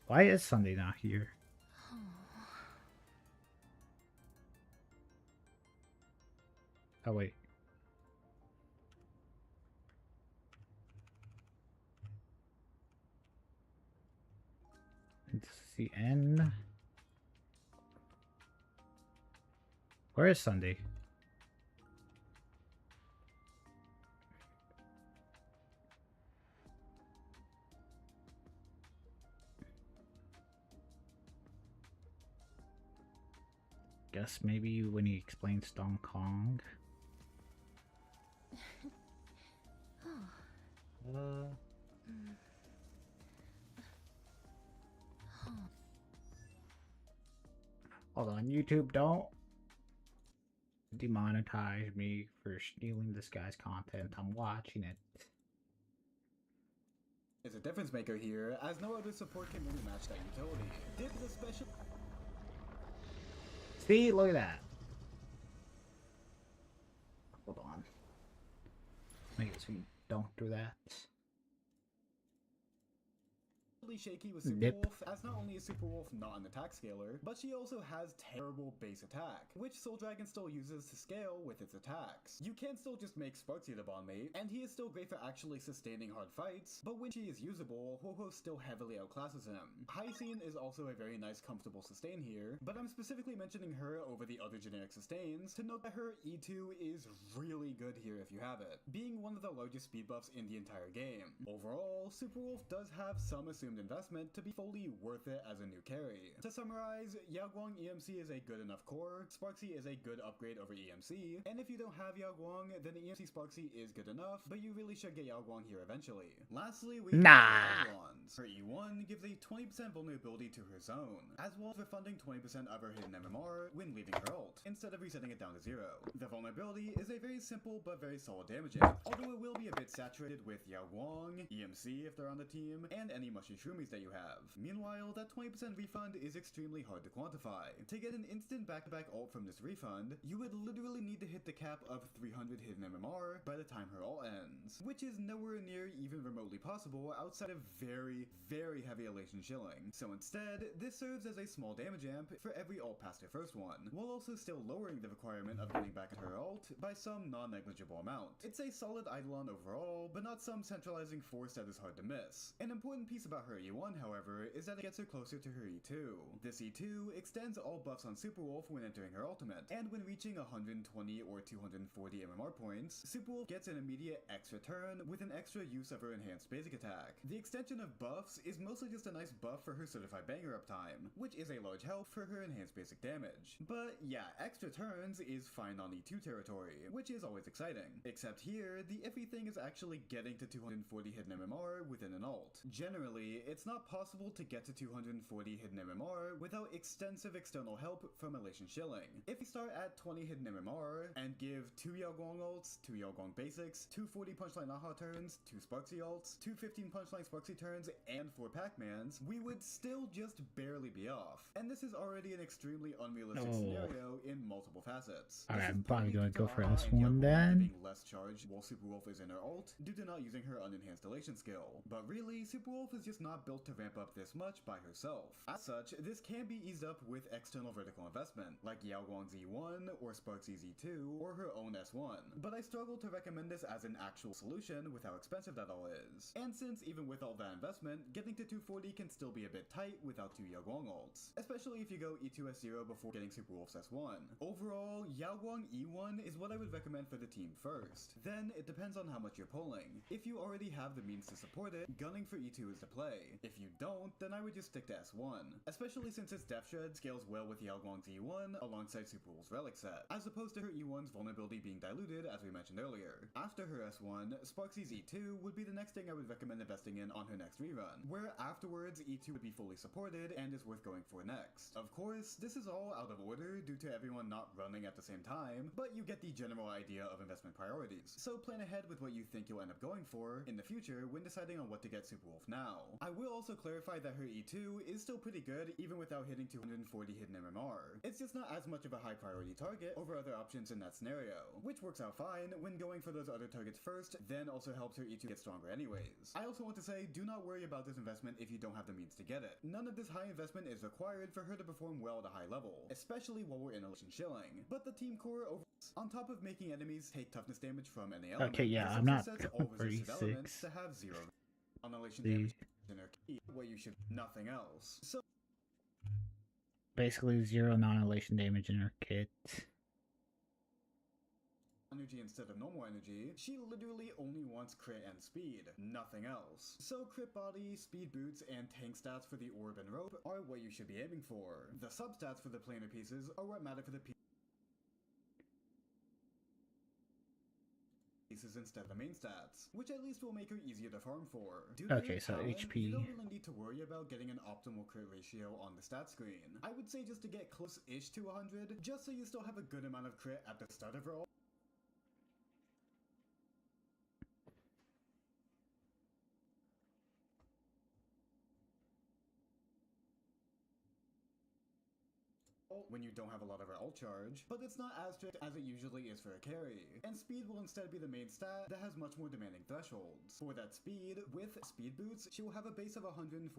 Why is Sunday not here? Oh, wait. This is the end. Where is Sunday? Guess maybe when he explains Donkey Kong. Hold on, YouTube, don't demonetize me for stealing this guy's content. I'm watching it.
Is a difference maker here, as no other support can really match that utility. This is a special.
See, look at that. Hold on. Make it so you don't do that.
Shaky with Super
Nip.
Wolf, as not only is Super Wolf not an attack scaler, but she also has terrible base attack, which Soul Dragon still uses to scale with its attacks. You can still just make Sparksy the bond mate, and he is still great for actually sustaining hard fights, but when she is usable, Ho-Ho still heavily outclasses him. Hyacinth is also a very nice comfortable sustain here, but I'm specifically mentioning her over the other generic sustains to note that her E2 is really good here if you have it, being one of the largest speed buffs in the entire game. Overall, Super Wolf does have some assumed investment to be fully worth it as a new carry. To summarize, Yaoguang EMC is a good enough core, Sparksy is a good upgrade over EMC, and if you don't have Yaoguang, then EMC Sparksy is good enough, but you really should get Yaoguang here eventually. Lastly, we have Yaoguang's. Her E1 gives a 20% vulnerability to her zone, as well as refunding 20% of her hidden MMR when leaving her ult, instead of resetting it down to 0. The vulnerability is a very simple but very solid damage amp, although it will be a bit saturated with Yaoguang, EMC if they're on the team, and any mushy shroomies that you have. Meanwhile, that 20% refund is extremely hard to quantify. To get an instant back-to-back ult from this refund, you would literally need to hit the cap of 300 hidden MMR by the time her ult ends, which is nowhere near even remotely possible outside of very, very heavy elation shilling. So instead, this serves as a small damage amp for every ult past her first one, while also still lowering the requirement of getting back her ult by some non-negligible amount. It's a solid eidolon overall, but not some centralizing force that is hard to miss. An important piece about her her E1, however, is that it gets her closer to her E2. This E2 extends all buffs on Superwolf when entering her ultimate, and when reaching 120 or 240 MMR points, Superwolf gets an immediate extra turn with an extra use of her enhanced basic attack. The extension of buffs is mostly just a nice buff for her certified banger uptime, which is a large help for her enhanced basic damage. But yeah, extra turns is fine on E2 territory, which is always exciting. Except here, the iffy thing is actually getting to 240 hidden MMR within an ult. Generally, it's not possible to get to 240 hidden MMR without extensive external help from Elation Shilling. If you start at 20 hidden MMR and give 2 Yaoguang ults, 2 Yaoguang basics, 2 40 punchline Aha turns, 2 Sparksy ults, 2 15 punchline Sparksy turns, and 4 Pac-Mans, we would still just barely be off. And this is already an extremely unrealistic scenario in multiple facets.
Alright,
This
I'm
is
probably
partly
gonna
due
go
to
for
Aha
this
and
one
Yaoguang
then.
being less charged while Superwolf is in her ult, due to not using her unenhanced elation skill. But really, Superwolf is just not built to ramp up this much by herself. As such, this can be eased up with external vertical investment, like Yaoguang's E1 or Sparksy's E2 or her own S1. But I struggle to recommend this as an actual solution with how expensive that all is. And since even with all that investment, getting to 240 can still be a bit tight without 2 Yaoguang ults, especially if you go E2S0 before getting Superwolf's S1. Overall, Yaoguang E1 is what I would recommend for the team first. Then it depends on how much you're pulling. If you already have the means to support it, gunning for E2 is the play. If you don't, then I would just stick to S1, especially since its Depth Shred scales well with Yaoguang's E1 alongside Superwolf's Relic set, as opposed to her E1's vulnerability being diluted as we mentioned earlier. After her S1, Sparksy's E2 would be the next thing I would recommend investing in on her next rerun, where afterwards E2 would be fully supported and is worth going for next. Of course, this is all out of order due to everyone not running at the same time, but you get the general idea of investment priorities, so plan ahead with what you think you'll end up going for in the future when deciding on what to get Superwolf now. I will also clarify that her E2 is still pretty good even without hitting 240 hidden MMR. It's just not as much of a high priority target over other options in that scenario, which works out fine when going for those other targets first, then also helps her E2 get stronger anyways. I also want to say, do not worry about this investment if you don't have the means to get it. None of this high investment is required for her to perform well at a high level, especially while we're in Elation Shilling. But the team core on top of making enemies take toughness damage from any element,
Okay, yeah,
this
I'm
also
not
sets all resisted
36.
elements to have 0 on Elation damage in her key, where you should nothing else. So
Basically 0 non-elation damage in her kit.
energy instead of normal energy, she literally only wants crit and speed, nothing else. So crit body, speed boots, and tank stats for the orb and rope are what you should be aiming for. The substats for the planar pieces are what matter for the pieces instead of the main stats, which at least will make her easier to farm for. Due to
Okay,
her
so
talent,
HP.
you don't really need to worry about getting an optimal crit ratio on the stat screen. I would say just to get close-ish to 100, just so you still have a good amount of crit at the start of her ult. When you don't have a lot of her ult charge, but it's not as strict as it usually is for a carry, and speed will instead be the main stat that has much more demanding thresholds. For that speed, with speed boots, she will have a base of 144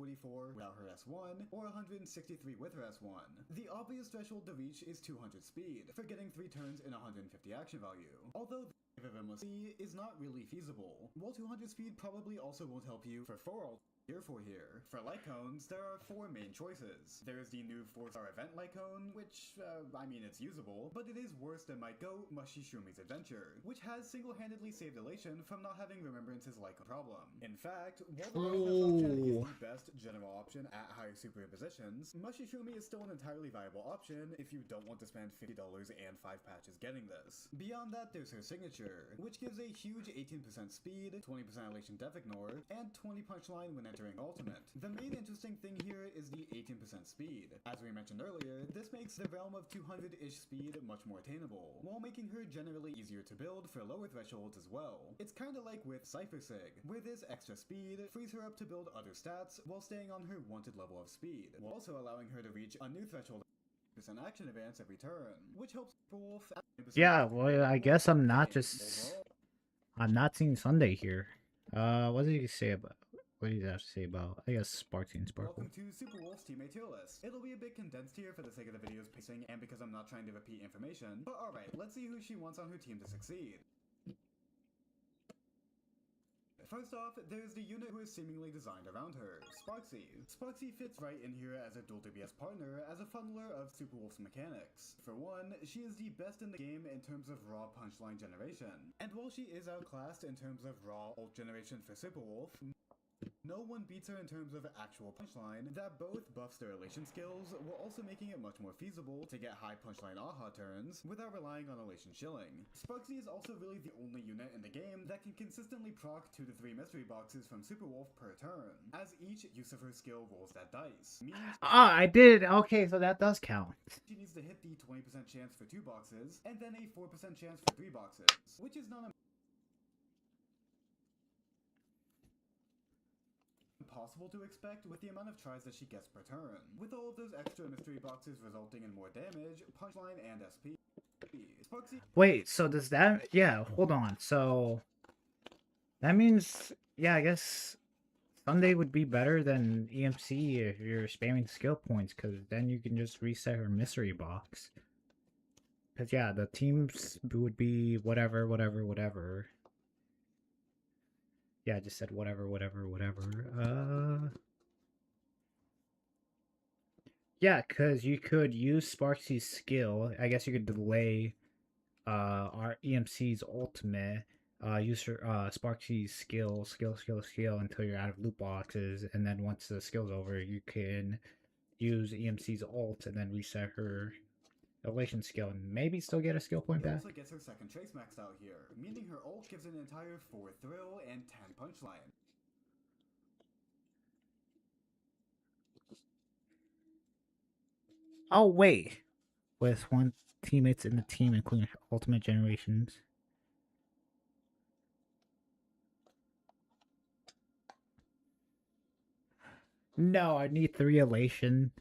without her S1, or 163 with her S1. The obvious threshold to reach is 200 speed, for getting 3 turns in 150 action value, although the of MLC is not really feasible, while 200 speed probably also won't help you for 4 ult here. For light cones, there are 4 main choices. There is the new 4-star event light cone, which, I mean, it's usable, but it is worse than my GOAT Mushy Shumi's adventure, which has single-handedly saved Elation from not having Remembrance's light cone problem. In fact, while the option is the best general option at higher super positions, Mushy Shumi is still an entirely viable option if you don't want to spend $50 and 5 patches getting this. Beyond that, there's her signature, which gives a huge 18% speed, 20% Elation Death Ignore, and 20 punchline when entering ultimate. The main interesting thing here is the 18% speed. As we mentioned earlier, this makes the realm of 200-ish speed much more attainable, while making her generally easier to build for lower thresholds as well. It's kinda like with Cypher Sig, where this extra speed frees her up to build other stats while staying on her wanted level of speed, while also allowing her to reach a new threshold of action advance every turn, which helps Wolf.
Yeah, well, I guess I'm not seeing Sunday here. What did he say about? What did he have to say about? I guess Sparksy and Sparkle.
Welcome to Superwolf's teammate tier list. It'll be a bit condensed here for the sake of the video's pacing and because I'm not trying to repeat information, but alright, let's see who she wants on her team to succeed. First off, there's the unit who is seemingly designed around her, Sparksy. Sparksy fits right in here as a dual DPS partner as a funneler of Superwolf's mechanics. For one, she is the best in the game in terms of raw punchline generation. And while she is outclassed in terms of raw ult generation for Superwolf, no one beats her in terms of actual punchline that both buffs their elation skills while also making it much more feasible to get high punchline aha turns without relying on elation shilling. Sparksy is also really the only unit in the game that can consistently proc 2 to 3 mystery boxes from Superwolf per turn, as each use of her skill rolls that dice, meaning
I did. Okay, so that does count.
she needs to hit the 20% chance for 2 boxes and then a 4% chance for 3 boxes, which is not impossible to expect with the amount of tries that she gets per turn, with all of those extra mystery boxes resulting in more damage, punchline, and SP. Sparksy
Wait, so does that... Yeah, hold on. So... That means... Yeah, I guess... Sunday would be better than EMC if you're spamming skill points, because then you can just reset her mystery box. Because, yeah, the teams would be whatever, whatever, whatever. Yeah, I just said whatever, whatever, whatever. Yeah, because you could use Sparksy's skill. I guess you could delay our EMC's ultimate. Use her Sparksy's skill until you're out of loot boxes, and then once the skill's over, you can use EMC's ult and then reset her elation skill and maybe still get a skill point back.
also gets her second trace maxed out here, meaning her ult gives an entire 4 thrill and 10 punchline.
Oh wait, with one teammates in the team, including ultimate generations. No, I need 3 elation.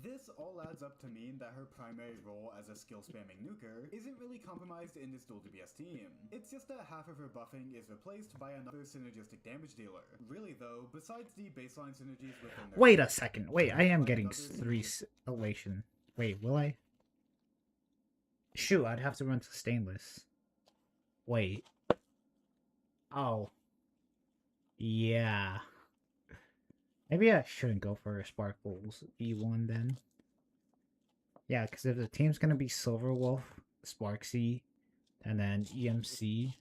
This all adds up to mean that her primary role as a skill-spamming nuker isn't really compromised in this dual DPS team. It's just that half of her buffing is replaced by another synergistic damage dealer. Really though, besides the baseline synergies within their...
Wait a second. Wait, I am getting 3 elation. Wait, will I? Shoot, I'd have to run to stainless. Wait. Oh. Yeah. Maybe I shouldn't go for a Sparkles E1 then. Yeah, because if the team's gonna be Silverwolf, Sparksy, and then EMC,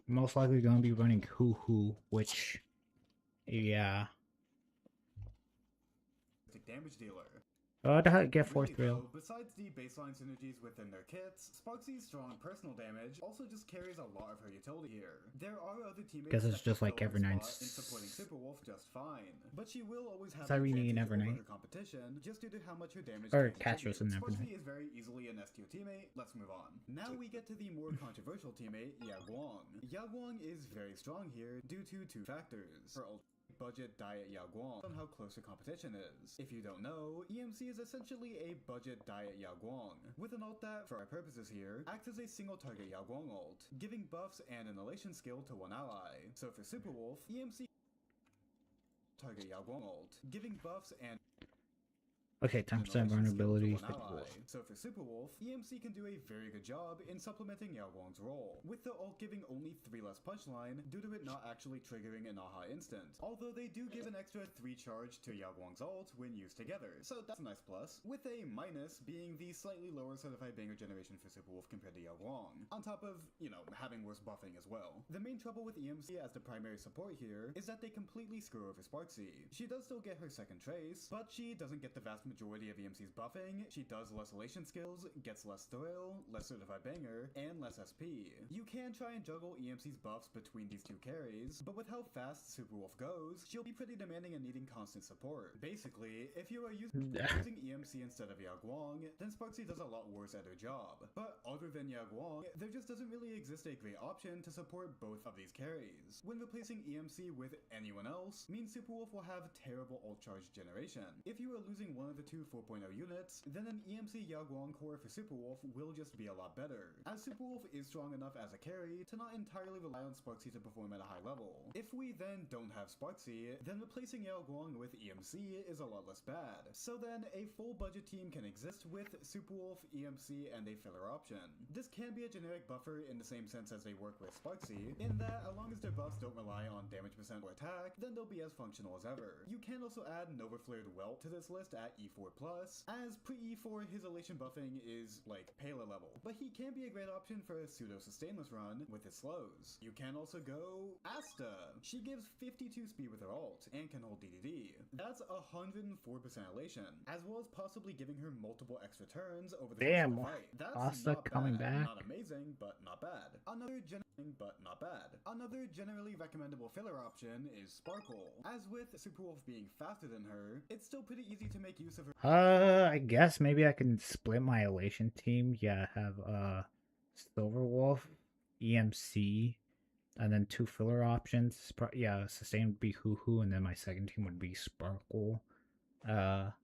most likely gonna be running Hoo, which, yeah.
damage dealer.
I'd get 4 thrill.
Besides the baseline synergies within their kits, Sparksy's strong personal damage also just carries a lot of her utility here. There are other teammates
Guess it's
that
just
can
like
fill her
Evernight.
spot in supporting Superwolf just fine, but she will always have
Cyrene and
advantage over
Evernight.
her competition just due to how much her damage
Or
can
Castros
contribute.
and Evernight.
Sparksy is very easily an S-tier teammate. Let's move on. Now we get to the more controversial teammate, Yaguang. Yaguang is very strong here due to 2 factors. Her budget diet Yaguang on how close her competition is. If you don't know, EMC is essentially a budget diet Yaguang, with an ult that, for our purposes here, acts as a single target Yaguang ult, giving buffs and an elation skill to one ally. So for Superwolf, EMC target Yaguang ult, giving buffs and
Okay, 10% vulnerability.
So for Superwolf, EMC can do a very good job in supplementing Yaguang's role, with the ult giving only 3 less punchline due to it not actually triggering an aha instant, although they do give an extra 3 charge to Yaguang's ult when used together, so that's a nice plus, with a minus being the slightly lower certified banger generation for Superwolf compared to Yaguang, on top of, you know, having worse buffing as well. The main trouble with EMC as the primary support here is that they completely screw over Sparksy. She does still get her second trace, but she doesn't get the vast majority of EMC's buffing, she does less elation skills, gets less thrill, less certified banger, and less SP. You can try and juggle EMC's buffs between these 2 carries, but with how fast Superwolf goes, she'll be pretty demanding and needing constant support. Basically, if you are using EMC instead of Yaguang, then Sparksy does a lot worse at her job. But other than Yaguang, there just doesn't really exist a great option to support both of these carries. When replacing EMC with anyone else means Superwolf will have terrible ult charge generation. If you are losing one of of the two 4.0 units, then an EMC Yaoguang core for Superwolf will just be a lot better, as Superwolf is strong enough as a carry to not entirely rely on Sparksy to perform at a high level. If we then don't have Sparksy, then replacing Yaoguang with EMC is a lot less bad. So then, a full budget team can exist with Superwolf, EMC, and a filler option. This can be a generic buffer in the same sense as they work with Sparksy, in that as long as their buffs don't rely on damage percent or attack, then they'll be as functional as ever. You can also add Nova Flared Welt to this list at E4+, as pre-E4 his elation buffing is like Pela level, but he can be a great option for a pseudo sustainless run with his slows. You can also go Asta. She gives 52 speed with her ult and can hold DDD. That's 104% elation, as well as possibly giving her multiple extra turns over the course of the fight. That's
Asta
not
coming
bad.
back.
Not amazing, but not bad. Another generally recommendable filler option is Sparkle. As with Superwolf being faster than her, it's still pretty easy to make use of her.
I guess maybe I can split my elation team. Yeah, have Silverwolf, EMC, and then 2 filler options. Yeah, sustain would be Hoo Hoo, and then my second team would be Sparkle. Or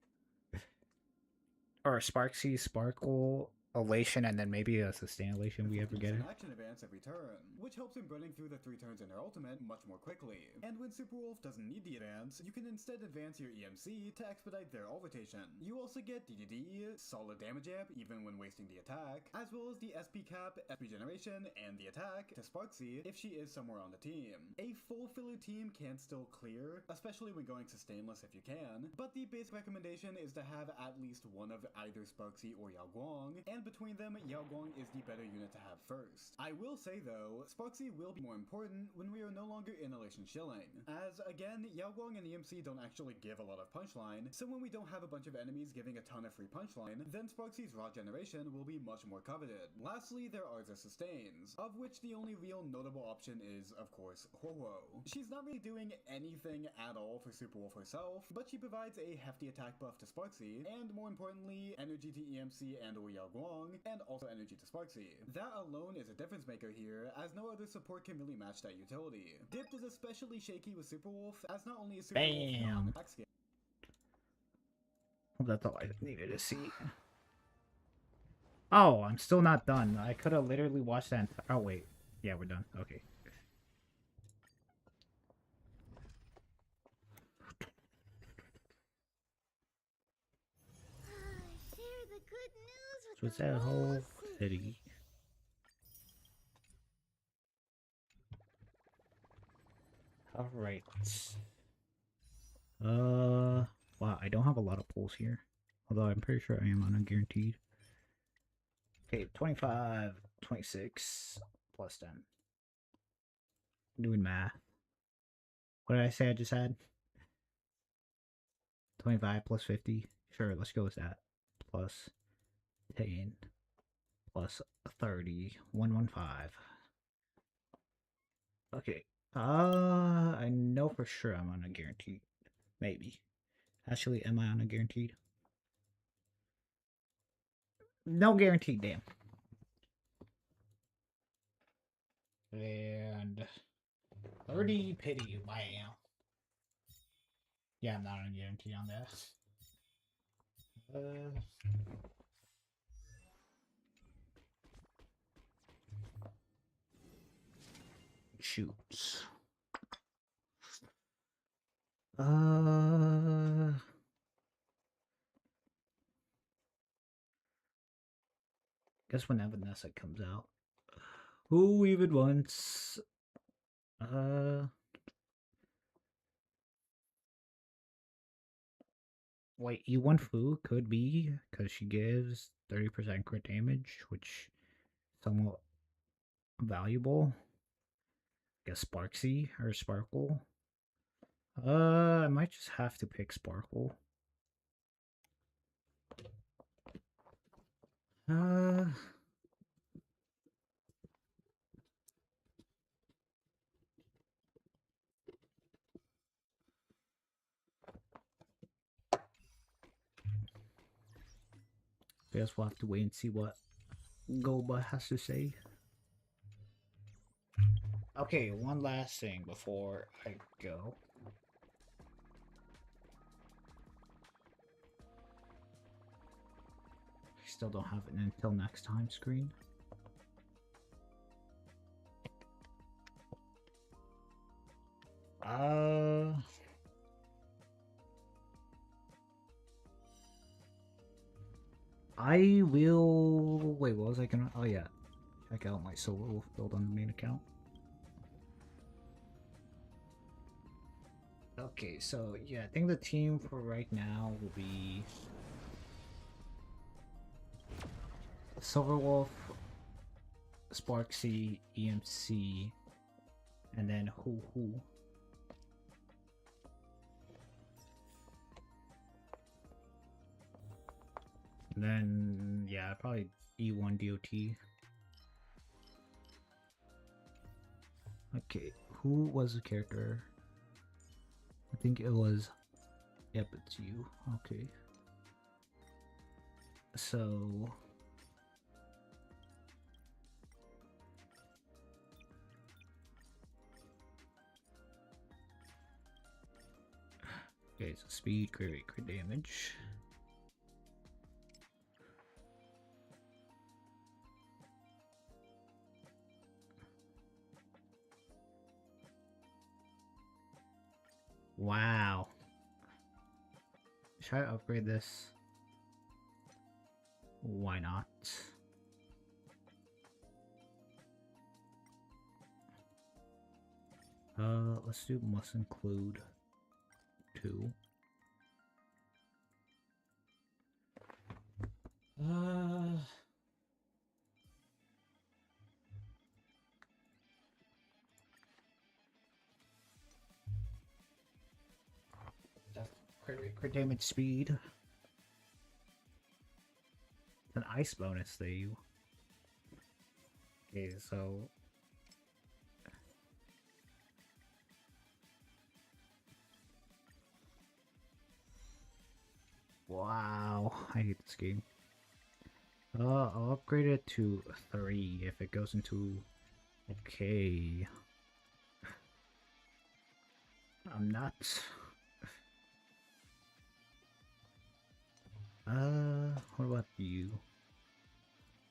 Sparksy, Sparkle, Elation, and then maybe a sustain elation we ever get it.
An action advance every turn, which helps him burning through the 3 turns in her ultimate much more quickly. And when Superwolf doesn't need the advance, you can instead advance your EMC to expedite their ult rotation. You also get DDD, solid damage amp even when wasting the attack, as well as the SP cap, SP generation, and the attack to Sparksy if she is somewhere on the team. A full filler team can still clear, especially when going sustainless if you can, but the basic recommendation is to have at least one of either Sparksy or Yaoguang, and between them, Yaoguang is the better unit to have first. I will say though, Sparksy will be more important when we are no longer in elation shilling, as again, Yaoguang and EMC don't actually give a lot of punchline, so when we don't have a bunch of enemies giving a ton of free punchline, then Sparksy's raw generation will be much more coveted. Lastly, there are the sustains, of which the only real notable option is, of course, Ho-Ho. She's not really doing anything at all for Superwolf herself, but she provides a hefty attack buff to Sparksy, and more importantly, energy to EMC and or Yaoguang, and also energy to Sparksy. That alone is a difference maker here, as no other support can really match that utility. Dipped is especially shaky with Superwolf, as not only is Superwolf not on attack scale.
That's all I needed to see. Oh, I'm still not done. I could have literally watched that. Oh wait, yeah, we're done. Okay.
Share the good news with
So it's
the
that whole
whole
city. Alright. Wow, I don't have a lot of pulls here. Although I'm pretty sure I am on a guaranteed. Okay, 25, 26, plus 10. Doing math. What did I say I just had? 25 plus 50. Sure, let's go with that. Plus 10. Plus 30. 115. Okay. I know for sure I'm on a guaranteed. Maybe. Actually, am I on a guaranteed? No guaranteed, damn. And 30 pity, wow. Yeah, I'm not on a guarantee on that. Shoots. Guess when Vanessa comes out. Who even wants? Wait, E1 Fu could be because she gives 30% crit damage, which is somewhat valuable. I guess Sparksy or Sparkle. I might just have to pick Sparkle. Guess we'll have to wait and see what Goba has to say. Okay, one last thing before I go. still don't have an until next time screen. I will... Wait, what was I gonna... Oh yeah, check out my solo wolf build on the main account. Okay, so yeah, I think the team for right now will be Silverwolf, Sparksy, EMC, and then Hoo Hoo. And then, yeah, probably E1 DOT. Okay, who was the character? I think it was... Yep, it's you. Okay. So... Okay, so speed, crit rate, crit damage. Wow. Should I upgrade this? Why not? Let's do must include 2. That's crit damage speed. An ice bonus though. Okay, so wow, I hate this game. I'll upgrade it to 3 if it goes into... Okay. I'm nuts. What about you?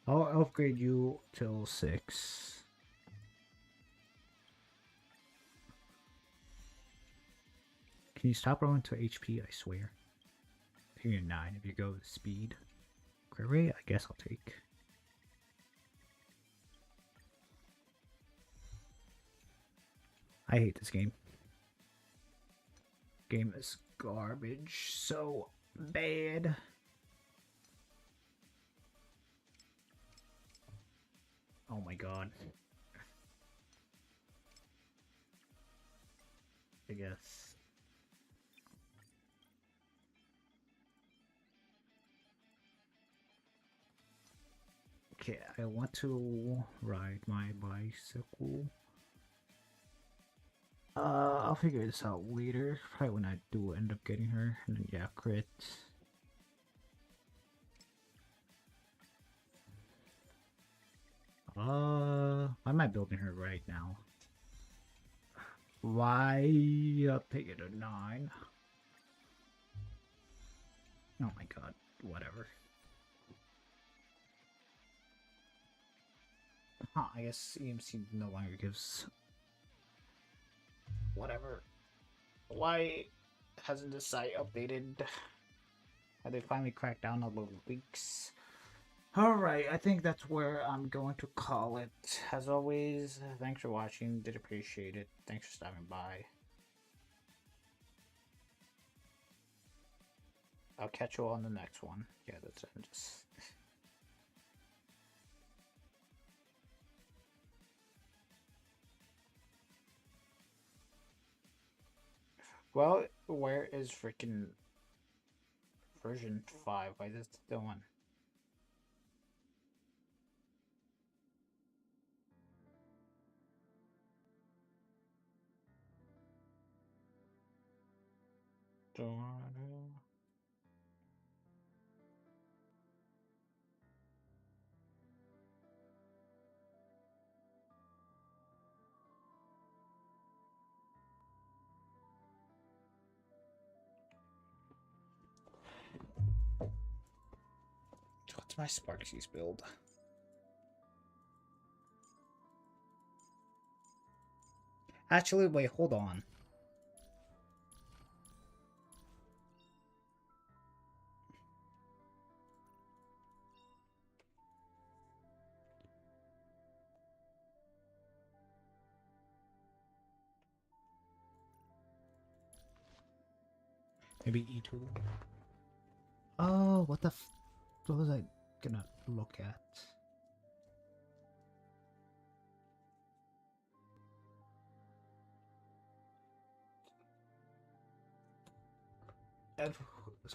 I'll upgrade you till 6. Can you stop rolling to HP? I swear. You're 9 if you go with speed. Crit rate, I guess I'll take. I hate this game. Game is garbage. So bad. Oh my god. I guess. Okay, I want to ride my bicycle. I'll figure this out later. Probably when I do end up getting her. And then, yeah, crit. Why am I building her right now? Why? I'll take it a 9. Oh my god, whatever. Huh, I guess EMC no longer gives... Whatever. Why hasn't this site updated? Have they finally cracked down on the leaks? Alright, I think that's where I'm going to call it. As always, thanks for watching. Did appreciate it. Thanks for stopping by. I'll catch you all on the next one. Yeah, that's it. Just... Well, where is freaking version 5? Why is it still on? What's my my Sparksies build? Actually, wait, hold on. Maybe E2. Oh, what was I gonna look at?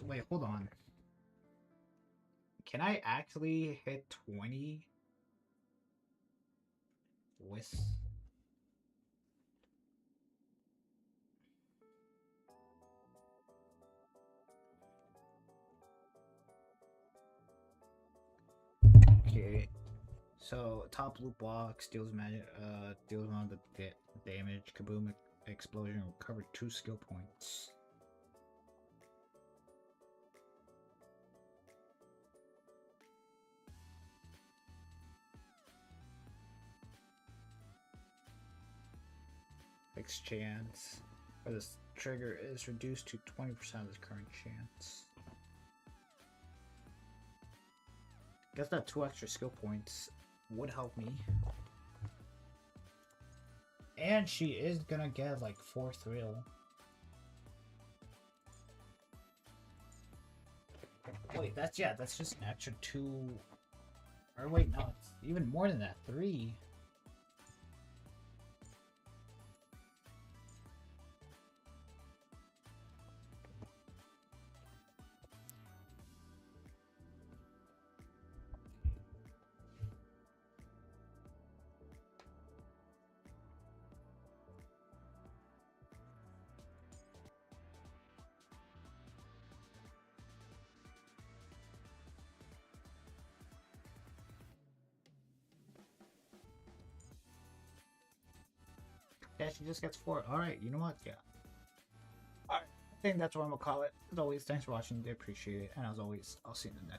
Wait, hold on. Can I actually hit 20 with... Okay, so top loot box deals deals on the damage, kaboom, explosion, recover 2 skill points. Fixed chance, where this trigger is reduced to 20% of the current chance. Guess that 2 extra skill points would help me. And she is gonna get like 4 thrill. Wait, that's just an extra 2. Or wait, no, it's even more than that, 3. Yeah, she just gets 4. Alright, you know what? Yeah. Alright, I think that's what I'm gonna call it. As always, thanks for watching. I appreciate it. And as always, I'll see you in the next